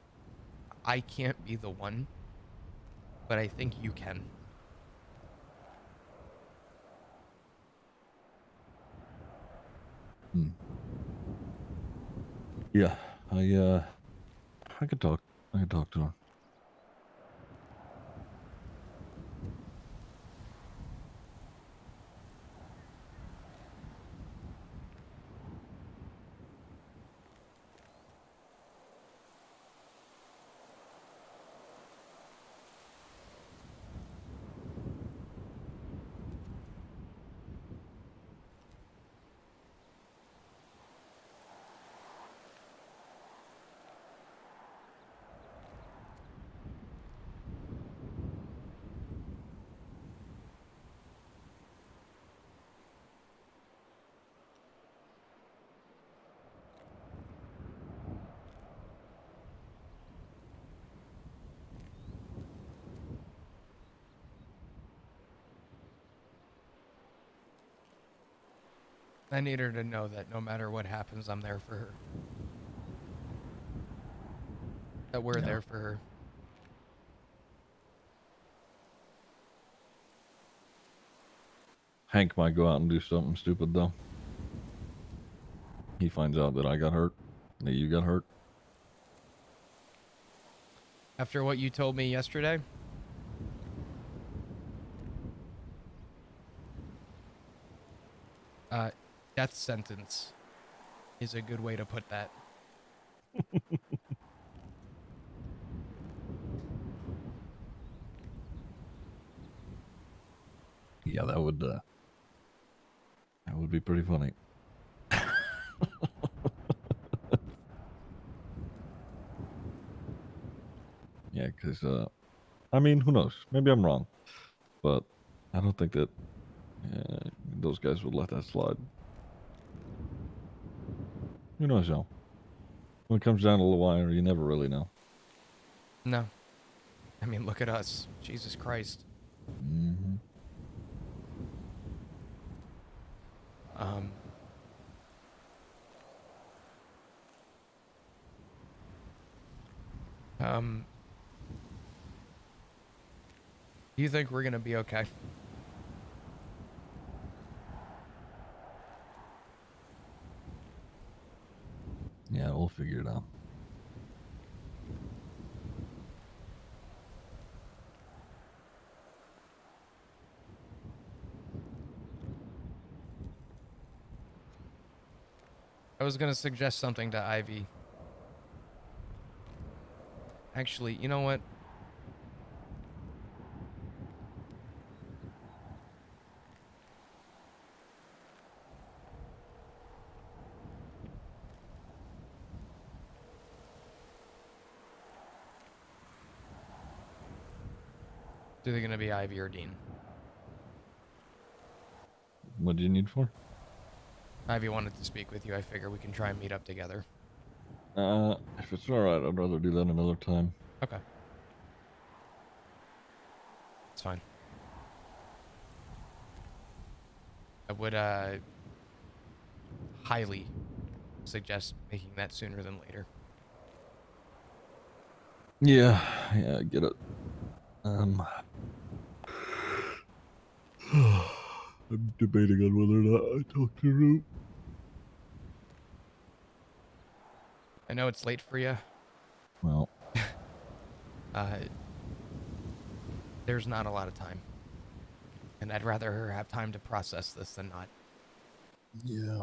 I can't be the one, but I think you can. Hmm. Yeah. I could talk. I could talk to her. I need her to know that no matter what happens, I'm there for her. That we're there for her. Hank might go out and do something stupid though. He finds out that I got hurt, that you got hurt. After what you told me yesterday, death sentence is a good way to put that. Yeah, that would be pretty funny. Yeah, because I mean, who knows? Maybe I'm wrong, but I don't think that those guys would let that slide. Who knows, though? When it comes down to the wire, you never really know. No. I mean, look at us. Jesus Christ. Mm-hmm. Um, um, do you think we're gonna be okay? Yeah, we'll figure it out. I was gonna suggest something to Ivy. Actually, you know what? It's either gonna be Ivy or Dean. What do you need for? Ivy wanted to speak with you. I figure we can try and meet up together. If it's all right, I'd rather do that another time. Okay. It's fine. I would highly suggest making that sooner than later. Yeah, I get it. I'm debating on whether or not I talk to Root. I know it's late for you. Well, There's not a lot of time. And I'd rather her have time to process this than not. yeah.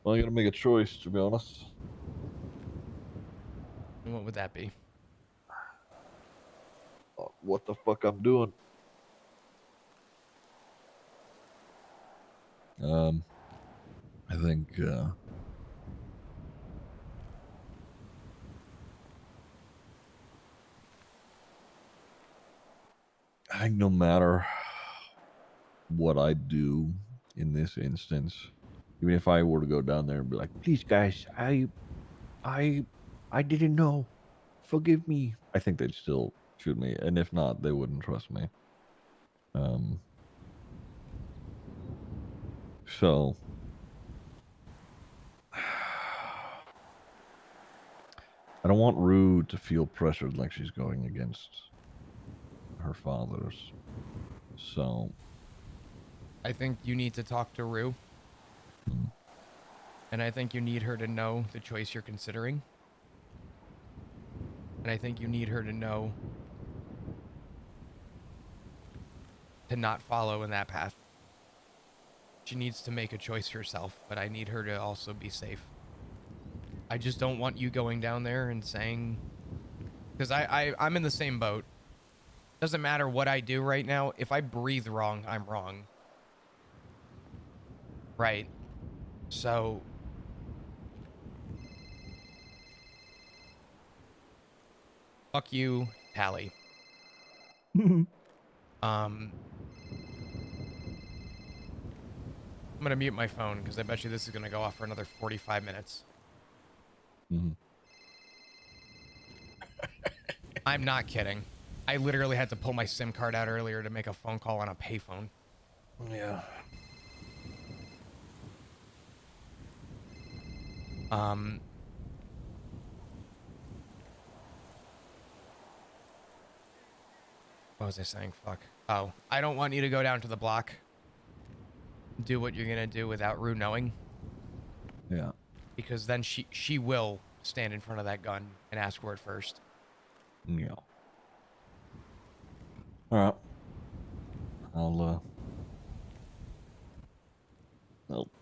Well, I gotta make a choice, to be honest. And what would that be? What the fuck I'm doing? I think, no matter what I do in this instance, even if I were to go down there and be like, "Please, guys, I didn't know. Forgive me," I think they'd still shoot me, and if not, they wouldn't trust me. So I don't want Rue to feel pressured like she's going against her father's. So I think you need to talk to Rue. Mm. And I think you need her to know the choice you're considering. And I think you need her to know to not follow in that path. She needs to make a choice herself, but I need her to also be safe. I just don't want you going down there and saying... Because I'm in the same boat. Doesn't matter what I do right now. If I breathe wrong, I'm wrong. Right. So... Fuck you, Tally. I'm gonna mute my phone because I bet you this is gonna go off for another 45 minutes. Mhm. I'm not kidding. I literally had to pull my SIM card out earlier to make a phone call on a payphone. Yeah. What was I saying? Fuck. Oh, I don't want you to go down to the block. Do what you're gonna do without Rue knowing. Yeah. Because then she will stand in front of that gun and ask for it first. Yeah. All right. I'll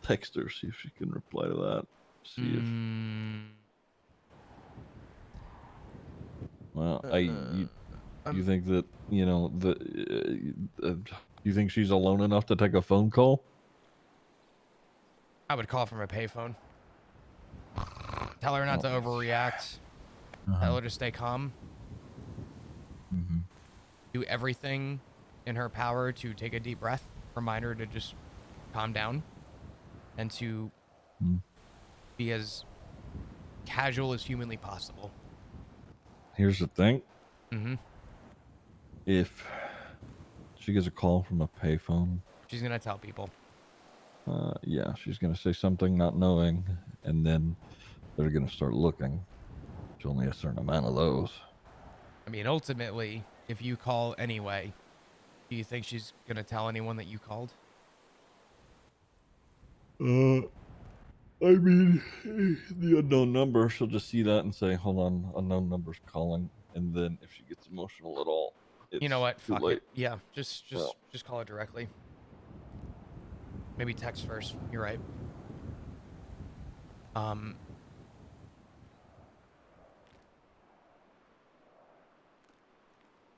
text her, see if she can reply to that. See if well, you think that you think she's alone enough to take a phone call? I would call from a payphone. Tell her not to overreact. Tell her to stay calm. Do everything in her power to take a deep breath. Remind her to just calm down and to be as casual as humanly possible. Here's the thing. Mm-hmm. If she gets a call from a payphone, She's gonna tell people. yeah, she's gonna say something not knowing, and then they're gonna start looking. There's only a certain amount of those. I mean, ultimately, if you call anyway, do you think she's gonna tell anyone that you called? I mean, the unknown number, she'll just see that and say, hold on, unknown number's calling. And then if she gets emotional at all, it's You know what? too Fuck late. it. Yeah, just Well. call her directly. Maybe text first. You're right.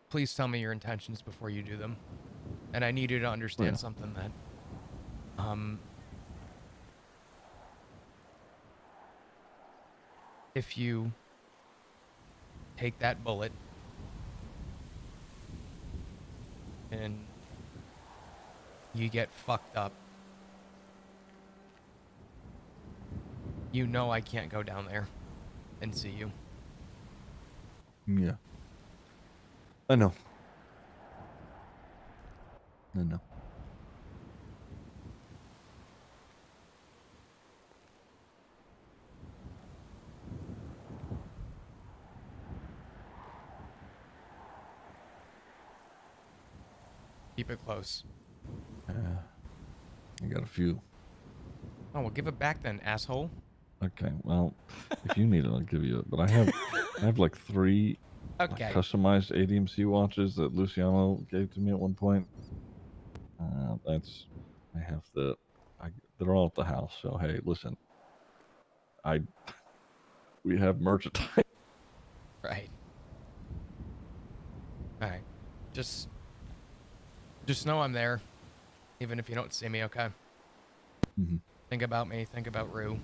Please tell me your intentions before you do them. And I need you to understand something that if you take that bullet and you get fucked up, you know I can't go down there and see you. Yeah. I know. I know. Keep it close. Yeah. I got a few. Oh, well, give it back then, asshole. Okay, well, if you need it, I'll give you it. But I have like 3 Okay. customized ADMC watches that Luciano gave to me at one point. I have they're all at the house. So hey, listen, we have merchandise. Right. All right. Just know I'm there, even if you don't see me. Okay. Mhm. Think about me. Think about Rue.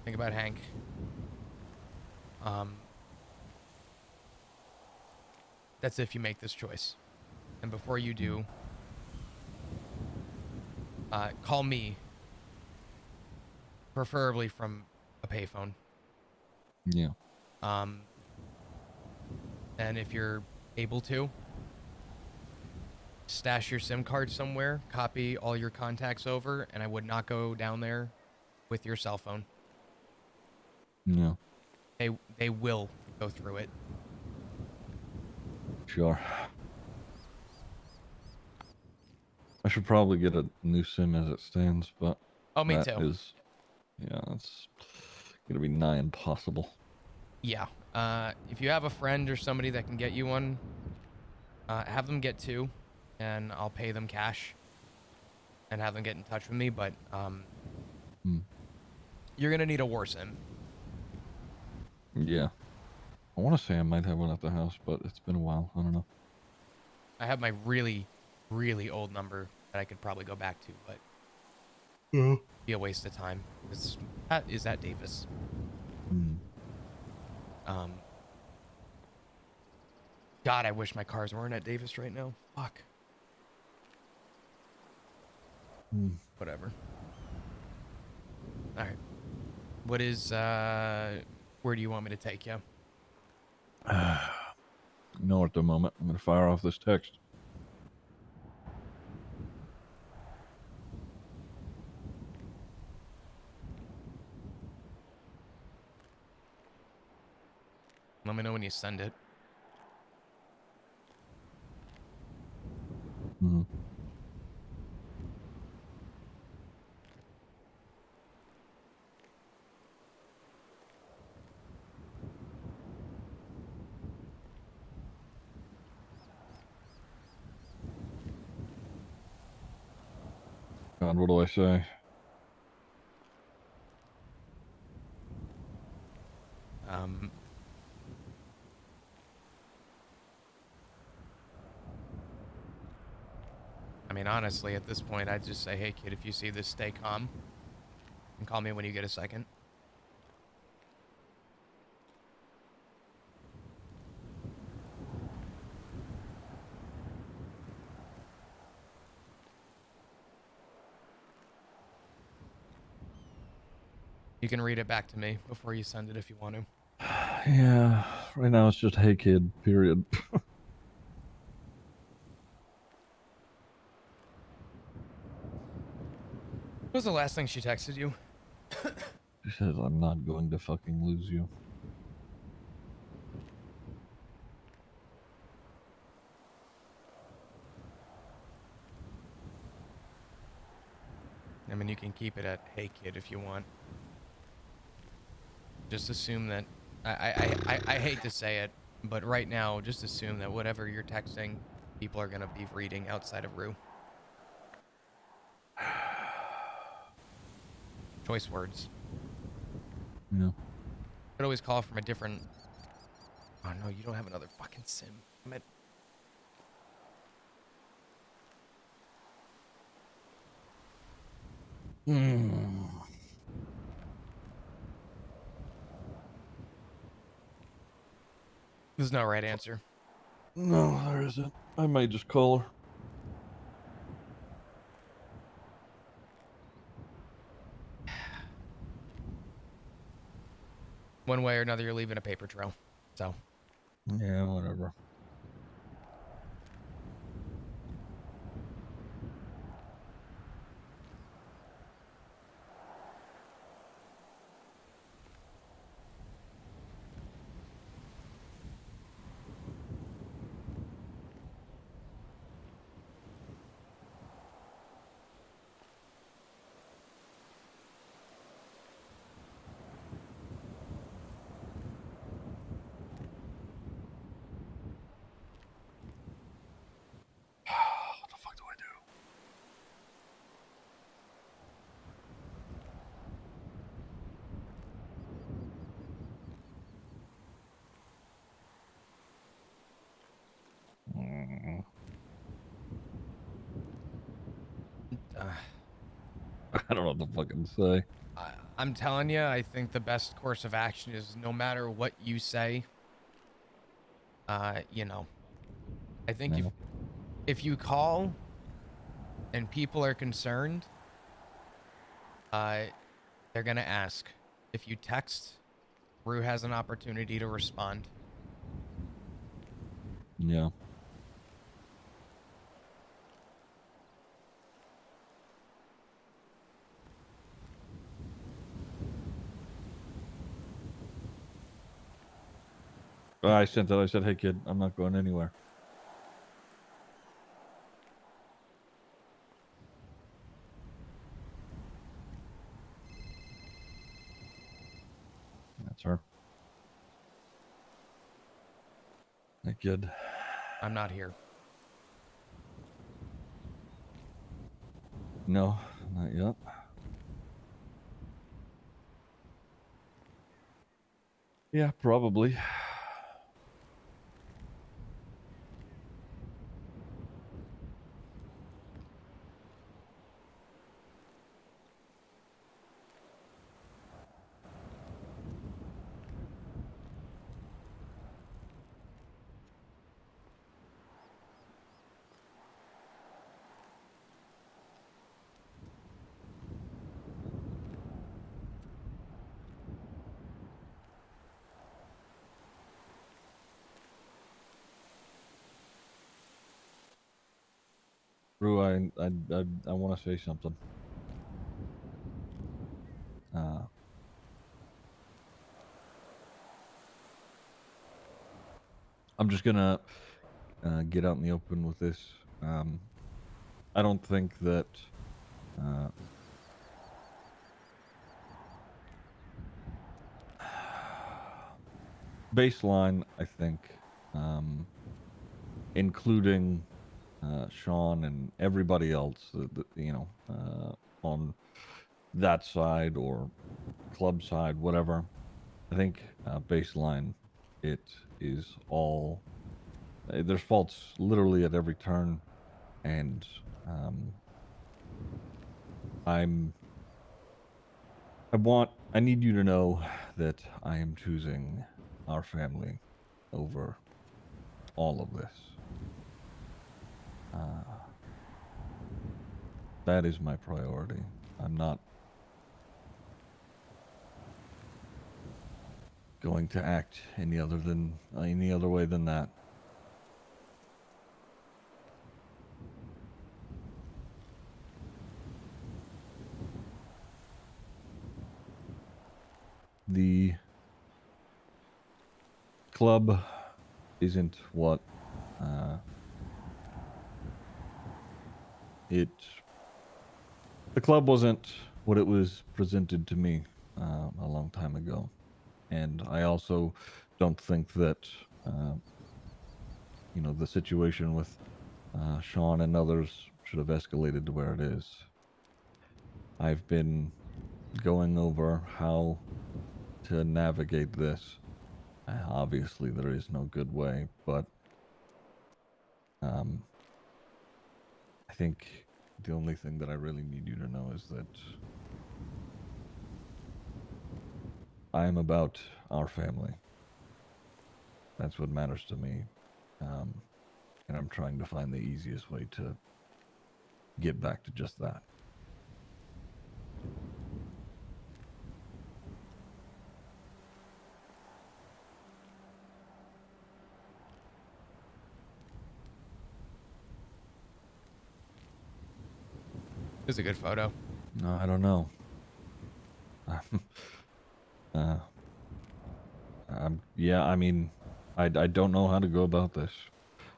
Think about Hank. That's if you make this choice. And before you do, call me, preferably from a payphone. Yeah. And if you're able to, stash your SIM card somewhere, copy all your contacts over, and I would not go down there with your cell phone. Yeah. They will go through it. Sure. I should probably get a new SIM as it stands, but Oh, me that too. is, yeah, that's gonna be nigh impossible. Yeah. If you have a friend or somebody that can get you one, have them get 2, and I'll pay them cash and have them get in touch with me. But you're gonna need a war sim. Yeah. I want to say I might have one at the house, but it's been a while. I don't know. I have my really, really old number that I could probably go back to, but be a waste of time. That is at Davis. God, I wish my cars weren't at Davis right now. Fuck. Whatever. All right. What is where do you want me to take you? No, at the moment. I'm gonna fire off this text. Let me know when you send it. God, what do I say? mean, honestly, at this point, I'd just say, hey, kid, if you see this, stay calm. And call me when you get a second. You can read it back to me before you send it if you want to. Yeah, right now it's just hey kid, period. What was the last thing she texted you? She says I'm not going to fucking lose you. I mean, you can keep it at hey, kid, if you want. Just assume that... I hate to say it, but right now, just assume that whatever you're texting, people are going to be reading outside of Rue. Choice words. Yeah. Could always call from a different... Oh, no, you don't have another fucking SIM. Damn it. There's no right answer. No, there isn't. I might just call her. One way or another, you're leaving a paper trail. So... Yeah, whatever. What the fuck do I do? I don't know what to fucking say. I'm telling you, I think the best course of action is no matter what you say, you know, I think No. if you call and people are concerned, they're gonna ask. If you text, Rue has an opportunity to respond. Yeah. I sent that. I said, hey kid, I'm not going anywhere. That's her. Hey kid. I'm not here. No, not yet. Yeah, probably. Rue, I want to say something. I'm just gonna get out in the open with this. I don't think that baseline. I think, including Sean and everybody else, you know, on that side or club side, whatever. I think baseline, it is all. There's faults literally at every turn, and Um, I need you to know that I am choosing our family over all of this. That is my priority. I'm not going to act any other way than that. The club isn't what it. The club wasn't what it was presented to me a long time ago, and I also don't think that the situation with Sean and others should have escalated to where it is. I've been going over how to navigate this. Obviously, there is no good way, but I think the only thing that I really need you to know is that I'm about our family. That's what matters to me. And I'm trying to find the easiest way to get back to just that. It's a good photo. No, I don't know. Yeah, I mean, I don't know how to go about this.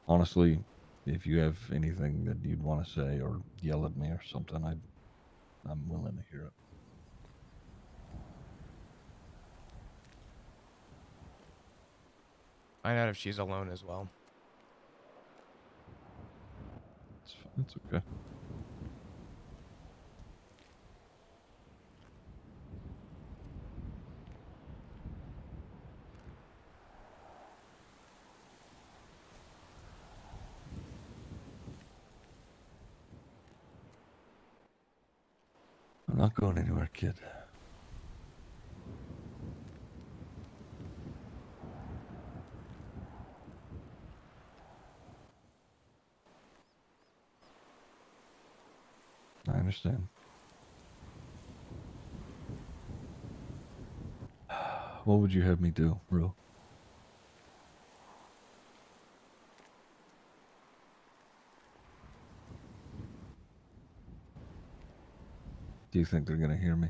Honestly, if you have anything that you'd want to say or yell at me or something, I'm willing to hear it. Find out if she's alone as well. It's okay. I'm not going anywhere, kid. I understand. What would you have me do, Rue? Do you think they're gonna hear me?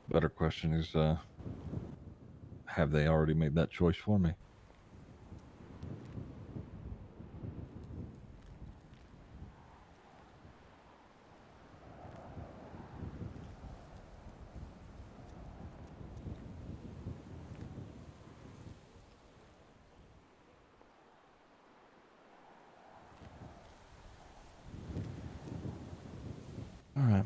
Better question is, have they already made that choice for me? All right.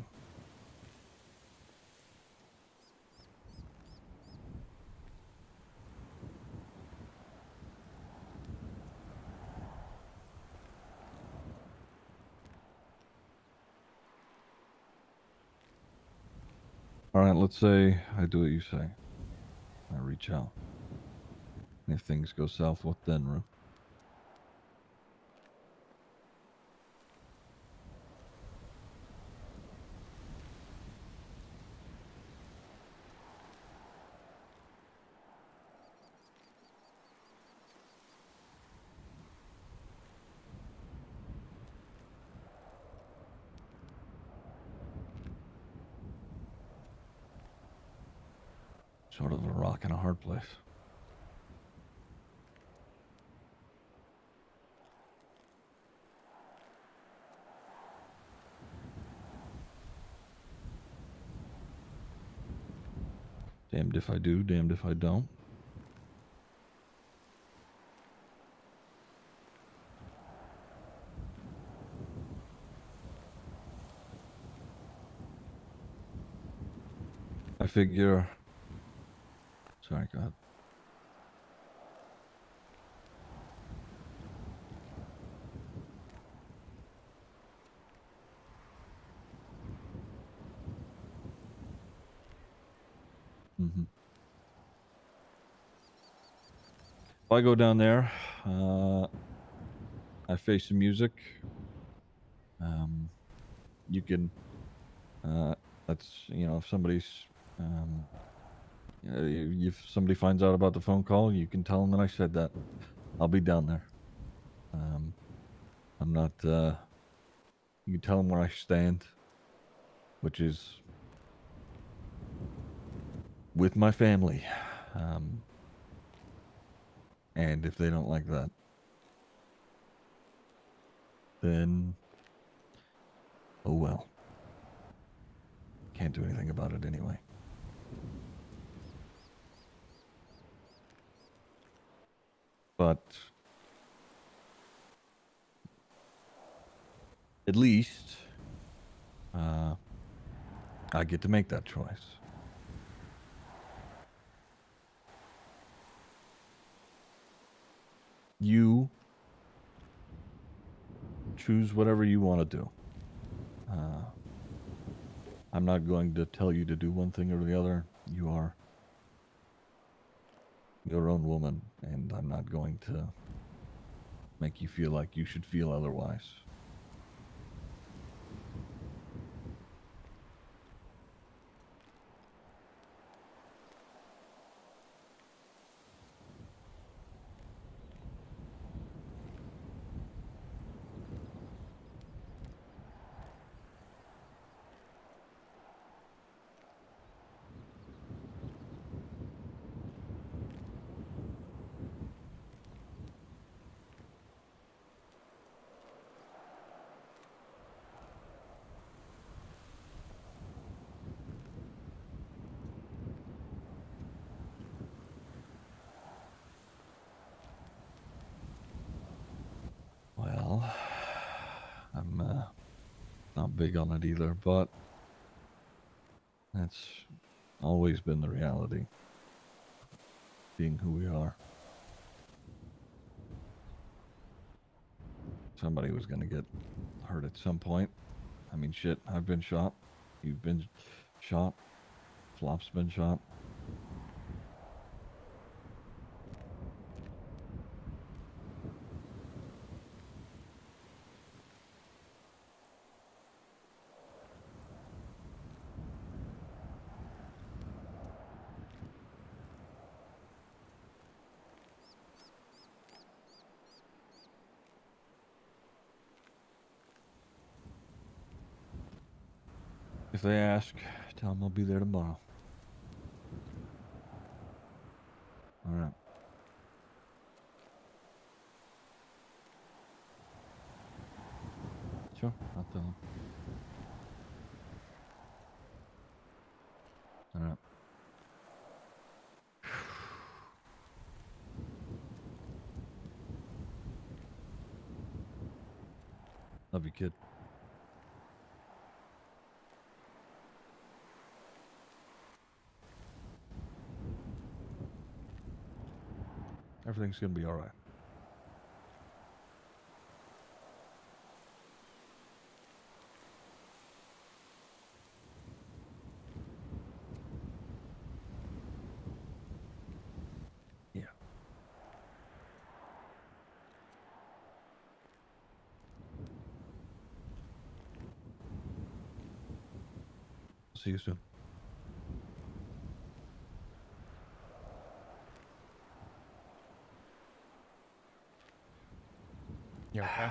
All right, let's say I do what you say. I reach out. And if things go south, what then, Rue? Sort of a rock and a hard place. Damned if I do, damned if I don't. I figure. Sorry, go ahead. Mm-hmm. If I go down there, I face the music. You can. That's if somebody's. If somebody finds out about the phone call, you can tell them that I said that. I'll be down there. I'm not. You can tell them where I stand, which is with my family. And if they don't like that, then oh well. Can't do anything about it anyway. But at least I get to make that choice. You choose whatever you want to do. I'm not going to tell you to do one thing or the other. You are your own woman, and I'm not going to make you feel like you should feel otherwise. Well, I'm not big on it either, but that's always been the reality, being who we are. Somebody was going to get hurt at some point. I mean, shit, I've been shot. You've been shot. Flop's been shot. If they ask, tell them I'll be there tomorrow. All right. Sure, I'll tell them. All right. Love you, kid. Everything's gonna be all right. Yeah. See you soon. You okay?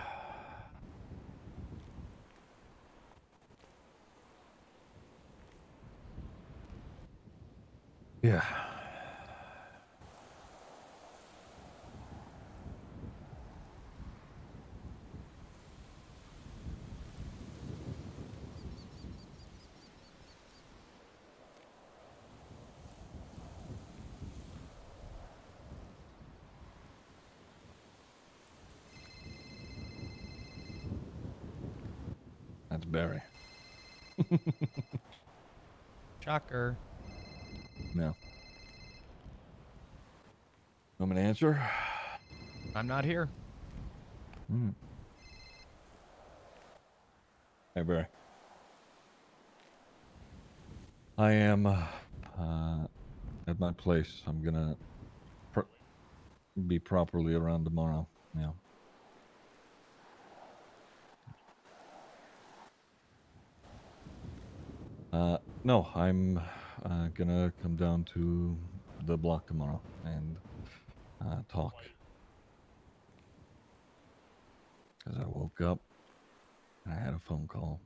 Yeah. That's Barry. Shocker. No. Want me to answer? I'm not here. Hmm. Hey, Barry. I am at my place. I'm gonna be properly around tomorrow. Yeah. No, I'm gonna come down to the block tomorrow and talk. Because I woke up and I had a phone call.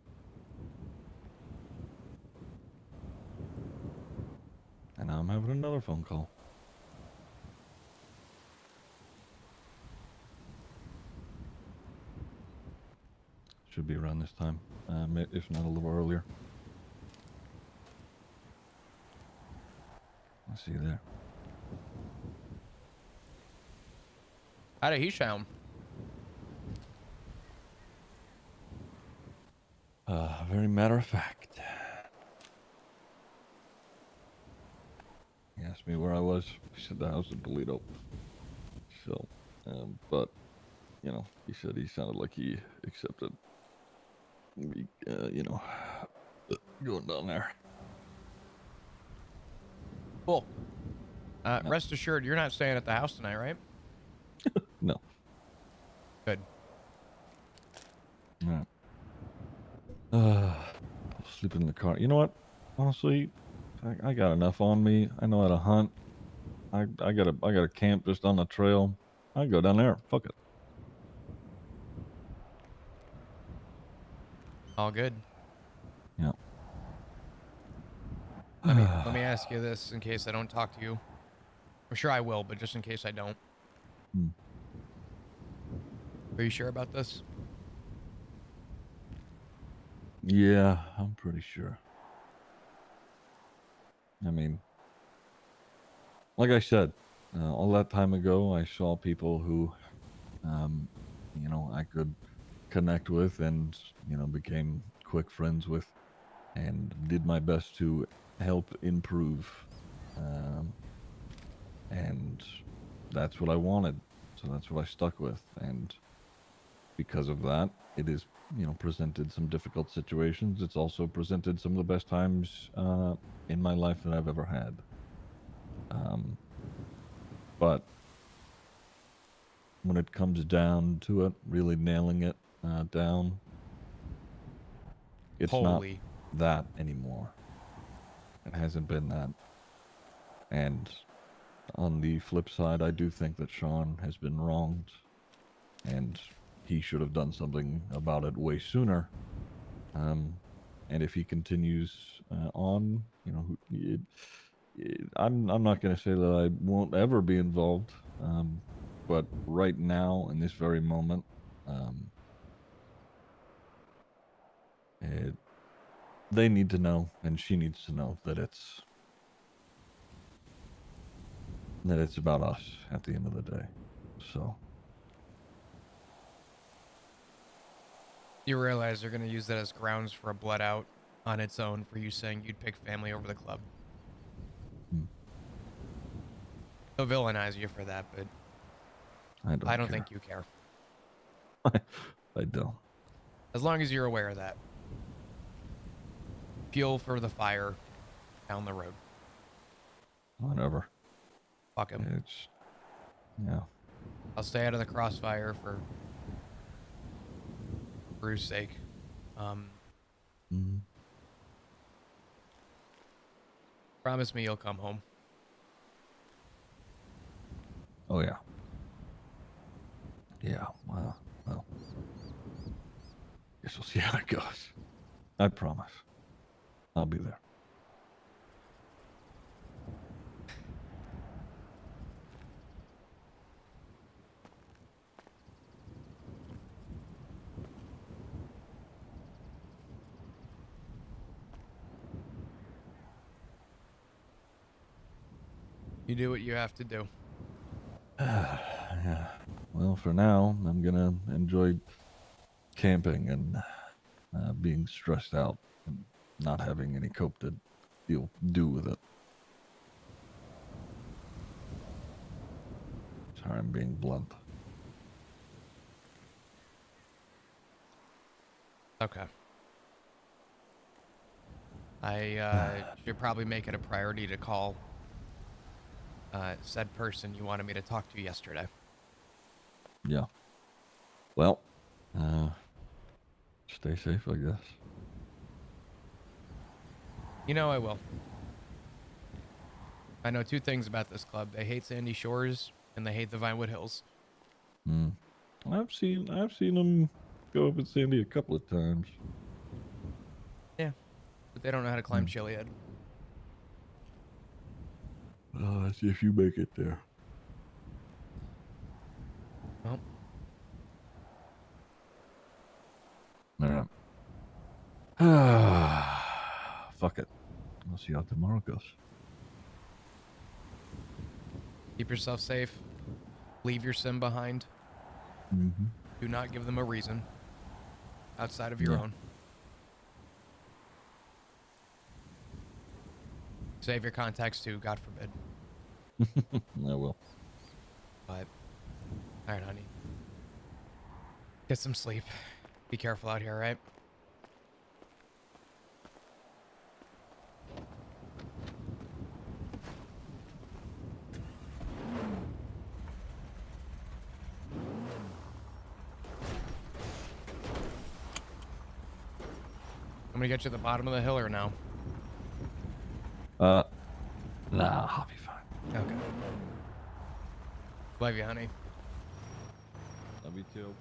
And now I'm having another phone call. Should be around this time, if not a little earlier. I'll see you there. How did he sound? Very matter of fact. He asked me where I was. He said the house in Toledo. So, but, you know, he said he sounded like he accepted me, you know, going down there. Cool. Rest assured, you're not staying at the house tonight, right? No. Good. All right. I'll sleep in the car. You know what? Honestly, I got enough on me. I know how to hunt. I got a camp just on the trail. I go down there. Fuck it. All good. Yeah. Let me ask you this in case I don't talk to you. I'm sure I will, but just in case I don't. Are you sure about this? Yeah, I'm pretty sure. I mean, like I said, all that time ago, I saw people who, you know, I could connect with and, you know, became quick friends with and did my best to help improve. And that's what I wanted. So that's what I stuck with. And because of that, it is, you know, presented some difficult situations. It's also presented some of the best times in my life that I've ever had. But when it comes down to it, really nailing it down, it's Holy. not that anymore. It hasn't been that. And on the flip side, I do think that Sean has been wronged, and he should have done something about it way sooner. And if he continues on, you know, I'm not going to say that I won't ever be involved, but right now, in this very moment, they need to know, and she needs to know that it's about us at the end of the day. So You realize they're going to use that as grounds for a blood out on its own for you saying you'd pick family over the club. They'll villainize you for that, but I don't care. think you care. I don't. As long as you're aware of that. Fuel for the fire down the road. Whatever. Fuck him. It's, yeah. I'll stay out of the crossfire for Bruce's sake. Promise me you'll come home. Oh yeah. Yeah. Well. Guess we'll see how it goes. I promise. I'll be there. You do what you have to do. Yeah. Well, for now, I'm gonna enjoy camping and being stressed out and not having any cope to do with it. I'm being blunt. Okay. I should probably make it a priority to call said person you wanted me to talk to yesterday. Yeah. Well, stay safe, I guess. You know I will. I know two things about this club. They hate Sandy Shores and they hate the Vinewood Hills. Hmm. I've seen them go up at Sandy a couple of times. Yeah. But they don't know how to climb Chiliad. Let's see if you make it there. Well, All right. Fuck it. We'll see how tomorrow goes. keep yourself safe. Leave your sim behind. Mm-hmm. Do not give them a reason outside of your Yeah. own. Save your contacts too, God forbid. I will. But, alright, honey. Get some sleep. Be careful out here, alright? I'm gonna get you to the bottom of the hill or no? Nah, I'll be fine. Okay. Love you, honey. Love you too.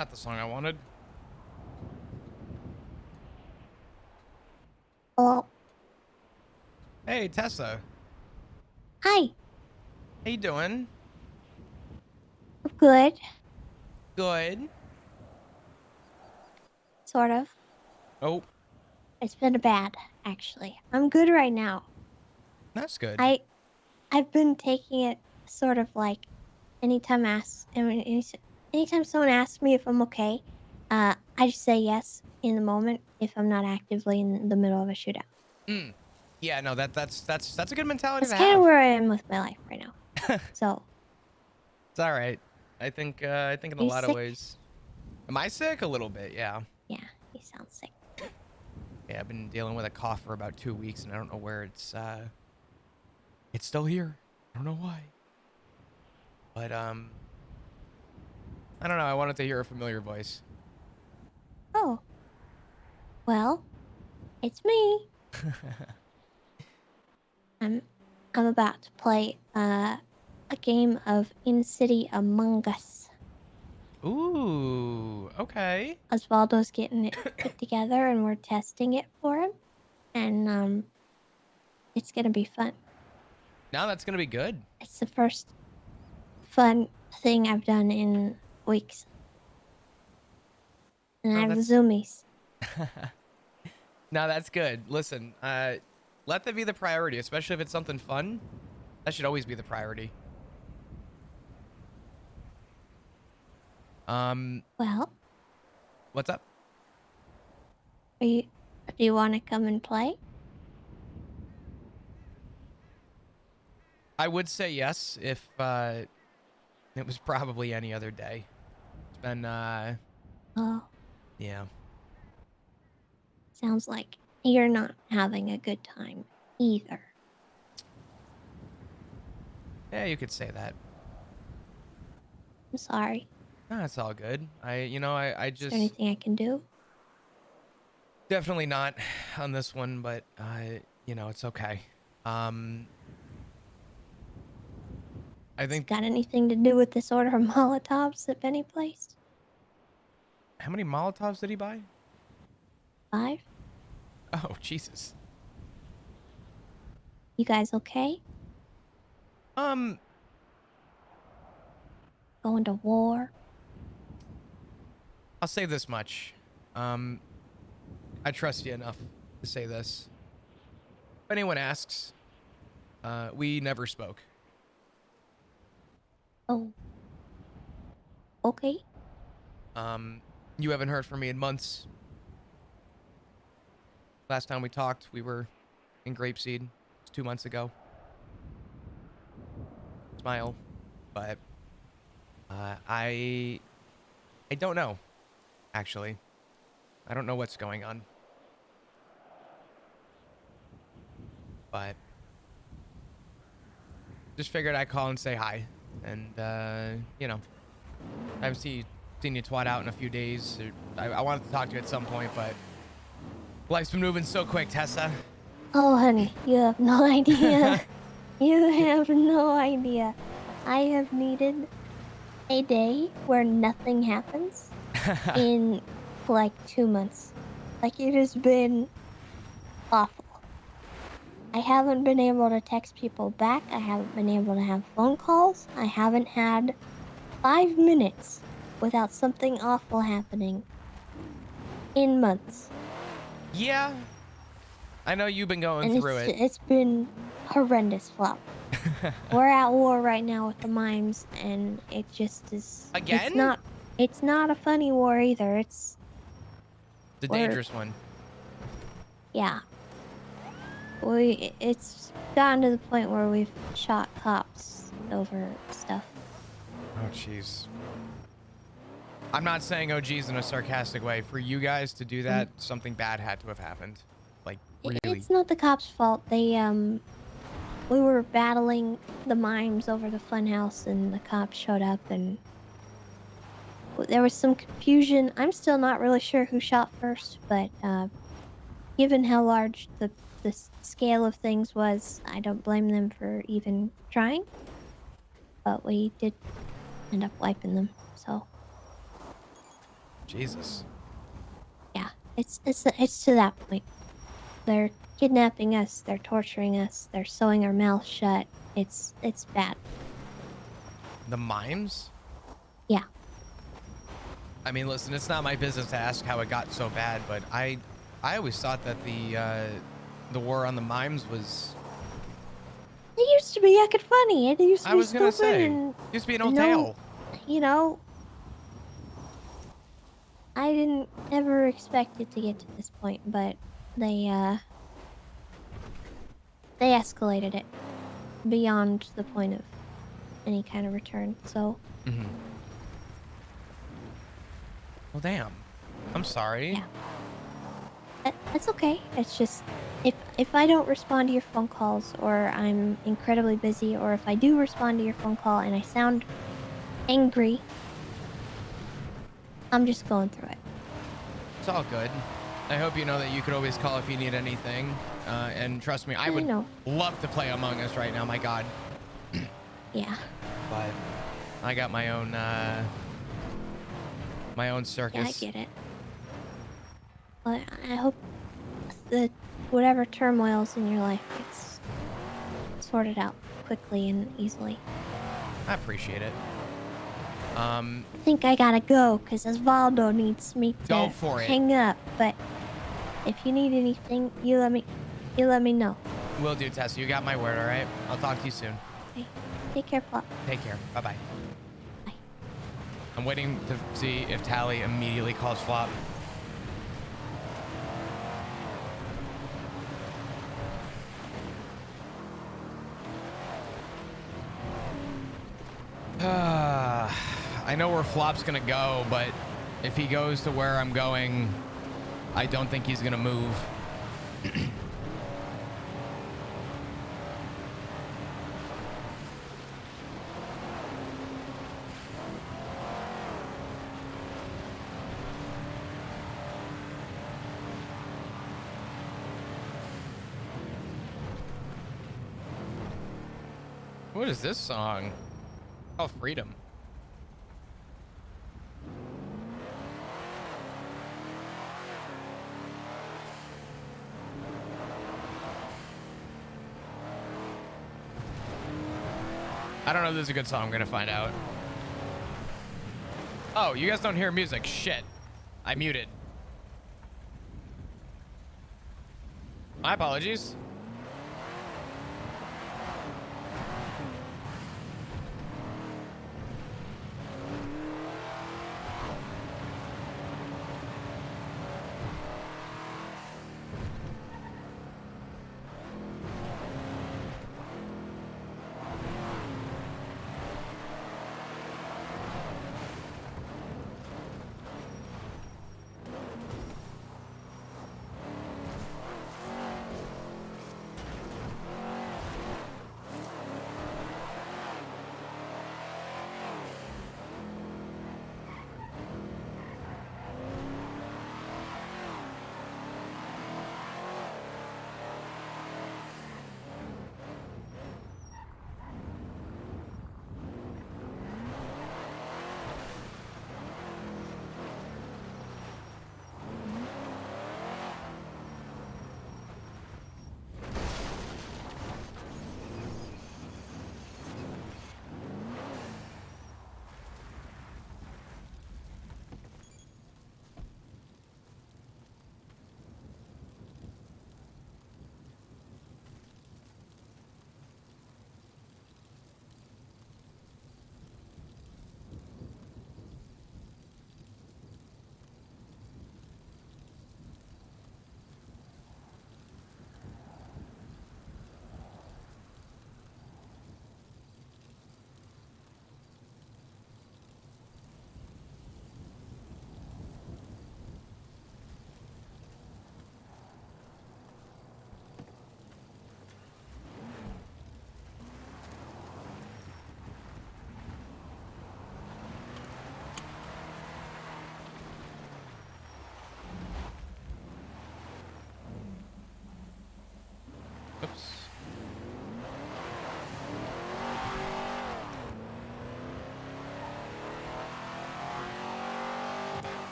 Not the song I wanted. Hello. Hey, Tessa. Hi. How you doing? I'm good. Good. Sort of. Oh, It's been bad, actually. I'm good right now. that's good. I've been taking it sort of like anytime someone asks me if I'm okay, I just say yes in the moment if I'm not actively in the middle of a shootout. Mm. Yeah, no, that's a good mentality That's to kind of have. where I am with my life right now. So, It's all right. I think in a are you lot of sick? ways. Am I sick? A little bit, yeah. Yeah, you sound sick. Yeah, I've been dealing with a cough for about 2 weeks, and I don't know where it's still here. I don't know why. But I don't know. I wanted to hear a familiar voice. Oh, well, it's me. I'm I'm about to play a game of In City Among Us. Ooh, okay. Osvaldo's getting it put together and we're testing it for him. And it's gonna be fun. Now that's gonna be good. It's the first fun thing I've done in weeks. And I Oh, have that's zoomies. no, that's good. Listen, let that be the priority, especially if it's something fun. That should always be the priority. Well, What's up? are you do you wanna come and play? I would say yes if it was probably any other day. It's been Oh, yeah. sounds like you're not having a good time either. Yeah, you could say that. I'm sorry. No, it's all good. I Is there just anything I can do? definitely not on this one, but it's okay. Um, I Has it think got anything to do with this order of Molotovs that Benny placed? how many Molotovs did he buy? 5? Oh, Jesus. You guys okay? Um, Going to war? I'll say this much. I trust you enough to say this. If anyone asks, we never spoke. Oh. Okay. You haven't heard from me in months. Last time we talked, we were in Grapeseed. It's 2 months ago. Smile. But I don't know, actually. I don't know what's going on. But just figured I'd call and say hi. And I haven't seen you twat out in a few days. I wanted to talk to you at some point, but life's been moving so quick, Tessa. Oh, honey, you have no idea. You have no idea. I have needed a day where nothing happens in like 2 months. Like, it has been awful. I haven't been able to text people back. I haven't been able to have phone calls. I haven't had 5 minutes without something awful happening in months. Yeah, I know you've been going And through it. it's been horrendous flop. We're at war right now with the mimes, and it just is. Again? It's not a funny war either. It's The we're- dangerous one. yeah. It's gotten to the point where we've shot cops over stuff. Oh, jeez. I'm not saying oh geez in a sarcastic way. For you guys to do that, something bad had to have happened. Like, really. It's not the cops' fault. We were battling the mimes over the funhouse, and the cops showed up, and there was some confusion. I'm still not really sure who shot first, but given how large the scale of things was, I don't blame them for even trying. But we did end up wiping them, so. Jesus. Yeah, it's to that point. They're kidnapping us. They're torturing us. They're sewing our mouths shut. It's bad. The mimes? Yeah. I mean, listen, it's not my business to ask how it got so bad, but I always thought that the war on the mimes was. It used to be yuckin' funny. It used to I be was gonna stupid say, and used to be an old no, tale. you know, I didn't ever expect it to get to this point, but they escalated it beyond the point of any kind of return. So Mm-hmm. Well, damn. I'm sorry. yeah, that's okay. It's just if I don't respond to your phone calls, or I'm incredibly busy, or if I do respond to your phone call and I sound angry, I'm just going through it. It's all good. I hope you know that you could always call if you need anything. And trust me, I I would know. love to play Among Us right now. My God. Yeah. But I got my own circus. Yeah, I get it. But I hope that whatever turmoil's in your life gets sorted out quickly and easily. I appreciate it. I think I gotta go because Osvaldo needs me Go to for it. hang up. But if you need anything, you let me know. Will do, Tess. You got my word, all right? I'll talk to you soon. Okay. Take care, Plop. Take care. Bye-bye. Bye. I'm waiting to see if Tally immediately calls Flop. I know where Flop's gonna go, but if he goes to where I'm going, I don't think he's gonna move. What is this song? Oh, Freedom. I don't know if this is a good song. I'm gonna find out. Oh, you guys don't hear music. Shit. I muted. My apologies.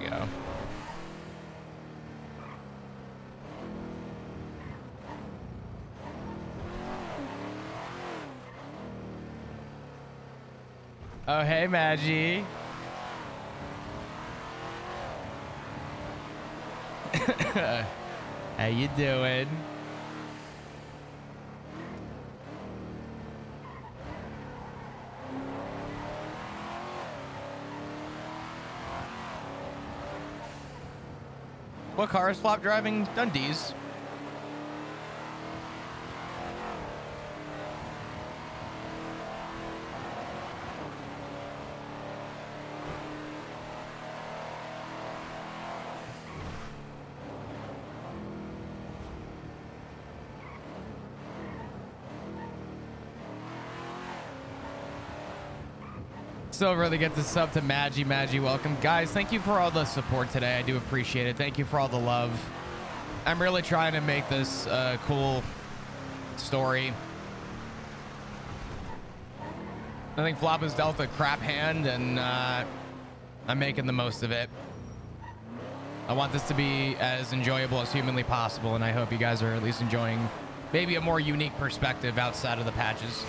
we go. Oh, hey, Maggie. How you doing? What car is Flop driving? Dundee's. So really get to sub to Maggie. Welcome. Guys, thank you for all the support today. I do appreciate it. Thank you for all the love. I'm really trying to make this a cool story. I think Flop has dealt a crap hand, and I'm making the most of it. I want this to be as enjoyable as humanly possible, and I hope you guys are at least enjoying maybe a more unique perspective outside of the patches.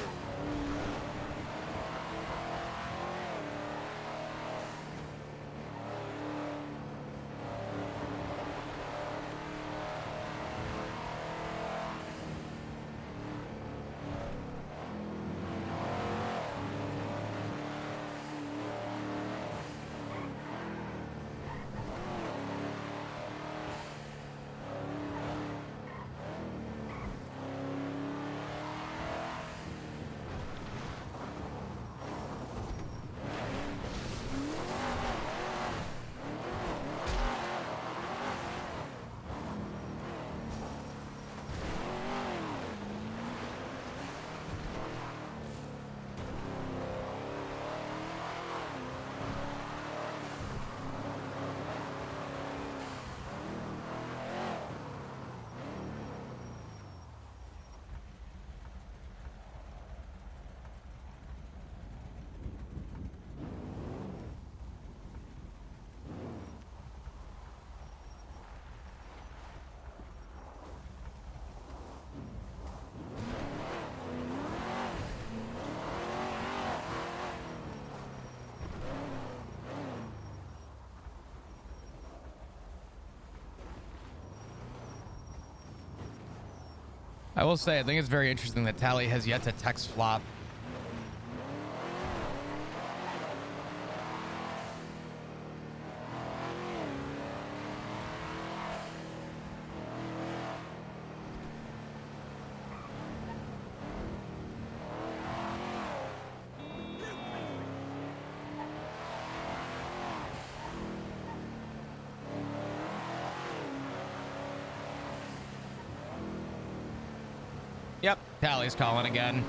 I will say, I think it's very interesting that Tally has yet to text Flop. Yep, Tally's calling again.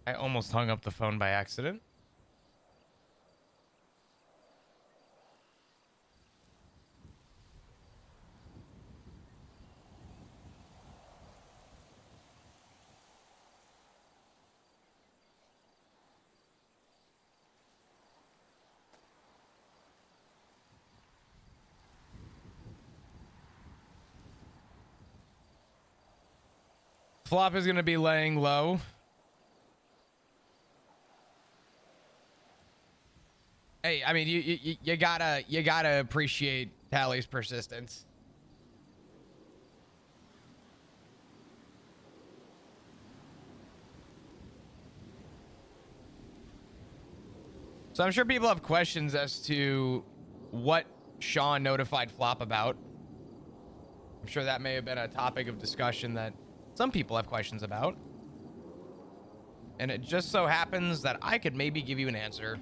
I almost hung up the phone by accident. Flop is going to be laying low. Hey, I mean, you gotta appreciate Tally's persistence. So I'm sure people have questions as to what Sean notified Flop about. I'm sure that may have been a topic of discussion that some people have questions about. And it just so happens that I could maybe give you an answer.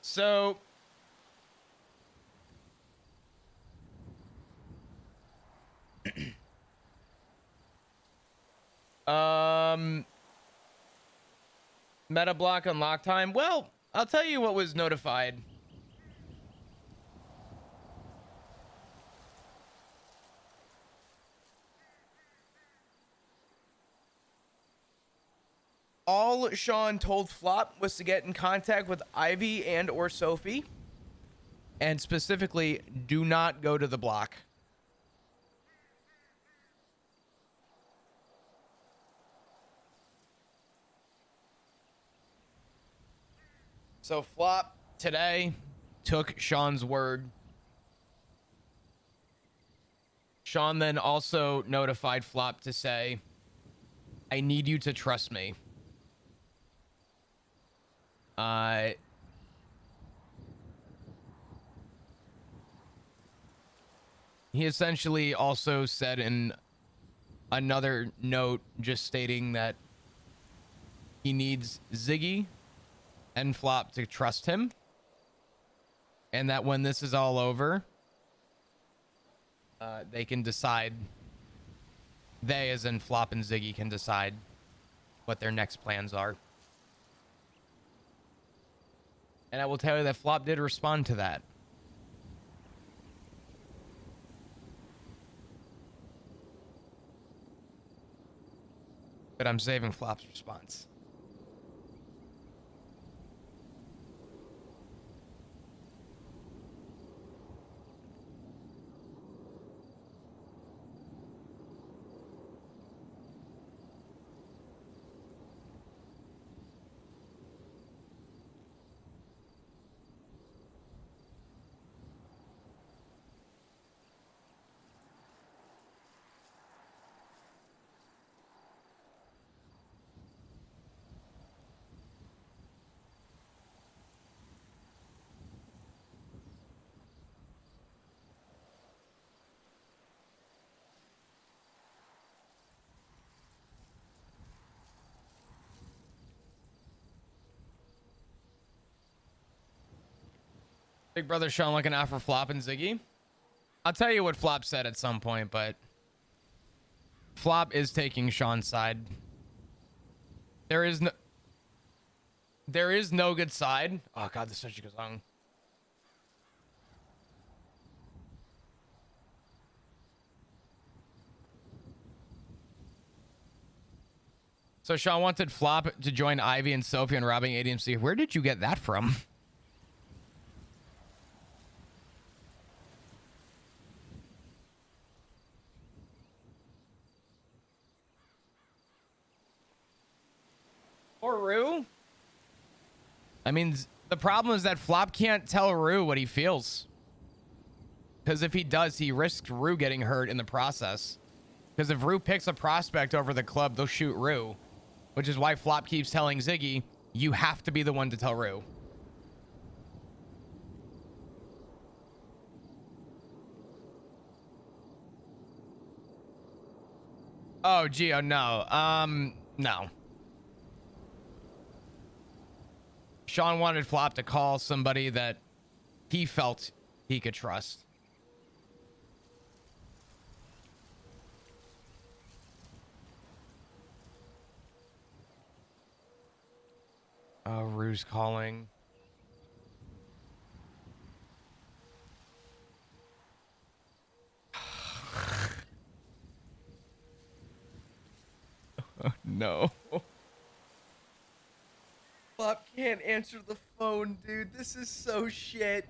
So meta block unlock time. Well, I'll tell you what was notified. All Sean told Flop was to get in contact with Ivy and or Sophie, and specifically, do not go to the block. So Flop today took Sean's word. Sean then also notified Flop to say, I need you to trust me. He essentially also said in another note, just stating that he needs Ziggy and Flop to trust him, and that when this is all over, they can decide. They, as in Flop and Ziggy, can decide what their next plans are. And I will tell you that Flop did respond to that. But I'm saving Flop's response. Big brother Sean looking out for Flop and Ziggy. I'll tell you what Flop said at some point, but Flop is taking Sean's side. There is no good side. Oh god, this is such a good song. So Sean wanted Flop to join Ivy and Sophie on robbing ADMC. Where did you get that from? Or Rue? I mean, the problem is that Flop can't tell Rue what he feels. Because if he does, he risks Rue getting hurt in the process. Because if Rue picks a prospect over the club, they'll shoot Rue. Which is why Flop keeps telling Ziggy, you have to be the one to tell Rue. Oh, Geo, no. No. Sean wanted Flop to call somebody that he felt he could trust. Oh, Rue's calling. Oh, no. Flop can't answer the phone, dude. This is so shit.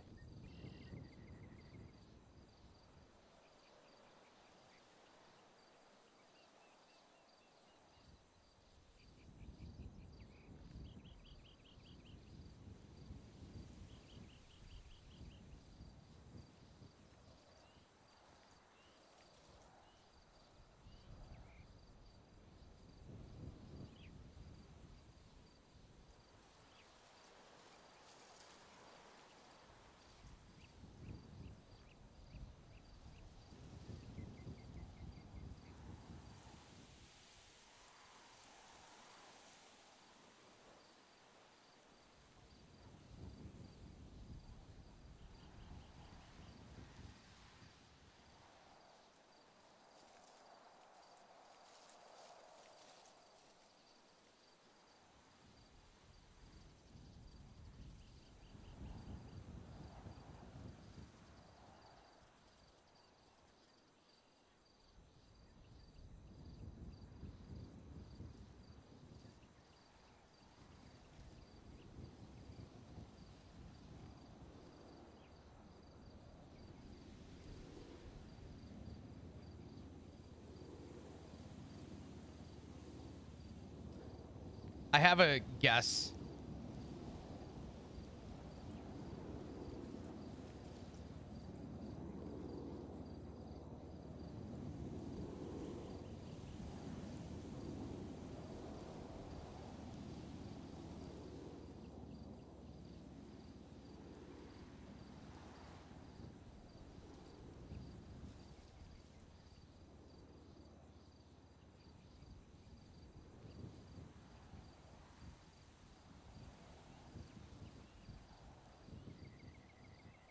I have a guess.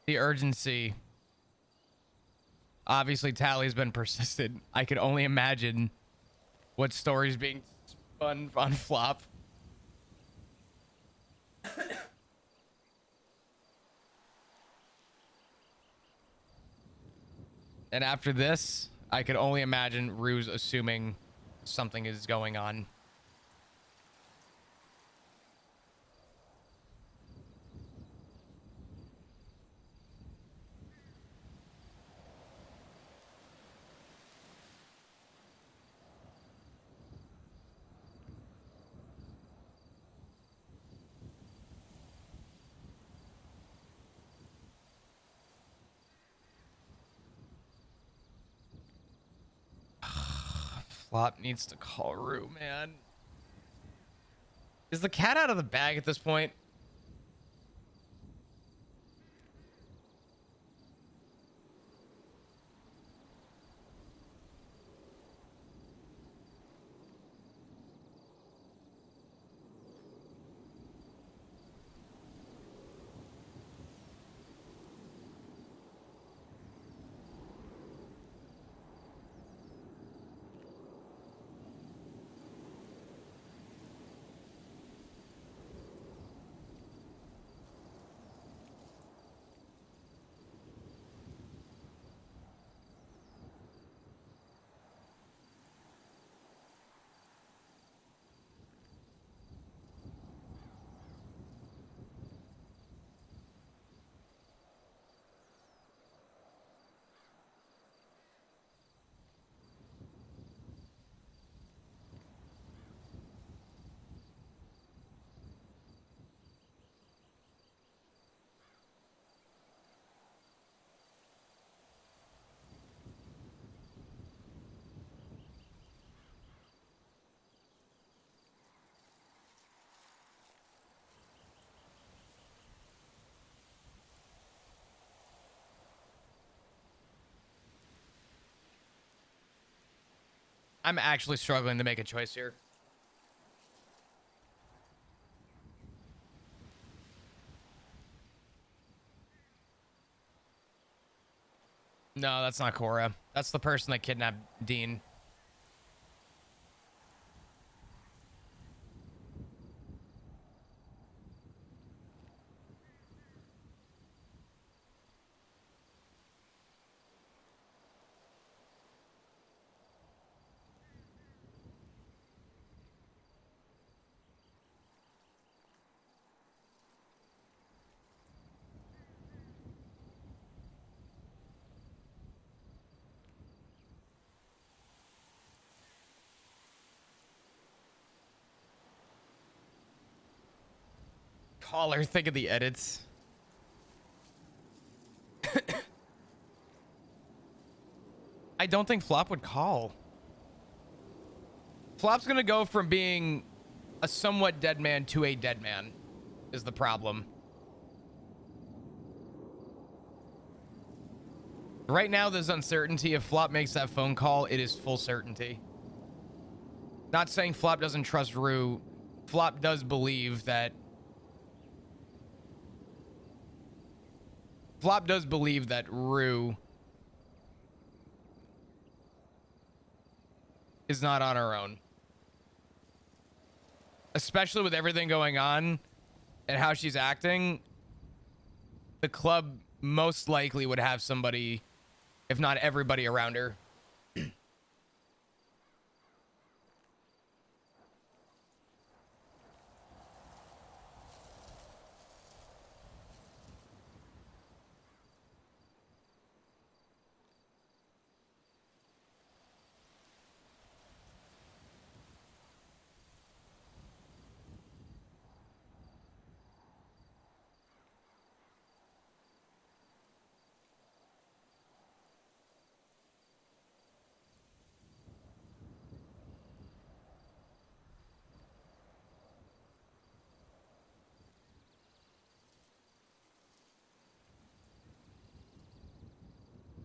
The urgency. Obviously, Tally's been persistent. I could only imagine what stories being spun on Flop. And after this, I could only imagine Rue's assuming something is going on. Flop needs to call Rue, man. Is the cat out of the bag at this point? I'm actually struggling to make a choice here. No, that's not Cora. That's the person that kidnapped Dean. Caller, think of the edits. I don't think Flop would call. Flop's gonna go from being a somewhat dead man to a dead man, is the problem. Right now, there's uncertainty. If Flop makes that phone call, it is full certainty. Not saying Flop doesn't trust Rue. Flop does believe that... Flop does believe that Rue is not on her own. Especially with everything going on and how she's acting, the club most likely would have somebody, if not everybody, around her.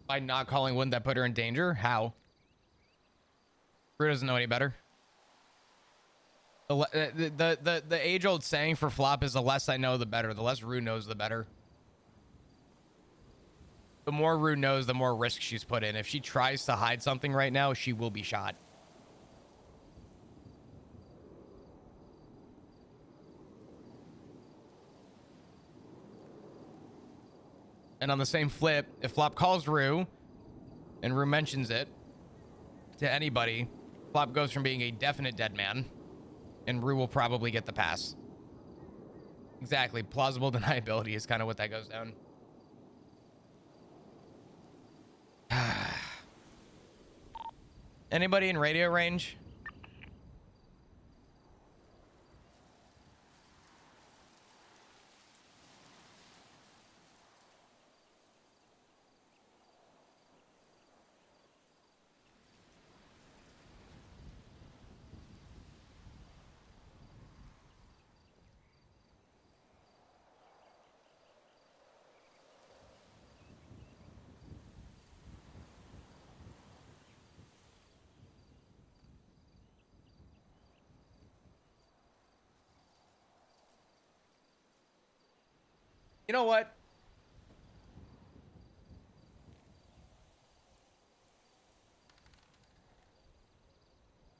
By not calling, wouldn't that put her in danger? How? Rue doesn't know any better. The age-old saying for Flop is the less I know, the better. The less Rue knows, the better. The more Rue knows, the more risk she's put in. If she tries to hide something right now, she will be shot. And on the same flip, if Flop calls Rue and Rue mentions it to anybody, Flop goes from being a definite dead man and Rue will probably get the pass. Exactly. Plausible deniability is kind of what that goes down. Anybody in radio range? You know what?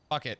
Fuck it.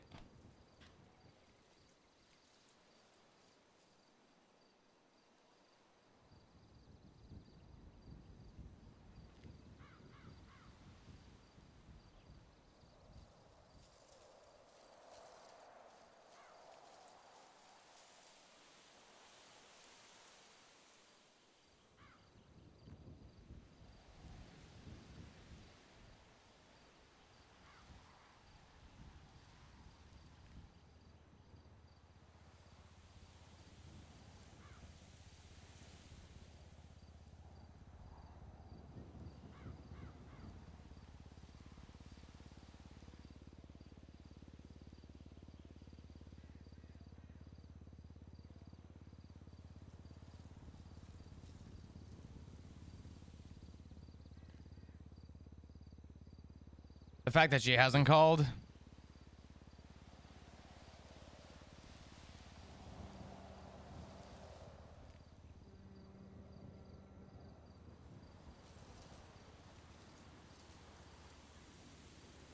The fact that she hasn't called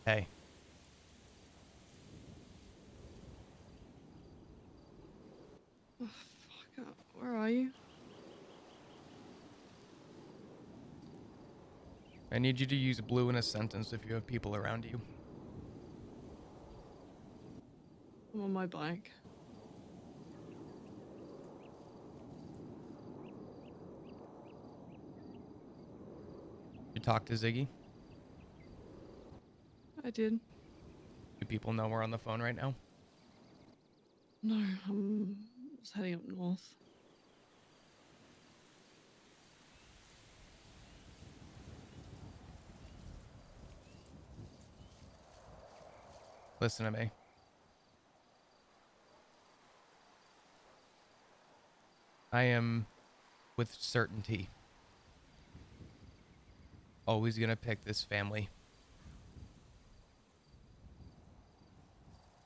Hey. Oh, fuck. Where are you? I need you to use blue in a sentence if you have people around you. I'm on my bike. You talk to Ziggy? I did. Do people know we're on the phone right now? No, I'm just heading up north. Listen to me. I am, with certainty, always gonna pick this family.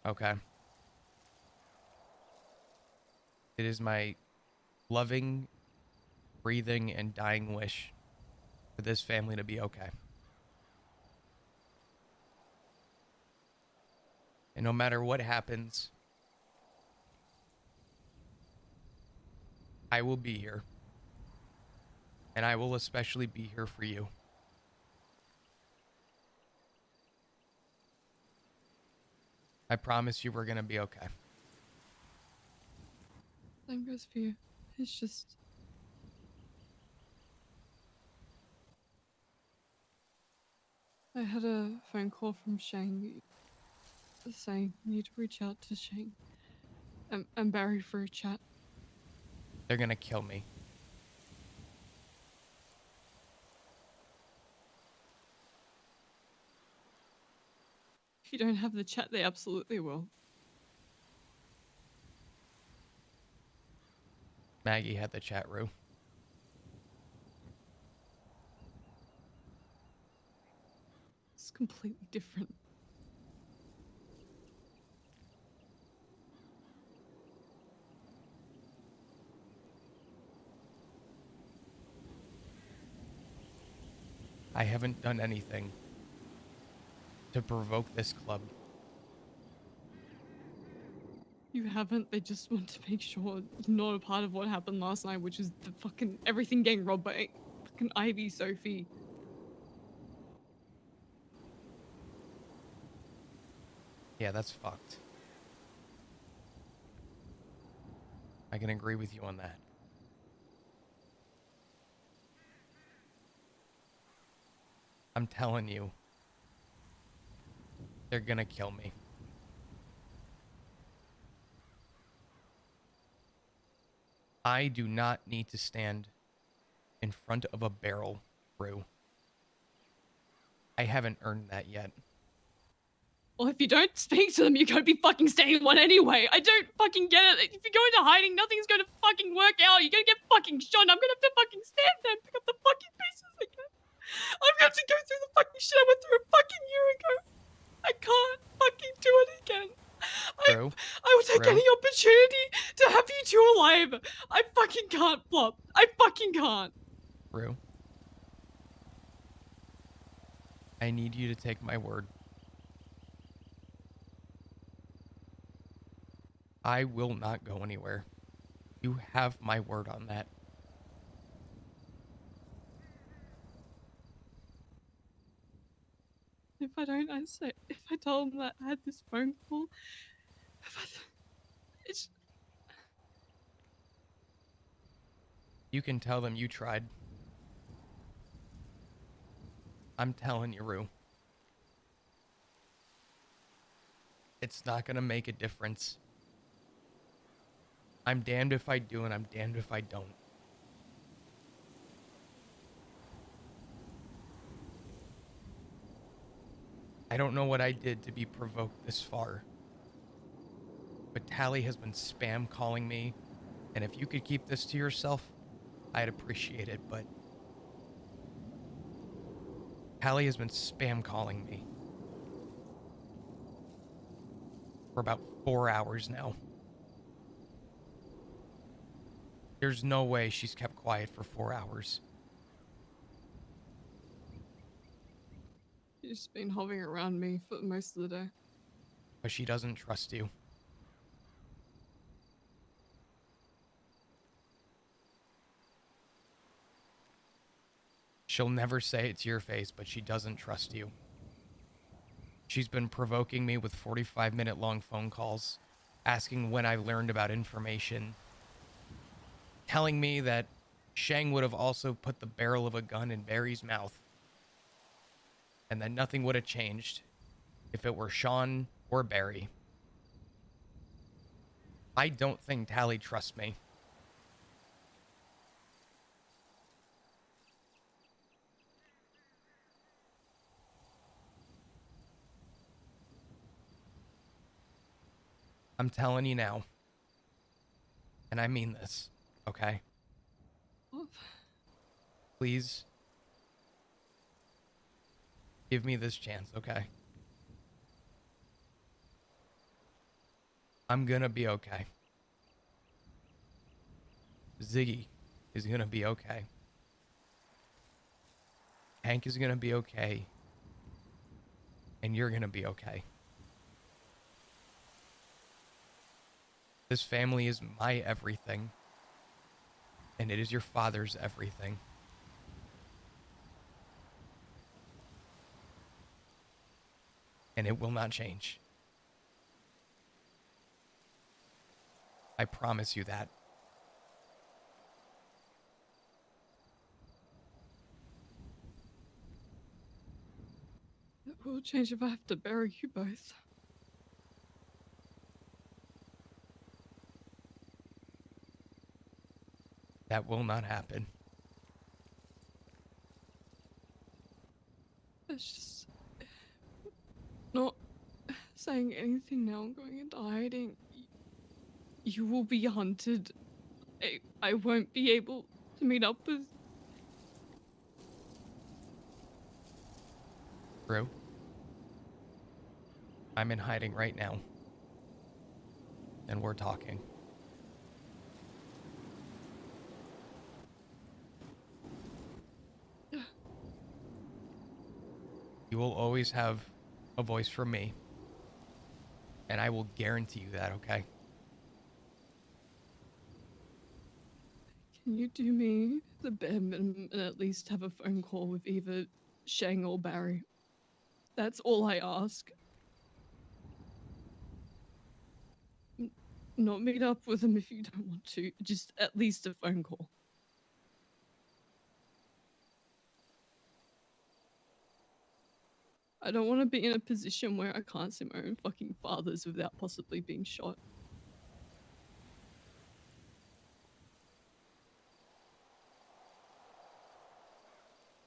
Okay. It is my loving, breathing, and dying wish for this family to be okay. And no matter what happens, I will be here. And I will especially be here for you. I promise you we're gonna be okay. Same goes for you. It's just. I had a phone call from Shane saying you need to reach out to Shane and Barry for a chat. They're gonna kill me. If you don't have the chat, they absolutely will. Maggie had the chat, Rue. It's completely different. I haven't done anything to provoke this club. You haven't. They just want to make sure you're not a part of what happened last night, which is the fucking everything getting robbed by fucking Ivy Sophie. Yeah, that's fucked. I can agree with you on that. I'm telling you, they're gonna kill me. I do not need to stand in front of a barrel, Rue. I haven't earned that yet. Well, if you don't speak to them, you're gonna be fucking staying in one anyway. I don't fucking get it. If you go into hiding, nothing's gonna fucking work out. You're gonna get fucking shot. I'm gonna have to fucking stand there and pick up the fucking pieces again. I've got to go through the fucking shit I went through a fucking year ago. I can't fucking do it again. Rue? I will take any opportunity to have you two alive. I fucking can't, Flop. I fucking can't. Rue? I need you to take my word. I will not go anywhere. You have my word on that. If I don't answer, if I tell them that I had this phone call, it's. You can tell them you tried. I'm telling you, Rue. It's not gonna make a difference. I'm damned if I do and I'm damned if I don't. I don't know what I did to be provoked this far. But Tally has been spam calling me, and if you could keep this to yourself, I'd appreciate it, but Tally has been spam calling me for about 4 hours now. There's no way she's kept quiet for 4 hours. She's been hovering around me for most of the day. But she doesn't trust you. She'll never say it to your face, but she doesn't trust you. She's been provoking me with 45-minute long phone calls, asking when I learned about information, telling me that Shang would have also put the barrel of a gun in Barry's mouth, and that nothing would have changed if it were Sean or Barry. I don't think Tally trusts me. I'm telling you now. And I mean this, okay? What? Please. Give me this chance, okay? I'm gonna be okay. Ziggy is gonna be okay. Hank is gonna be okay. And you're gonna be okay. This family is my everything. And it is your father's everything. And it will not change. I promise you that. It will change if I have to bury you both. That will not happen. It's just not saying anything now. I'm going into hiding. You will be hunted. I won't be able to meet up with. True. I'm in hiding right now. And we're talking. You will always have a voice from me. And I will guarantee you that, okay? Can you do me the bare minimum and at least have a phone call with either Shang or Barry? That's all I ask. Not meet up with them if you don't want to. Just at least a phone call. I don't want to be in a position where I can't see my own fucking fathers without possibly being shot.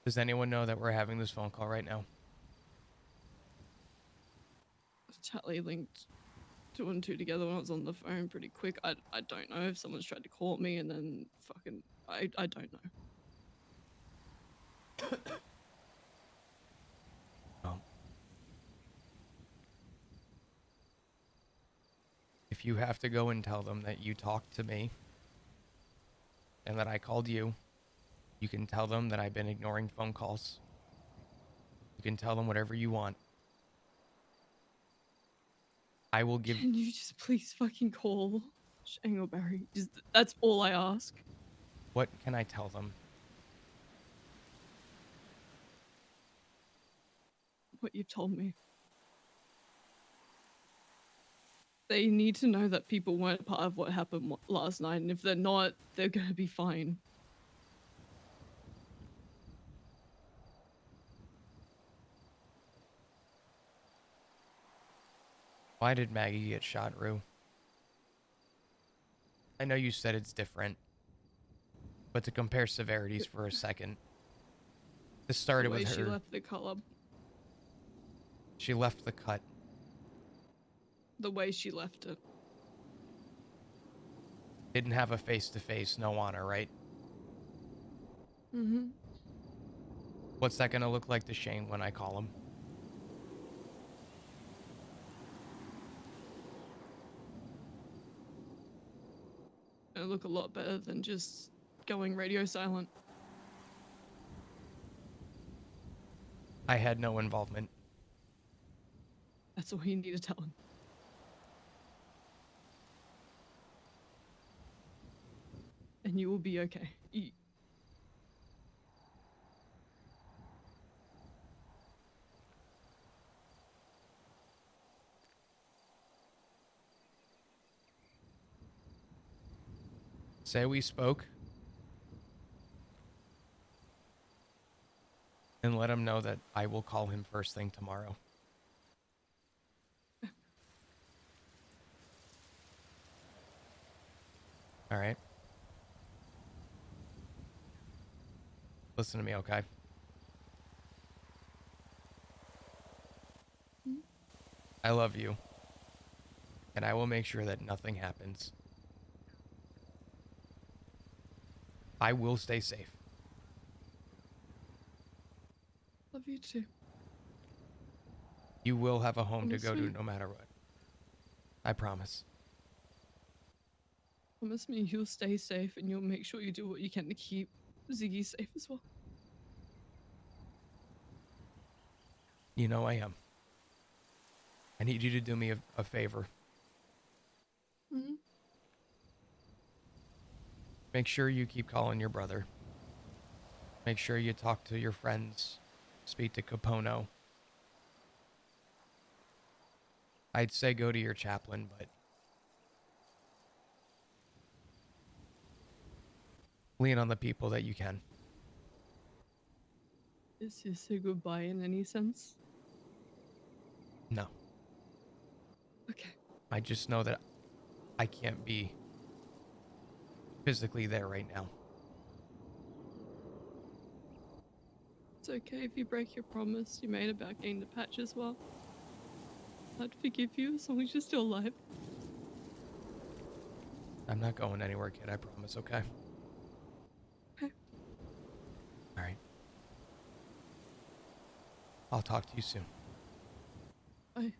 Does anyone know that we're having this phone call right now? Charlie linked 2 and 2 together when I was on the phone pretty quick. I don't know if someone's tried to call me and then fucking I don't know. Oh. If you have to go and tell them that you talked to me and that I called you, you can tell them that I've been ignoring phone calls. You can tell them whatever you want. I will give... Can you just please fucking call Shang or Barry? Just, that's all I ask. What can I tell them? What you've told me. They need to know that people weren't part of what happened last night, and if they're not, they're gonna be fine. Why did Maggie get shot, Rue? I know you said it's different, but to compare severities for a second, this started The way with her. she left the club. She left the cut. The way she left it. Didn't have a face-to-face, no honor, right? Mm-hmm. What's that gonna look like to Shane when I call him? It'll look a lot better than just going radio silent. I had no involvement. That's all you need to tell him. And you will be okay. Say we spoke. And let him know that I will call him first thing tomorrow. All right. Listen to me, okay? Mhm. I love you. And I will make sure that nothing happens. I will stay safe. Love you too. You will have a home to Promise go to me? no matter what. I promise. Promise me you'll stay safe and you'll make sure you do what you can to keep Ziggy safe as well. You know I am. I need you to do me a favor. Mm-hmm. Make sure you keep calling your brother. Make sure you talk to your friends. Speak to Capono. I'd say go to your chaplain, but lean on the people that you can. Is this a goodbye in any sense? No. Okay. I just know that I can't be physically there right now. It's okay if you break your promise you made about getting the patch as well. I'd forgive you as long as you're still alive. I'm not going anywhere, kid. I promise, okay? Okay. All right. I'll talk to you soon. Bye.